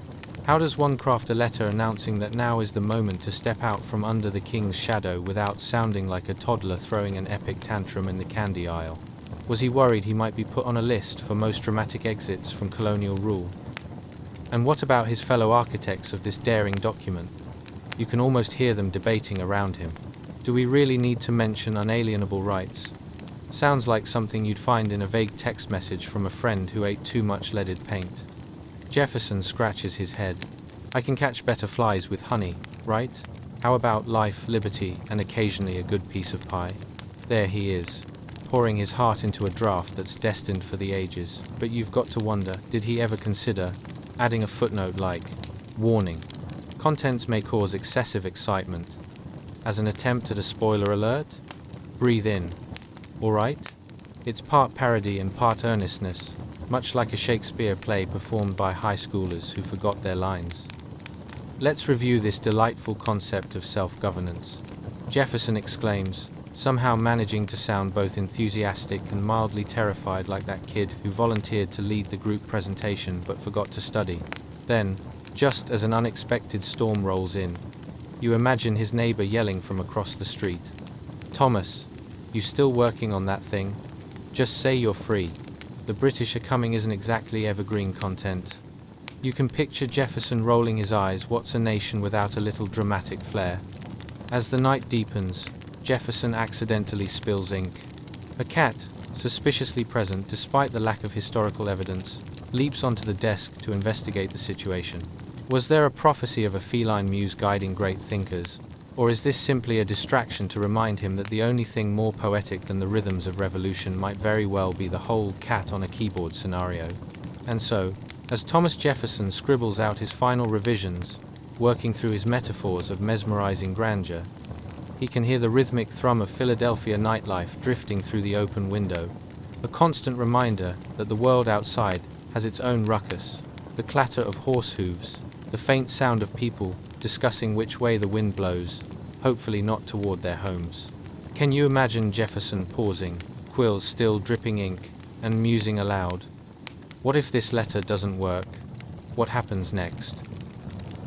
How does one craft a letter announcing that now is the moment to step out from under the king's shadow without sounding like a toddler throwing an epic tantrum in the candy aisle? Was he worried he might be put on a list for most dramatic exits from colonial rule? And what about his fellow architects of this daring document? You can almost hear them debating around him. Do we really need to mention unalienable rights? Sounds like something you'd find in a vague text message from a friend who ate too much leaded paint. Jefferson scratches his head. I can catch better flies with honey, right? How about life, liberty, and occasionally a good piece of pie? There he is, pouring his heart into a draft that's destined for the ages. But you've got to wonder, did he ever consider adding a footnote like, warning, contents may cause excessive excitement, as an attempt at a spoiler alert? Breathe in. Alright? It's part parody and part earnestness, much like a Shakespeare play performed by high schoolers who forgot their lines. Let's review this delightful concept of self-governance. Jefferson exclaims, somehow managing to sound both enthusiastic and mildly terrified, like that kid who volunteered to lead the group presentation but forgot to study. Then, just as an unexpected storm rolls in, you imagine his neighbor yelling from across the street, Thomas, you still working on that thing? Just say you're free. The British are coming isn't exactly evergreen content. You can picture Jefferson rolling his eyes. What's a nation without a little dramatic flair? As the night deepens, Jefferson accidentally spills ink. A cat, suspiciously present despite the lack of historical evidence, leaps onto the desk to investigate the situation. Was there a prophecy of a feline muse guiding great thinkers? Or is this simply a distraction to remind him that the only thing more poetic than the rhythms of revolution might very well be the whole cat on a keyboard scenario? And so, as Thomas Jefferson scribbles out his final revisions, working through his metaphors of mesmerizing grandeur, he can hear the rhythmic thrum of Philadelphia nightlife drifting through the open window, a constant reminder that the world outside has its own ruckus, the clatter of horse hooves, the faint sound of people discussing which way the wind blows, hopefully not toward their homes. Can you imagine Jefferson pausing, quill still dripping ink, and musing aloud? What if this letter doesn't work? What happens next?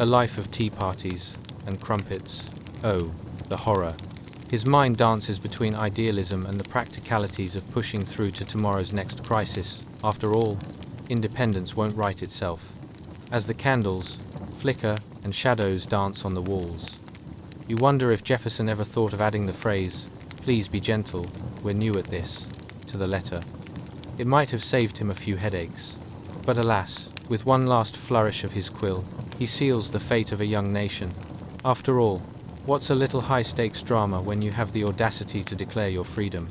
A life of tea parties, and crumpets. Oh, the horror. His mind dances between idealism and the practicalities of pushing through to tomorrow's next crisis. After all, independence won't right itself. As the candles flicker and shadows dance on the walls, you wonder if Jefferson ever thought of adding the phrase, "Please be gentle, we're new at this," to the letter. It might have saved him a few headaches. But alas, with one last flourish of his quill, he seals the fate of a young nation. After all, what's a little high-stakes drama when you have the audacity to declare your freedom?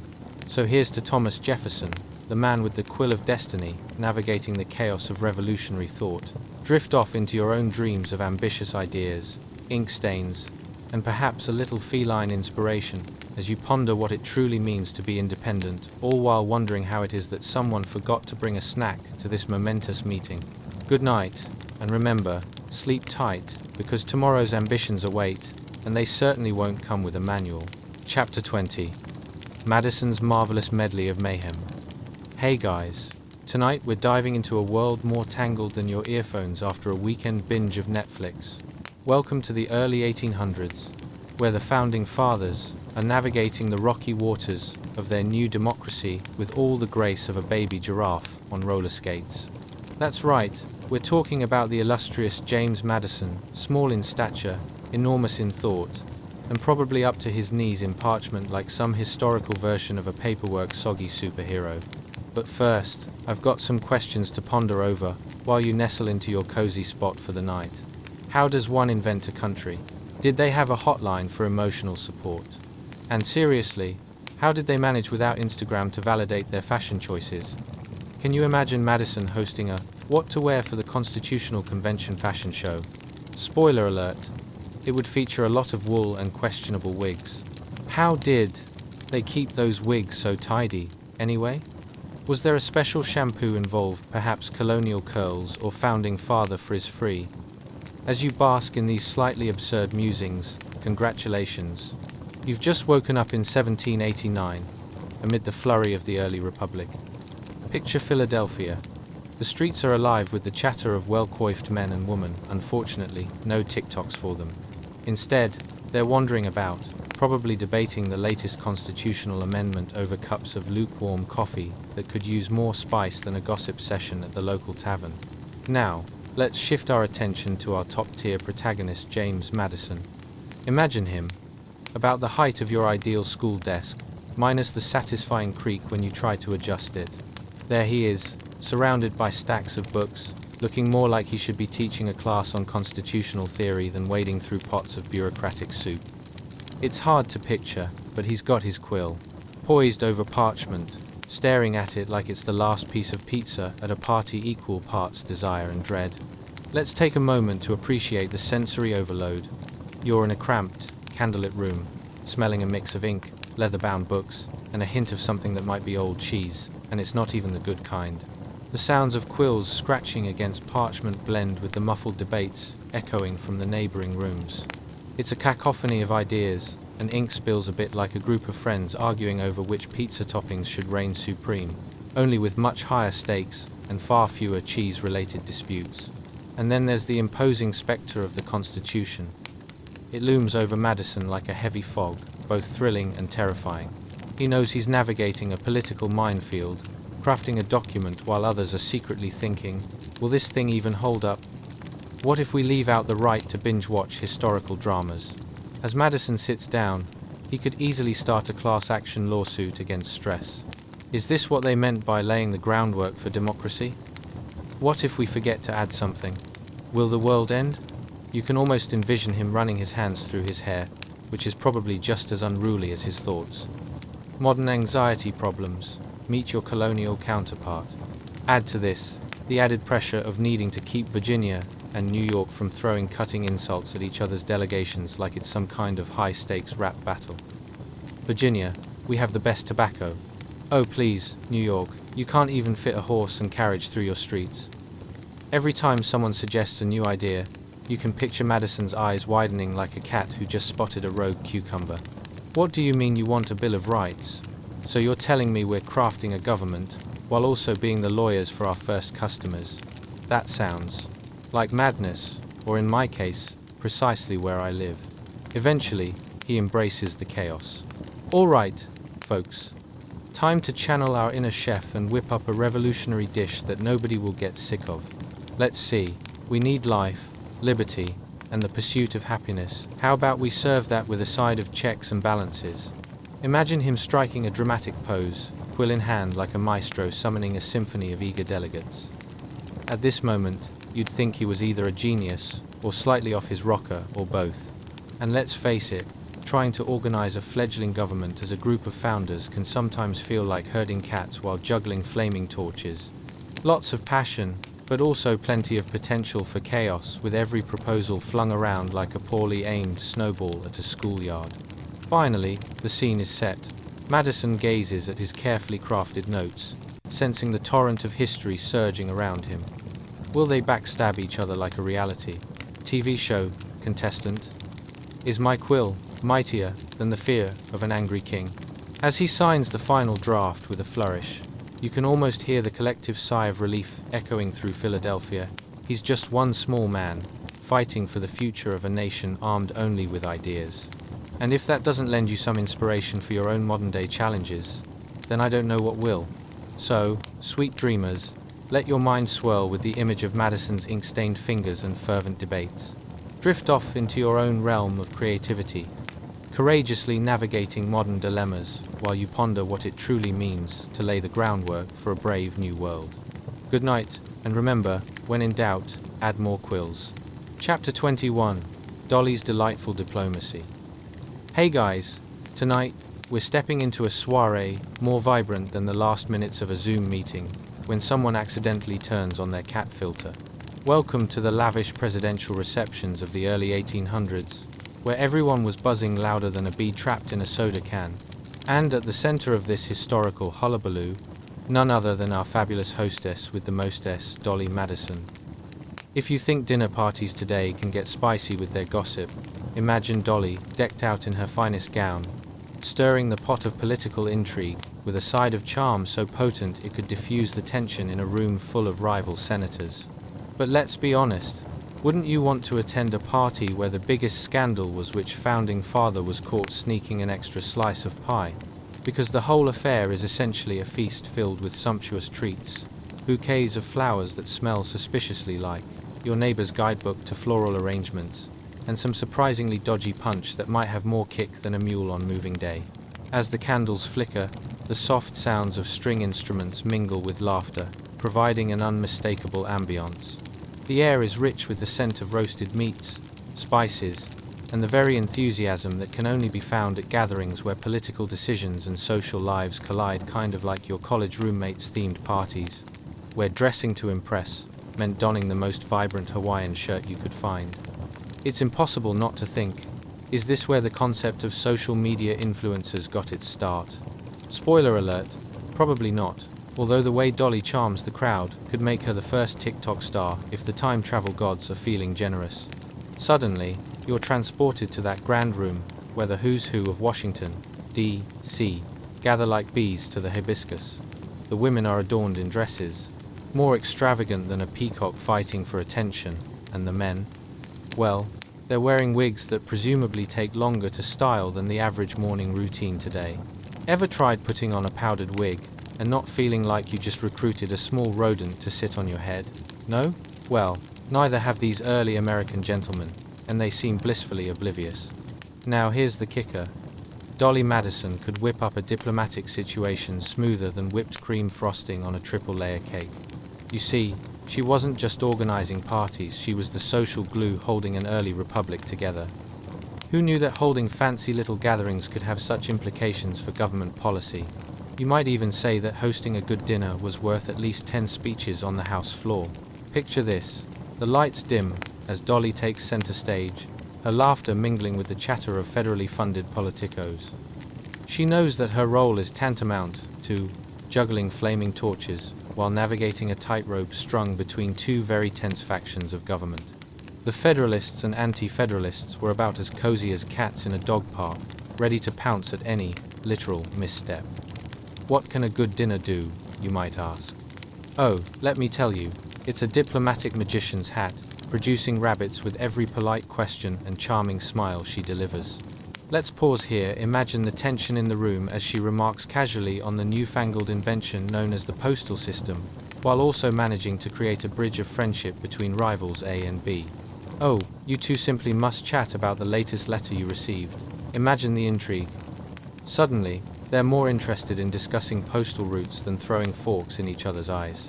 So here's to Thomas Jefferson, the man with the quill of destiny, navigating the chaos of revolutionary thought. Drift off into your own dreams of ambitious ideas, ink stains, and perhaps a little feline inspiration, as you ponder what it truly means to be independent, all while wondering how it is that someone forgot to bring a snack to this momentous meeting. Good night, and remember, sleep tight, because tomorrow's ambitions await, and they certainly won't come with a manual. Chapter 20. Madison's Marvelous Medley of Mayhem. Hey guys, tonight we're diving into a world more tangled than your earphones after a weekend binge of Netflix. Welcome to the early 1800s, where the founding fathers are navigating the rocky waters of their new democracy with all the grace of a baby giraffe on roller skates. That's right, we're talking about the illustrious James Madison, small in stature, enormous in thought, and probably up to his knees in parchment like some historical version of a paperwork soggy superhero. But first, I've got some questions to ponder over while you nestle into your cozy spot for the night. How does one invent a country? Did they have a hotline for emotional support? And seriously, how did they manage without Instagram to validate their fashion choices? Can you imagine Madison hosting a "What to Wear for the Constitutional Convention" fashion show? Spoiler alert, it would feature a lot of wool and questionable wigs. How did they keep those wigs so tidy, anyway? Was there a special shampoo involved, perhaps colonial curls or founding father frizz-free? As you bask in these slightly absurd musings, congratulations. You've just woken up in 1789, amid the flurry of the early republic. Picture Philadelphia. The streets are alive with the chatter of well-coiffed men and women. Unfortunately, no TikToks for them. Instead, they're wandering about, probably debating the latest constitutional amendment over cups of lukewarm coffee that could use more spice than a gossip session at the local tavern. Now, let's shift our attention to our top-tier protagonist, James Madison. Imagine him, about the height of your ideal school desk, minus the satisfying creak when you try to adjust it. There he is, surrounded by stacks of books, looking more like he should be teaching a class on constitutional theory than wading through pots of bureaucratic soup. It's hard to picture, but he's got his quill, poised over parchment, staring at it like it's the last piece of pizza at a party equal parts desire and dread. Let's take a moment to appreciate the sensory overload. You're in a cramped, candlelit room, smelling a mix of ink, leather-bound books, and a hint of something that might be old cheese, and it's not even the good kind. The sounds of quills scratching against parchment blend with the muffled debates echoing from the neighboring rooms. It's a cacophony of ideas, and ink spills a bit like a group of friends arguing over which pizza toppings should reign supreme, only with much higher stakes and far fewer cheese-related disputes. And then there's the imposing specter of the Constitution. It looms over Madison like a heavy fog, both thrilling and terrifying. He knows he's navigating a political minefield, crafting a document while others are secretly thinking, will this thing even hold up? What if we leave out the right to binge-watch historical dramas? As Madison sits down, he could easily start a class-action lawsuit against stress. Is this what they meant by laying the groundwork for democracy? What if we forget to add something? Will the world end? You can almost envision him running his hands through his hair, which is probably just as unruly as his thoughts. Modern anxiety problems. Meet your colonial counterpart. Add to this the added pressure of needing to keep Virginia and New York from throwing cutting insults at each other's delegations like it's some kind of high-stakes rap battle. Virginia, we have the best tobacco. Oh please, New York, you can't even fit a horse and carriage through your streets. Every time someone suggests a new idea, you can picture Madison's eyes widening like a cat who just spotted a rogue cucumber. What do you mean you want a Bill of Rights? So you're telling me we're crafting a government, while also being the lawyers for our first customers? That sounds like madness, or in my case, precisely where I live. Eventually, he embraces the chaos. All right, folks. Time to channel our inner chef and whip up a revolutionary dish that nobody will get sick of. Let's see. We need life, liberty, and the pursuit of happiness. How about we serve that with a side of checks and balances? Imagine him striking a dramatic pose, quill in hand like a maestro summoning a symphony of eager delegates. At this moment, you'd think he was either a genius, or slightly off his rocker, or both. And let's face it, trying to organize a fledgling government as a group of founders can sometimes feel like herding cats while juggling flaming torches. Lots of passion, but also plenty of potential for chaos, with every proposal flung around like a poorly aimed snowball at a schoolyard. Finally, the scene is set. Madison gazes at his carefully crafted notes, sensing the torrent of history surging around him. Will they backstab each other like a reality TV show contestant? Is my quill mightier than the fear of an angry king? As he signs the final draft with a flourish, you can almost hear the collective sigh of relief echoing through Philadelphia. He's just one small man, fighting for the future of a nation armed only with ideas. And if that doesn't lend you some inspiration for your own modern-day challenges, then I don't know what will. So, sweet dreamers, let your mind swirl with the image of Madison's ink-stained fingers and fervent debates. Drift off into your own realm of creativity, courageously navigating modern dilemmas while you ponder what it truly means to lay the groundwork for a brave new world. Good night, and remember, when in doubt, add more quills. Chapter 21, Dolly's Delightful Diplomacy. Hey guys, tonight, we're stepping into a soiree more vibrant than the last minutes of a Zoom meeting, when someone accidentally turns on their cat filter. Welcome to the lavish presidential receptions of the early 1800s, where everyone was buzzing louder than a bee trapped in a soda can. And at the center of this historical hullabaloo, none other than our fabulous hostess with the mostess, Dolly Madison. If you think dinner parties today can get spicy with their gossip, imagine Dolly, decked out in her finest gown, stirring the pot of political intrigue with a side of charm so potent it could diffuse the tension in a room full of rival senators. But let's be honest, wouldn't you want to attend a party where the biggest scandal was which founding father was caught sneaking an extra slice of pie? Because the whole affair is essentially a feast filled with sumptuous treats, bouquets of flowers that smell suspiciously like your neighbor's guidebook to floral arrangements, and some surprisingly dodgy punch that might have more kick than a mule on moving day. As the candles flicker, the soft sounds of string instruments mingle with laughter, providing an unmistakable ambience. The air is rich with the scent of roasted meats, spices, and the very enthusiasm that can only be found at gatherings where political decisions and social lives collide, kind of like your college roommates' themed parties, where dressing to impress meant donning the most vibrant Hawaiian shirt you could find. It's impossible not to think, is this where the concept of social media influencers got its start? Spoiler alert, probably not. Although the way Dolly charms the crowd could make her the first TikTok star if the time travel gods are feeling generous. Suddenly, you're transported to that grand room where the who's who of Washington, D.C., gather like bees to the hibiscus. The women are adorned in dresses, more extravagant than a peacock fighting for attention, and the men, well, they're wearing wigs that presumably take longer to style than the average morning routine today. Ever tried putting on a powdered wig and not feeling like you just recruited a small rodent to sit on your head? No? Well, neither have these early American gentlemen, and they seem blissfully oblivious. Now here's the kicker. Dolly Madison could whip up a diplomatic situation smoother than whipped cream frosting on a triple-layer cake. You see, she wasn't just organizing parties, she was the social glue holding an early republic together. Who knew that holding fancy little gatherings could have such implications for government policy? You might even say that hosting a good dinner was worth at least 10 speeches on the House floor. Picture this. The lights dim as Dolly takes center stage, her laughter mingling with the chatter of federally funded politicos. She knows that her role is tantamount to juggling flaming torches while navigating a tightrope strung between two very tense factions of government. The Federalists and Anti-Federalists were about as cozy as cats in a dog park, ready to pounce at any literal misstep. What can a good dinner do, you might ask? Oh, let me tell you, it's a diplomatic magician's hat, producing rabbits with every polite question and charming smile she delivers. Let's pause here, imagine the tension in the room as she remarks casually on the newfangled invention known as the postal system, while also managing to create a bridge of friendship between rivals A and B. Oh, you two simply must chat about the latest letter you received. Imagine the intrigue. Suddenly, they're more interested in discussing postal routes than throwing forks in each other's eyes.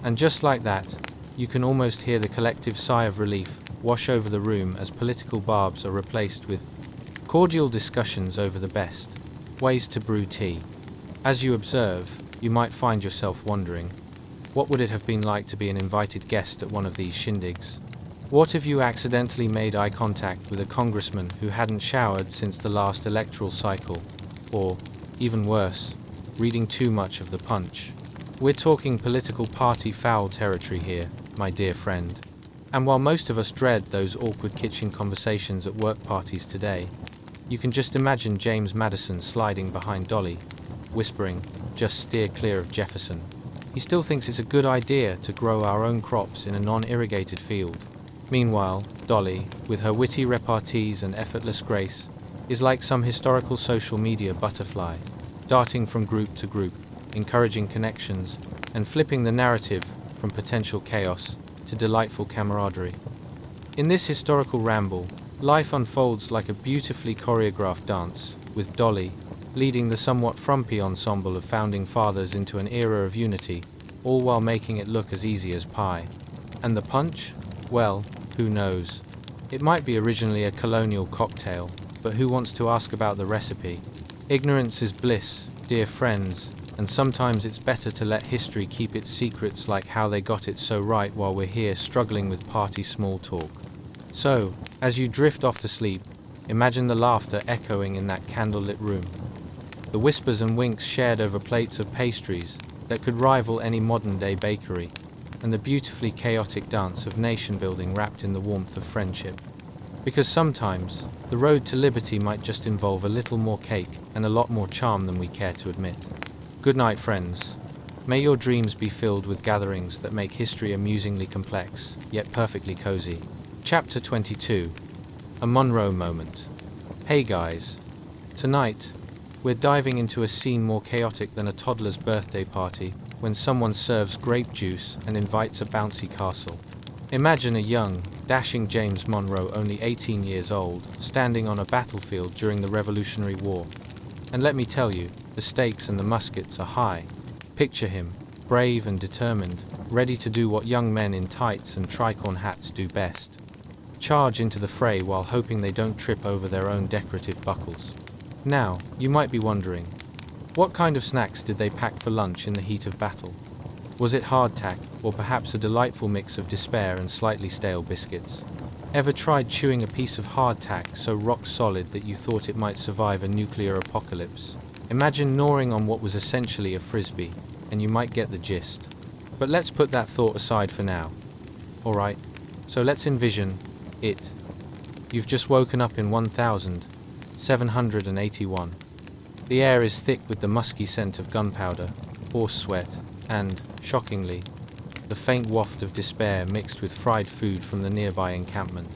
And just like that, you can almost hear the collective sigh of relief wash over the room as political barbs are replaced with cordial discussions over the best ways to brew tea. As you observe, you might find yourself wondering, what would it have been like to be an invited guest at one of these shindigs? What if you accidentally made eye contact with a congressman who hadn't showered since the last electoral cycle? Or, even worse, reading too much of the Punch? We're talking political party foul territory here, my dear friend. And while most of us dread those awkward kitchen conversations at work parties today, you can just imagine James Madison sliding behind Dolly, whispering, "Just steer clear of Jefferson." He still thinks it's a good idea to grow our own crops in a non-irrigated field. Meanwhile, Dolly, with her witty repartees and effortless grace, is like some historical social media butterfly, darting from group to group, encouraging connections, and flipping the narrative from potential chaos to delightful camaraderie. In this historical ramble, life unfolds like a beautifully choreographed dance, with Dolly leading the somewhat frumpy ensemble of founding fathers into an era of unity, all while making it look as easy as pie. And the punch? Well, who knows? It might be originally a colonial cocktail, but who wants to ask about the recipe? Ignorance is bliss, dear friends, and sometimes it's better to let history keep its secrets, like how they got it so right, while we're here struggling with party small talk. So, as you drift off to sleep, imagine the laughter echoing in that candlelit room, the whispers and winks shared over plates of pastries that could rival any modern-day bakery, and the beautifully chaotic dance of nation-building wrapped in the warmth of friendship. Because sometimes, the road to liberty might just involve a little more cake and a lot more charm than we care to admit. Good night, friends. May your dreams be filled with gatherings that make history amusingly complex, yet perfectly cozy. Chapter 22. A Monroe Moment. Hey guys. Tonight, we're diving into a scene more chaotic than a toddler's birthday party, when someone serves grape juice and invites a bouncy castle. Imagine a young, dashing James Monroe, only 18 years old, standing on a battlefield during the Revolutionary War. And let me tell you, the stakes and the muskets are high. Picture him, brave and determined, ready to do what young men in tights and tricorn hats do best. Charge into the fray while hoping they don't trip over their own decorative buckles. Now, you might be wondering, what kind of snacks did they pack for lunch in the heat of battle? Was it hardtack, or perhaps a delightful mix of despair and slightly stale biscuits? Ever tried chewing a piece of hardtack so rock solid that you thought it might survive a nuclear apocalypse? Imagine gnawing on what was essentially a frisbee, and you might get the gist. But let's put that thought aside for now. Alright, so let's envision it. You've just woken up in 1781. The air is thick with the musky scent of gunpowder, horse sweat, and, shockingly, the faint waft of despair mixed with fried food from the nearby encampment.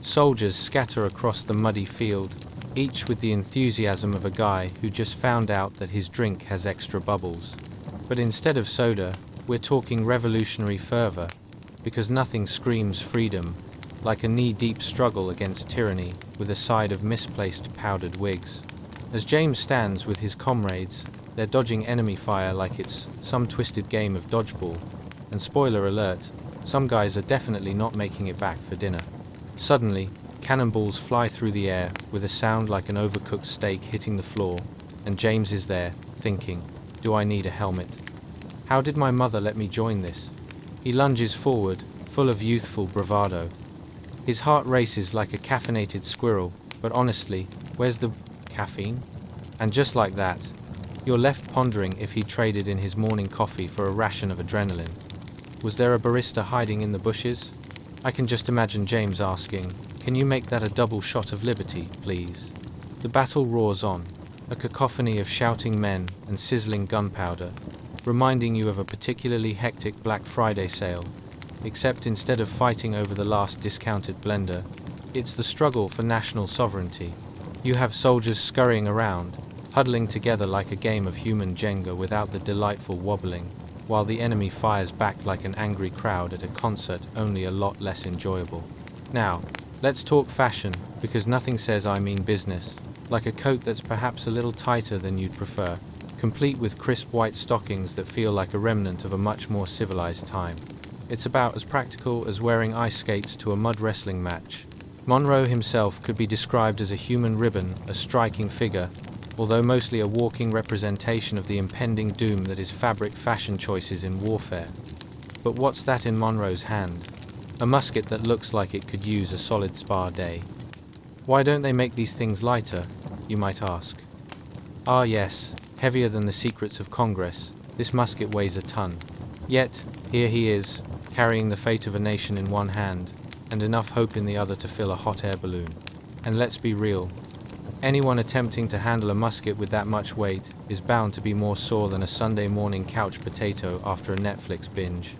Soldiers scatter across the muddy field, each with the enthusiasm of a guy who just found out that his drink has extra bubbles. But instead of soda, we're talking revolutionary fervor, because nothing screams freedom like a knee-deep struggle against tyranny with a side of misplaced powdered wigs. As James stands with his comrades, they're dodging enemy fire like it's some twisted game of dodgeball. And spoiler alert, some guys are definitely not making it back for dinner. Suddenly, cannonballs fly through the air with a sound like an overcooked steak hitting the floor, and James is there, thinking, do I need a helmet? How did my mother let me join this? He lunges forward, full of youthful bravado. His heart races like a caffeinated squirrel, but honestly, where's the caffeine? And just like that, you're left pondering if he traded in his morning coffee for a ration of adrenaline. Was there a barista hiding in the bushes? I can just imagine James asking, "Can you make that a double shot of liberty, please?" The battle roars on, a cacophony of shouting men and sizzling gunpowder, reminding you of a particularly hectic Black Friday sale. except instead of fighting over the last discounted blender, it's the struggle for national sovereignty. You have soldiers scurrying around, huddling together like a game of human Jenga without the delightful wobbling, while the enemy fires back like an angry crowd at a concert, only a lot less enjoyable. Now, let's talk fashion, because nothing says I mean business, like a coat that's perhaps a little tighter than you'd prefer, complete with crisp white stockings that feel like a remnant of a much more civilized time. It's about as practical as wearing ice skates to a mud wrestling match. Monroe himself could be described as a human ribbon, a striking figure, although mostly a walking representation of the impending doom that is fabric fashion choices in warfare. But what's that in Monroe's hand? A musket that looks like it could use a solid spa day. Why don't they make these things lighter, you might ask? Ah yes, heavier than the secrets of Congress, this musket weighs a ton. Yet, here he is, carrying the fate of a nation in one hand, and enough hope in the other to fill a hot air balloon. And let's be real, anyone attempting to handle a musket with that much weight is bound to be more sore than a Sunday morning couch potato after a Netflix binge.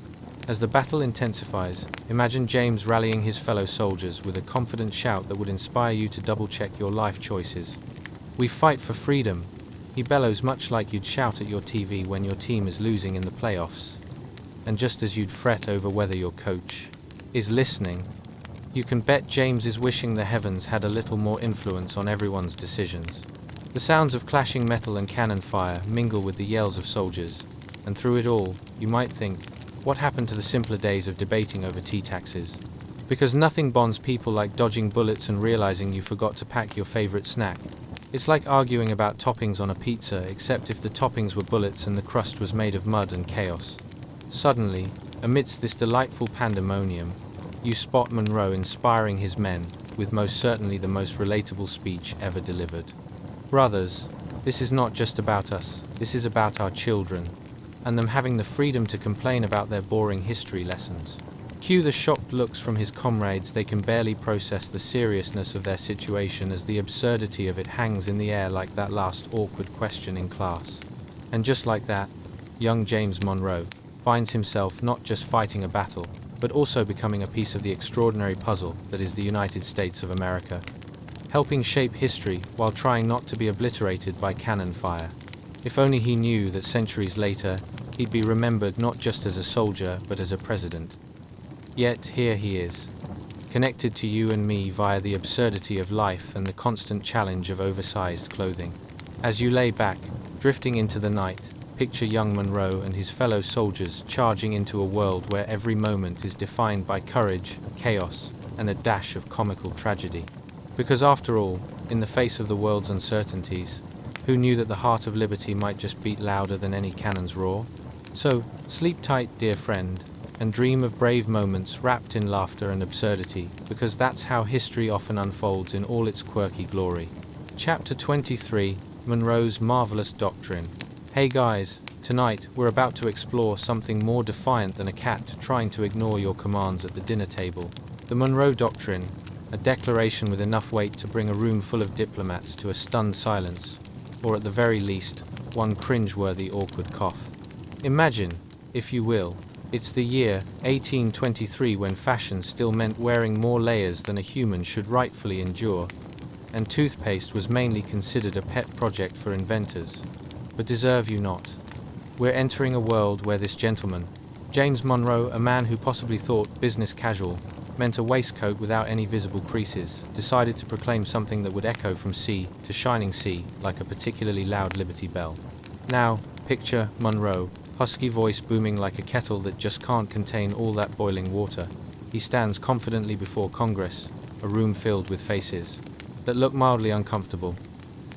As the battle intensifies, imagine James rallying his fellow soldiers with a confident shout that would inspire you to double-check your life choices. "We fight for freedom," he bellows, much like you'd shout at your TV when your team is losing in the playoffs. And just as you'd fret over whether your coach is listening, you can bet James is wishing the heavens had a little more influence on everyone's decisions. The sounds of clashing metal and cannon fire mingle with the yells of soldiers, and through it all, you might think, what happened to the simpler days of debating over tea taxes? Because nothing bonds people like dodging bullets and realizing you forgot to pack your favorite snack. It's like arguing about toppings on a pizza, except if the toppings were bullets and the crust was made of mud and chaos. Suddenly, amidst this delightful pandemonium, you spot Monroe inspiring his men with most certainly the most relatable speech ever delivered. "Brothers, this is not just about us, this is about our children, and them having the freedom to complain about their boring history lessons." Cue the shocked looks from his comrades. They can barely process the seriousness of their situation as the absurdity of it hangs in the air like that last awkward question in class. And just like that, young James Monroe finds himself not just fighting a battle, but also becoming a piece of the extraordinary puzzle that is the United States of America, helping shape history while trying not to be obliterated by cannon fire. If only he knew that centuries later, he'd be remembered not just as a soldier, but as a president. Yet here he is, connected to you and me via the absurdity of life and the constant challenge of oversized clothing. As you lay back, drifting into the night, picture young Monroe and his fellow soldiers charging into a world where every moment is defined by courage, chaos, and a dash of comical tragedy. Because after all, in the face of the world's uncertainties, who knew that the heart of liberty might just beat louder than any cannon's roar? So, sleep tight, dear friend, and dream of brave moments wrapped in laughter and absurdity, because that's how history often unfolds in all its quirky glory. Chapter 23, Monroe's Marvelous Doctrine. Hey guys, tonight we're about to explore something more defiant than a cat trying to ignore your commands at the dinner table. The Monroe Doctrine, a declaration with enough weight to bring a room full of diplomats to a stunned silence, or at the very least, one cringe-worthy awkward cough. Imagine, if you will, it's the year 1823 when fashion still meant wearing more layers than a human should rightfully endure, and toothpaste was mainly considered a pet project for inventors. But deserve you not. We're entering a world where this gentleman, James Monroe, a man who possibly thought business casual meant a waistcoat without any visible creases, decided to proclaim something that would echo from sea to shining sea like a particularly loud Liberty Bell. Now, picture Monroe, husky voice booming like a kettle that just can't contain all that boiling water. He stands confidently before Congress, a room filled with faces that look mildly uncomfortable,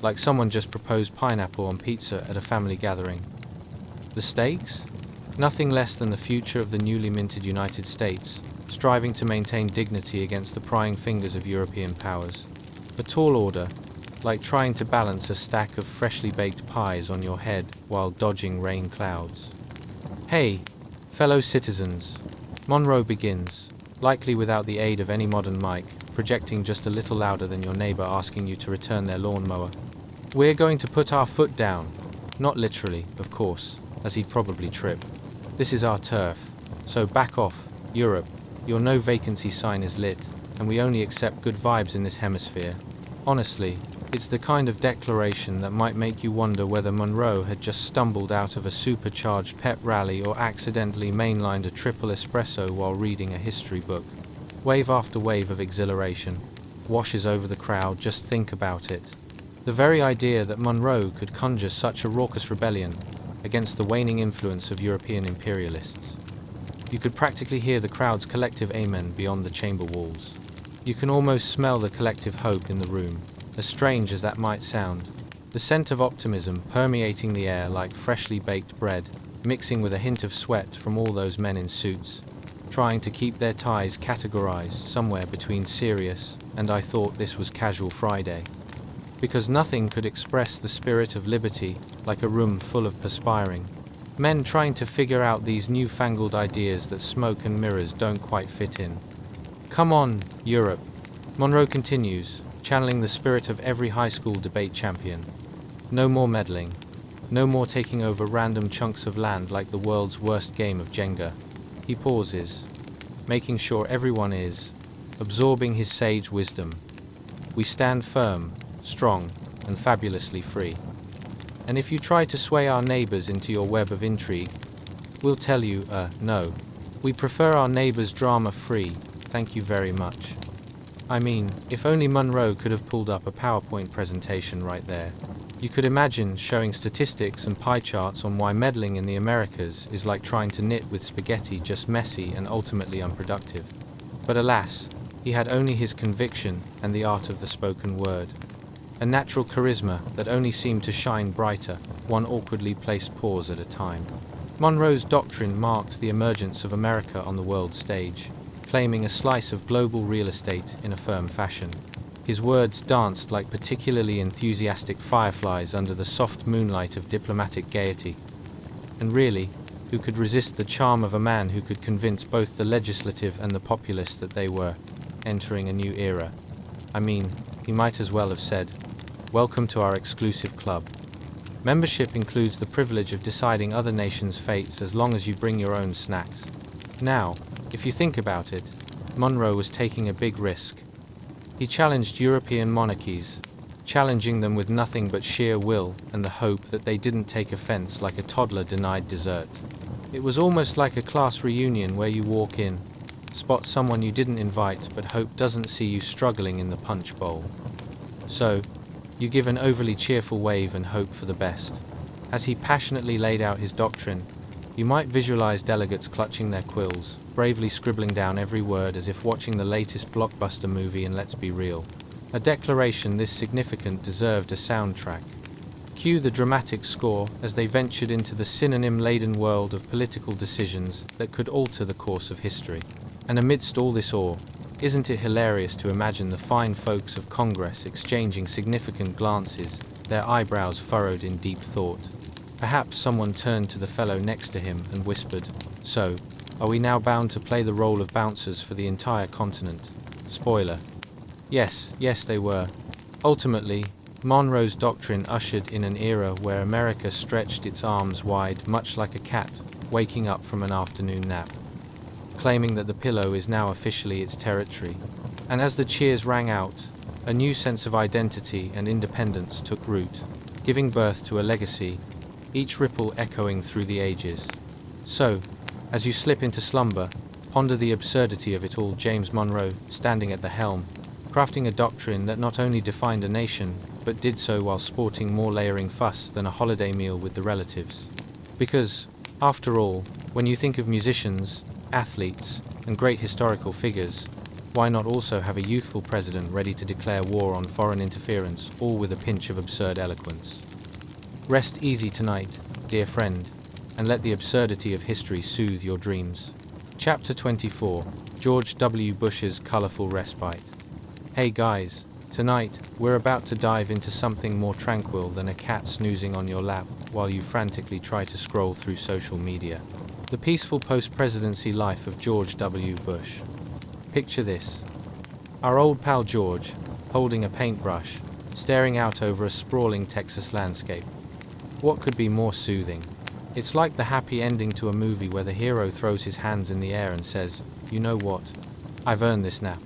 like someone just proposed pineapple on pizza at a family gathering. The stakes? Nothing less than the future of the newly minted United States, striving to maintain dignity against the prying fingers of European powers. A tall order, like trying to balance a stack of freshly baked pies on your head while dodging rain clouds. Hey, fellow citizens, Monroe begins, likely without the aid of any modern mic, projecting just a little louder than your neighbor asking you to return their lawnmower. We're going to put our foot down. Not literally, of course, as he'd probably trip. This is our turf, so back off, Europe, your no vacancy sign is lit, and we only accept good vibes in this hemisphere. Honestly, it's the kind of declaration that might make you wonder whether Monroe had just stumbled out of a supercharged pep rally or accidentally mainlined a triple espresso while reading a history book. Wave after wave of exhilaration washes over the crowd. Just think about it. The very idea that Monroe could conjure such a raucous rebellion against the waning influence of European imperialists. You could practically hear the crowd's collective amen beyond the chamber walls. You can almost smell the collective hope in the room, as strange as that might sound. The scent of optimism permeating the air like freshly baked bread, mixing with a hint of sweat from all those men in suits, trying to keep their ties categorized somewhere between serious and I thought this was casual Friday. Because nothing could express the spirit of liberty like a room full of perspiring men trying to figure out these newfangled ideas that smoke and mirrors don't quite fit in. Come on, Europe. Monroe continues, channeling the spirit of every high school debate champion. No more meddling. No more taking over random chunks of land like the world's worst game of Jenga. He pauses, making sure everyone is absorbing his sage wisdom. We stand firm, strong, and fabulously free. And if you try to sway our neighbors into your web of intrigue, we'll tell you, no. We prefer our neighbors drama-free, thank you very much. I mean, if only Monroe could have pulled up a PowerPoint presentation right there. You could imagine showing statistics and pie charts on why meddling in the Americas is like trying to knit with spaghetti, just messy and ultimately unproductive. But alas, he had only his conviction and the art of the spoken word. A natural charisma that only seemed to shine brighter, one awkwardly placed pause at a time. Monroe's doctrine marked the emergence of America on the world stage, claiming a slice of global real estate in a firm fashion. His words danced like particularly enthusiastic fireflies under the soft moonlight of diplomatic gaiety. And really, who could resist the charm of a man who could convince both the legislative and the populace that they were entering a new era? I mean, he might as well have said, "Welcome to our exclusive club." Membership includes the privilege of deciding other nations' fates as long as you bring your own snacks. Now, if you think about it, Monroe was taking a big risk. He challenged European monarchies, challenging them with nothing but sheer will and the hope that they didn't take offense like a toddler denied dessert. It was almost like a class reunion where you walk in, spot someone you didn't invite but hope doesn't see you struggling in the punch bowl. So, you give an overly cheerful wave and hope for the best. As he passionately laid out his doctrine, you might visualize delegates clutching their quills, bravely scribbling down every word as if watching the latest blockbuster movie. And let's be real, a declaration this significant deserved a soundtrack. Cue the dramatic score as they ventured into the synonym-laden world of political decisions that could alter the course of history. And amidst all this awe, isn't it hilarious to imagine the fine folks of Congress exchanging significant glances, their eyebrows furrowed in deep thought? Perhaps someone turned to the fellow next to him and whispered, "So, are we now bound to play the role of bouncers for the entire continent?" Spoiler. Yes, they were. Ultimately, Monroe's doctrine ushered in an era where America stretched its arms wide, much like a cat waking up from an afternoon nap, claiming that the pillow is now officially its territory. And as the cheers rang out, a new sense of identity and independence took root, giving birth to a legacy, each ripple echoing through the ages. So, as you slip into slumber, ponder the absurdity of it all. James Monroe, standing at the helm, crafting a doctrine that not only defined a nation, but did so while sporting more layering fuss than a holiday meal with the relatives. Because, after all, when you think of musicians, athletes, and great historical figures, why not also have a youthful president ready to declare war on foreign interference, all with a pinch of absurd eloquence? Rest easy tonight, dear friend, and let the absurdity of history soothe your dreams. Chapter 24, George W. Bush's Colorful Respite. Hey guys, tonight, we're about to dive into something more tranquil than a cat snoozing on your lap while you frantically try to scroll through social media. The peaceful post-presidency life of George W. Bush. Picture this. Our old pal George, holding a paintbrush, staring out over a sprawling Texas landscape. What could be more soothing? It's like the happy ending to a movie where the hero throws his hands in the air and says, You know what? I've earned this nap.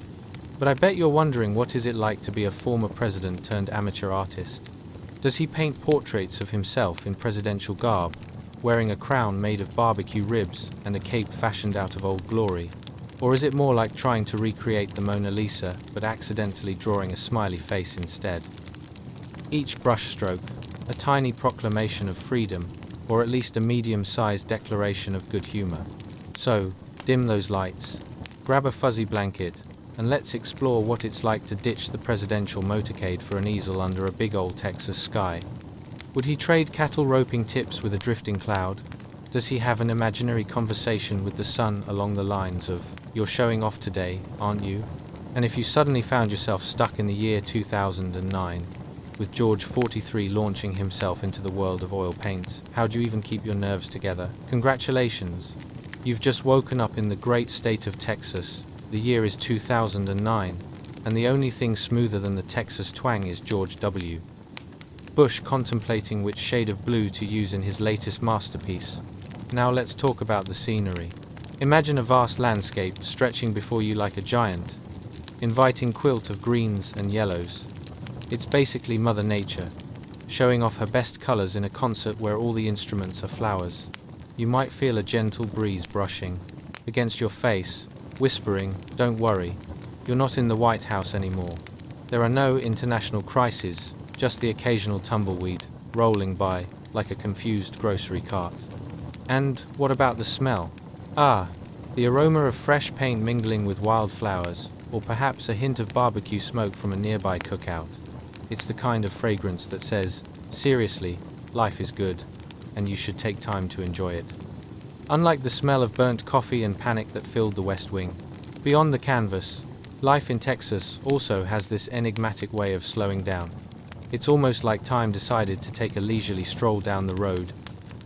But I bet you're wondering, what is it like to be a former president turned amateur artist? Does he paint portraits of himself in presidential garb, wearing a crown made of barbecue ribs and a cape fashioned out of Old Glory? Or is it more like trying to recreate the Mona Lisa, but accidentally drawing a smiley face instead? Each brushstroke, a tiny proclamation of freedom, or at least a medium-sized declaration of good humor. So, dim those lights, grab a fuzzy blanket, and let's explore what it's like to ditch the presidential motorcade for an easel under a big old Texas sky. Would he trade cattle roping tips with a drifting cloud? Does he have an imaginary conversation with the sun along the lines of, "You're showing off today, aren't you?" And if you suddenly found yourself stuck in the year 2009, with George 43 launching himself into the world of oil paints, how do you even keep your nerves together? Congratulations! You've just woken up in the great state of Texas. The year is 2009, and the only thing smoother than the Texas twang is George W. Bush contemplating which shade of blue to use in his latest masterpiece. Now let's talk about the scenery. Imagine a vast landscape stretching before you like a giant, inviting quilt of greens and yellows. It's basically Mother Nature, showing off her best colors in a concert where all the instruments are flowers. You might feel a gentle breeze brushing against your face, whispering, "Don't worry, you're not in the White House anymore." There are no international crises, just the occasional tumbleweed rolling by like a confused grocery cart. And what about the smell? The aroma of fresh paint mingling with wildflowers, or perhaps a hint of barbecue smoke from a nearby cookout. It's the kind of fragrance that says, seriously, life is good, and you should take time to enjoy it. Unlike the smell of burnt coffee and panic that filled the West Wing, beyond the canvas, life in Texas also has this enigmatic way of slowing down. It's almost like time decided to take a leisurely stroll down the road,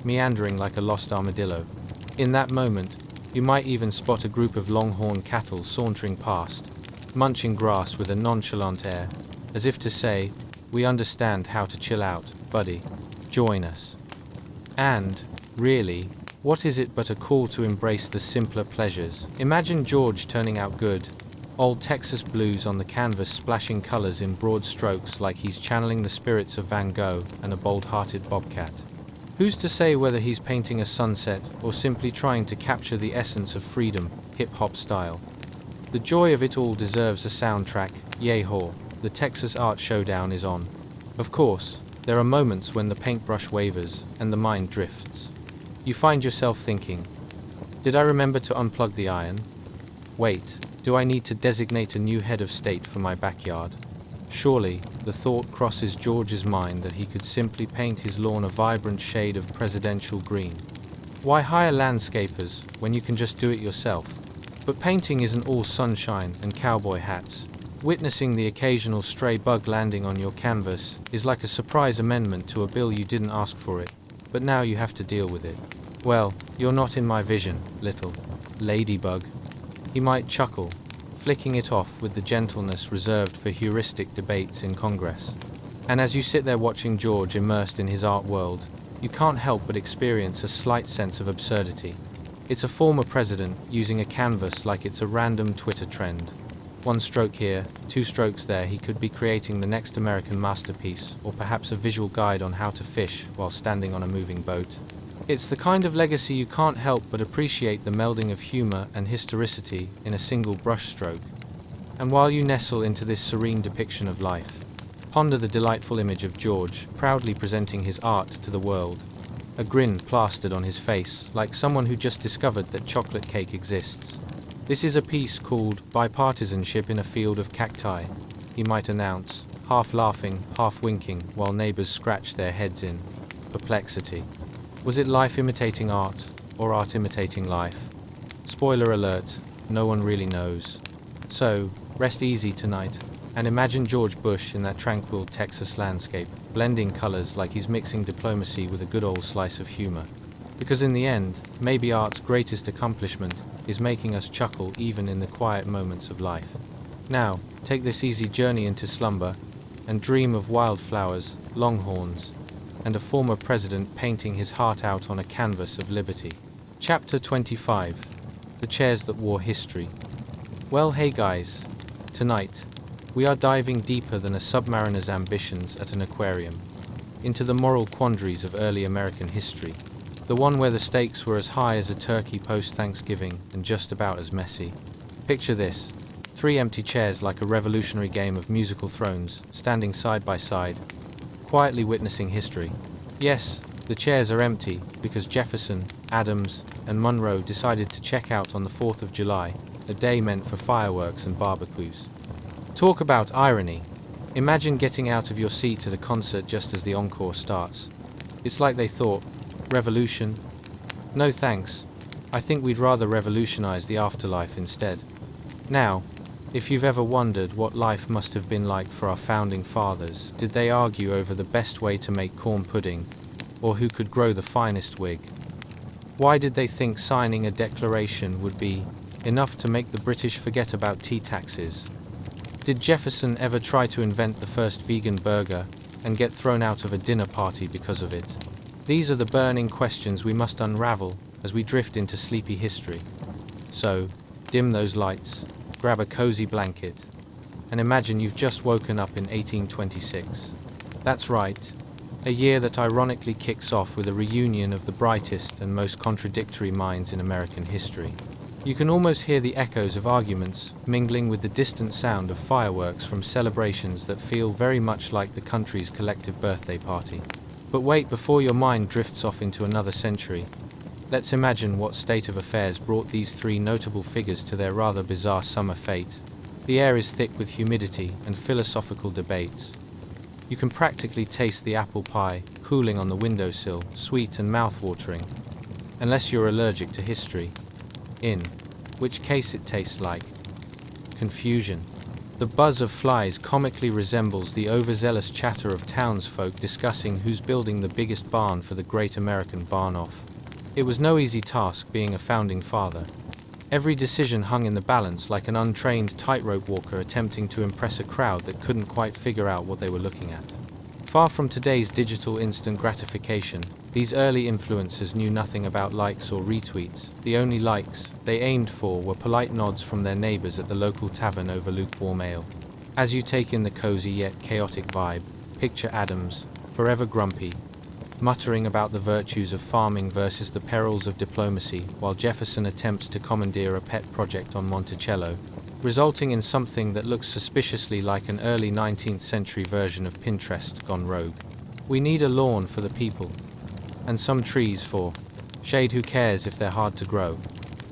meandering like a lost armadillo. In that moment, you might even spot a group of longhorn cattle sauntering past, munching grass with a nonchalant air, as if to say, "We understand how to chill out, buddy. Join us." And, really, what is it but a call to embrace the simpler pleasures? Imagine George turning out good, old Texas blues on the canvas, splashing colors in broad strokes like he's channeling the spirits of Van Gogh and a bold-hearted bobcat. Who's to say whether he's painting a sunset or simply trying to capture the essence of freedom, hip-hop style? The joy of it all deserves a soundtrack. Yay-haw, the Texas Art Showdown is on. Of course, there are moments when the paintbrush wavers and the mind drifts. You find yourself thinking, did I remember to unplug the iron? Wait, do I need to designate a new head of state for my backyard? Surely, the thought crosses George's mind that he could simply paint his lawn a vibrant shade of presidential green. Why hire landscapers when you can just do it yourself? But painting isn't all sunshine and cowboy hats. Witnessing the occasional stray bug landing on your canvas is like a surprise amendment to a bill you didn't ask for it, but now you have to deal with it. Well, you're not in my vision, little ladybug. He might chuckle, flicking it off with the gentleness reserved for heuristic debates in Congress. And as you sit there watching George immersed in his art world, you can't help but experience a slight sense of absurdity. It's a former president using a canvas like it's a random Twitter trend. One stroke here, two strokes there, he could be creating the next American masterpiece, or perhaps a visual guide on how to fish while standing on a moving boat. It's the kind of legacy you can't help but appreciate, the melding of humor and historicity in a single brushstroke. And while you nestle into this serene depiction of life, ponder the delightful image of George proudly presenting his art to the world, a grin plastered on his face like someone who just discovered that chocolate cake exists. "This is a piece called Bipartisanship in a Field of Cacti," he might announce, half laughing, half winking, while neighbors scratch their heads in perplexity. Was it life imitating art, or art imitating life? Spoiler alert, no one really knows. So, rest easy tonight, and imagine George Bush in that tranquil Texas landscape, blending colors like he's mixing diplomacy with a good old slice of humor. Because in the end, maybe art's greatest accomplishment is making us chuckle even in the quiet moments of life. Now, take this easy journey into slumber, and dream of wildflowers, longhorns, and a former president painting his heart out on a canvas of liberty. Chapter 25. the chairs that wore history. Well, hey guys, tonight, we are diving deeper than a submariner's ambitions at an aquarium, into the moral quandaries of early American history, the one where the stakes were as high as a turkey post-Thanksgiving and just about as messy. Picture this, 3 empty chairs like a revolutionary game of musical thrones, standing side by side, quietly witnessing history. Yes, the chairs are empty because Jefferson, Adams, and Monroe decided to check out on the 4th of July, a day meant for fireworks and barbecues. Talk about irony. Imagine getting out of your seat at a concert just as the encore starts. It's like they thought, revolution? No thanks. I think we'd rather revolutionize the afterlife instead. Now, if you've ever wondered what life must have been like for our founding fathers, did they argue over the best way to make corn pudding, or who could grow the finest wig? Why did they think signing a declaration would be enough to make the British forget about tea taxes? Did Jefferson ever try to invent the first vegan burger and get thrown out of a dinner party because of it? These are the burning questions we must unravel as we drift into sleepy history. So, dim those lights, grab a cozy blanket, and imagine you've just woken up in 1826. That's right, a year that ironically kicks off with a reunion of the brightest and most contradictory minds in American history. You can almost hear the echoes of arguments mingling with the distant sound of fireworks from celebrations that feel very much like the country's collective birthday party. But wait, before your mind drifts off into another century, let's imagine what state of affairs brought these 3 notable figures to their rather bizarre summer fate. The air is thick with humidity and philosophical debates. You can practically taste the apple pie cooling on the windowsill, sweet and mouth-watering, unless you're allergic to history, in which case it tastes like confusion. The buzz of flies comically resembles the overzealous chatter of townsfolk discussing who's building the biggest barn for the Great American Barn-Off. It was no easy task being a founding father. Every decision hung in the balance like an untrained tightrope walker attempting to impress a crowd that couldn't quite figure out what they were looking at. Far from today's digital instant gratification, these early influencers knew nothing about likes or retweets. The only likes they aimed for were polite nods from their neighbors at the local tavern over lukewarm ale. As you take in the cozy yet chaotic vibe, picture Adams, forever grumpy, muttering about the virtues of farming versus the perils of diplomacy, while Jefferson attempts to commandeer a pet project on Monticello, resulting in something that looks suspiciously like an early 19th century version of Pinterest gone rogue. We need a lawn for the people, and some trees for shade. Who cares if they're hard to grow?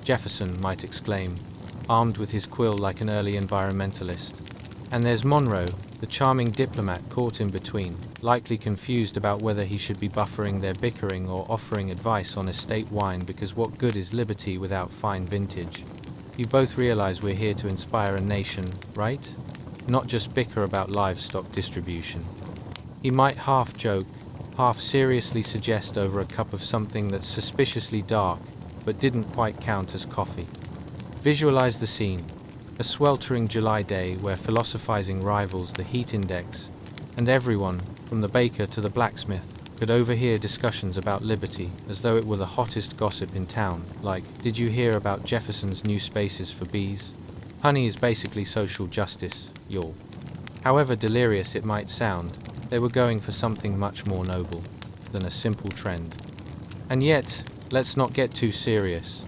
Jefferson might exclaim, armed with his quill like an early environmentalist. And there's Monroe, the charming diplomat caught in between, likely confused about whether he should be buffering their bickering or offering advice on estate wine, because what good is liberty without fine vintage? You both realize we're here to inspire a nation, right? Not just bicker about livestock distribution. He might half joke, half seriously suggest over a cup of something that's suspiciously dark, but didn't quite count as coffee. Visualize the scene. A sweltering July day where philosophizing rivals the heat index, and everyone, from the baker to the blacksmith, could overhear discussions about liberty as though it were the hottest gossip in town, like, did you hear about Jefferson's new spaces for bees? Honey is basically social justice, y'all. However delirious it might sound, they were going for something much more noble than a simple trend. And yet, let's not get too serious.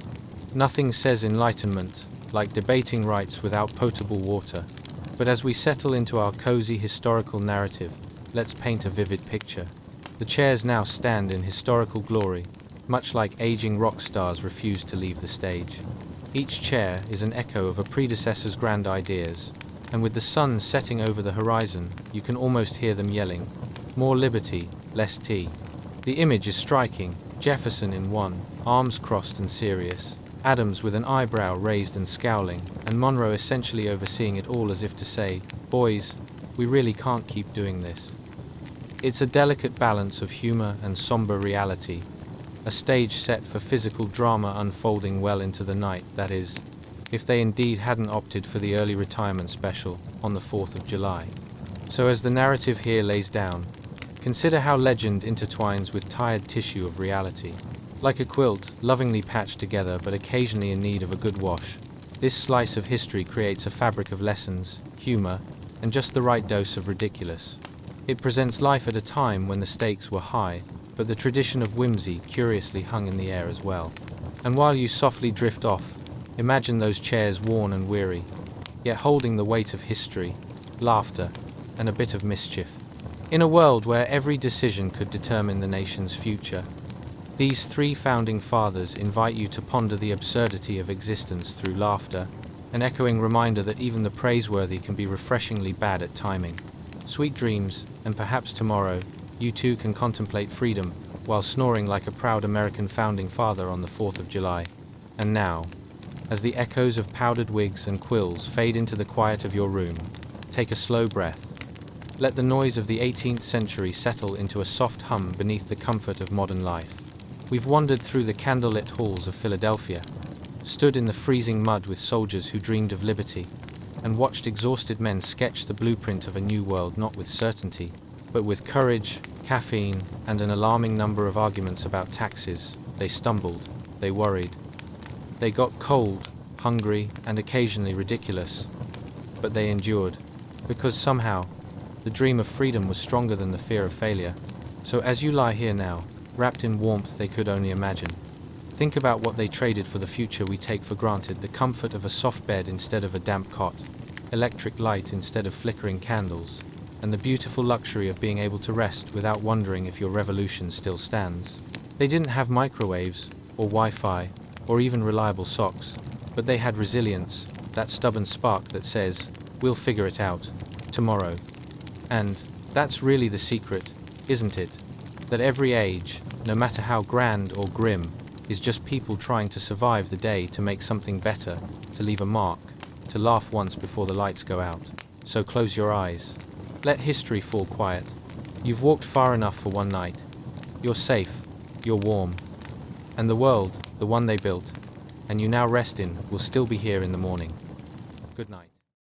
Nothing says enlightenment like debating rights without potable water. But as we settle into our cozy historical narrative, let's paint a vivid picture. The chairs now stand in historical glory, much like aging rock stars refuse to leave the stage. Each chair is an echo of a predecessor's grand ideas, and with the sun setting over the horizon, you can almost hear them yelling, "More liberty, less tea." The image is striking, Jefferson in one, arms crossed and serious, Adams with an eyebrow raised and scowling, and Monroe essentially overseeing it all as if to say, "Boys, we really can't keep doing this." It's a delicate balance of humor and somber reality, a stage set for physical drama unfolding well into the night, that is, if they indeed hadn't opted for the early retirement special on the 4th of July. So as the narrative here lays down, consider how legend intertwines with tired tissue of reality. Like a quilt, lovingly patched together but occasionally in need of a good wash, this slice of history creates a fabric of lessons, humor, and just the right dose of ridiculous. It presents life at a time when the stakes were high, but the tradition of whimsy curiously hung in the air as well. And while you softly drift off, imagine those chairs worn and weary, yet holding the weight of history, laughter, and a bit of mischief. In a world where every decision could determine the nation's future, these three founding fathers invite you to ponder the absurdity of existence through laughter, an echoing reminder that even the praiseworthy can be refreshingly bad at timing. Sweet dreams, and perhaps tomorrow, you too can contemplate freedom while snoring like a proud American founding father on the 4th of July. And now, as the echoes of powdered wigs and quills fade into the quiet of your room, take a slow breath. Let the noise of the 18th century settle into a soft hum beneath the comfort of modern life. We've wandered through the candlelit halls of Philadelphia, stood in the freezing mud with soldiers who dreamed of liberty, and watched exhausted men sketch the blueprint of a new world not with certainty, but with courage, caffeine, and an alarming number of arguments about taxes. They stumbled, they worried. They got cold, hungry, and occasionally ridiculous, but they endured, because somehow, the dream of freedom was stronger than the fear of failure. So as you lie here now, wrapped in warmth they could only imagine, think about what they traded for the future we take for granted: the comfort of a soft bed instead of a damp cot, electric light instead of flickering candles, and the beautiful luxury of being able to rest without wondering if your revolution still stands. They didn't have microwaves, or Wi-Fi, or even reliable socks, but they had resilience, that stubborn spark that says, "We'll figure it out, tomorrow." And that's really the secret, isn't it? That every age, no matter how grand or grim, is just people trying to survive the day, to make something better, to leave a mark, to laugh once before the lights go out. So close your eyes. Let history fall quiet. You've walked far enough for one night. You're safe, you're warm. And the world, the one they built, and you now rest in, will still be here in the morning. Good night.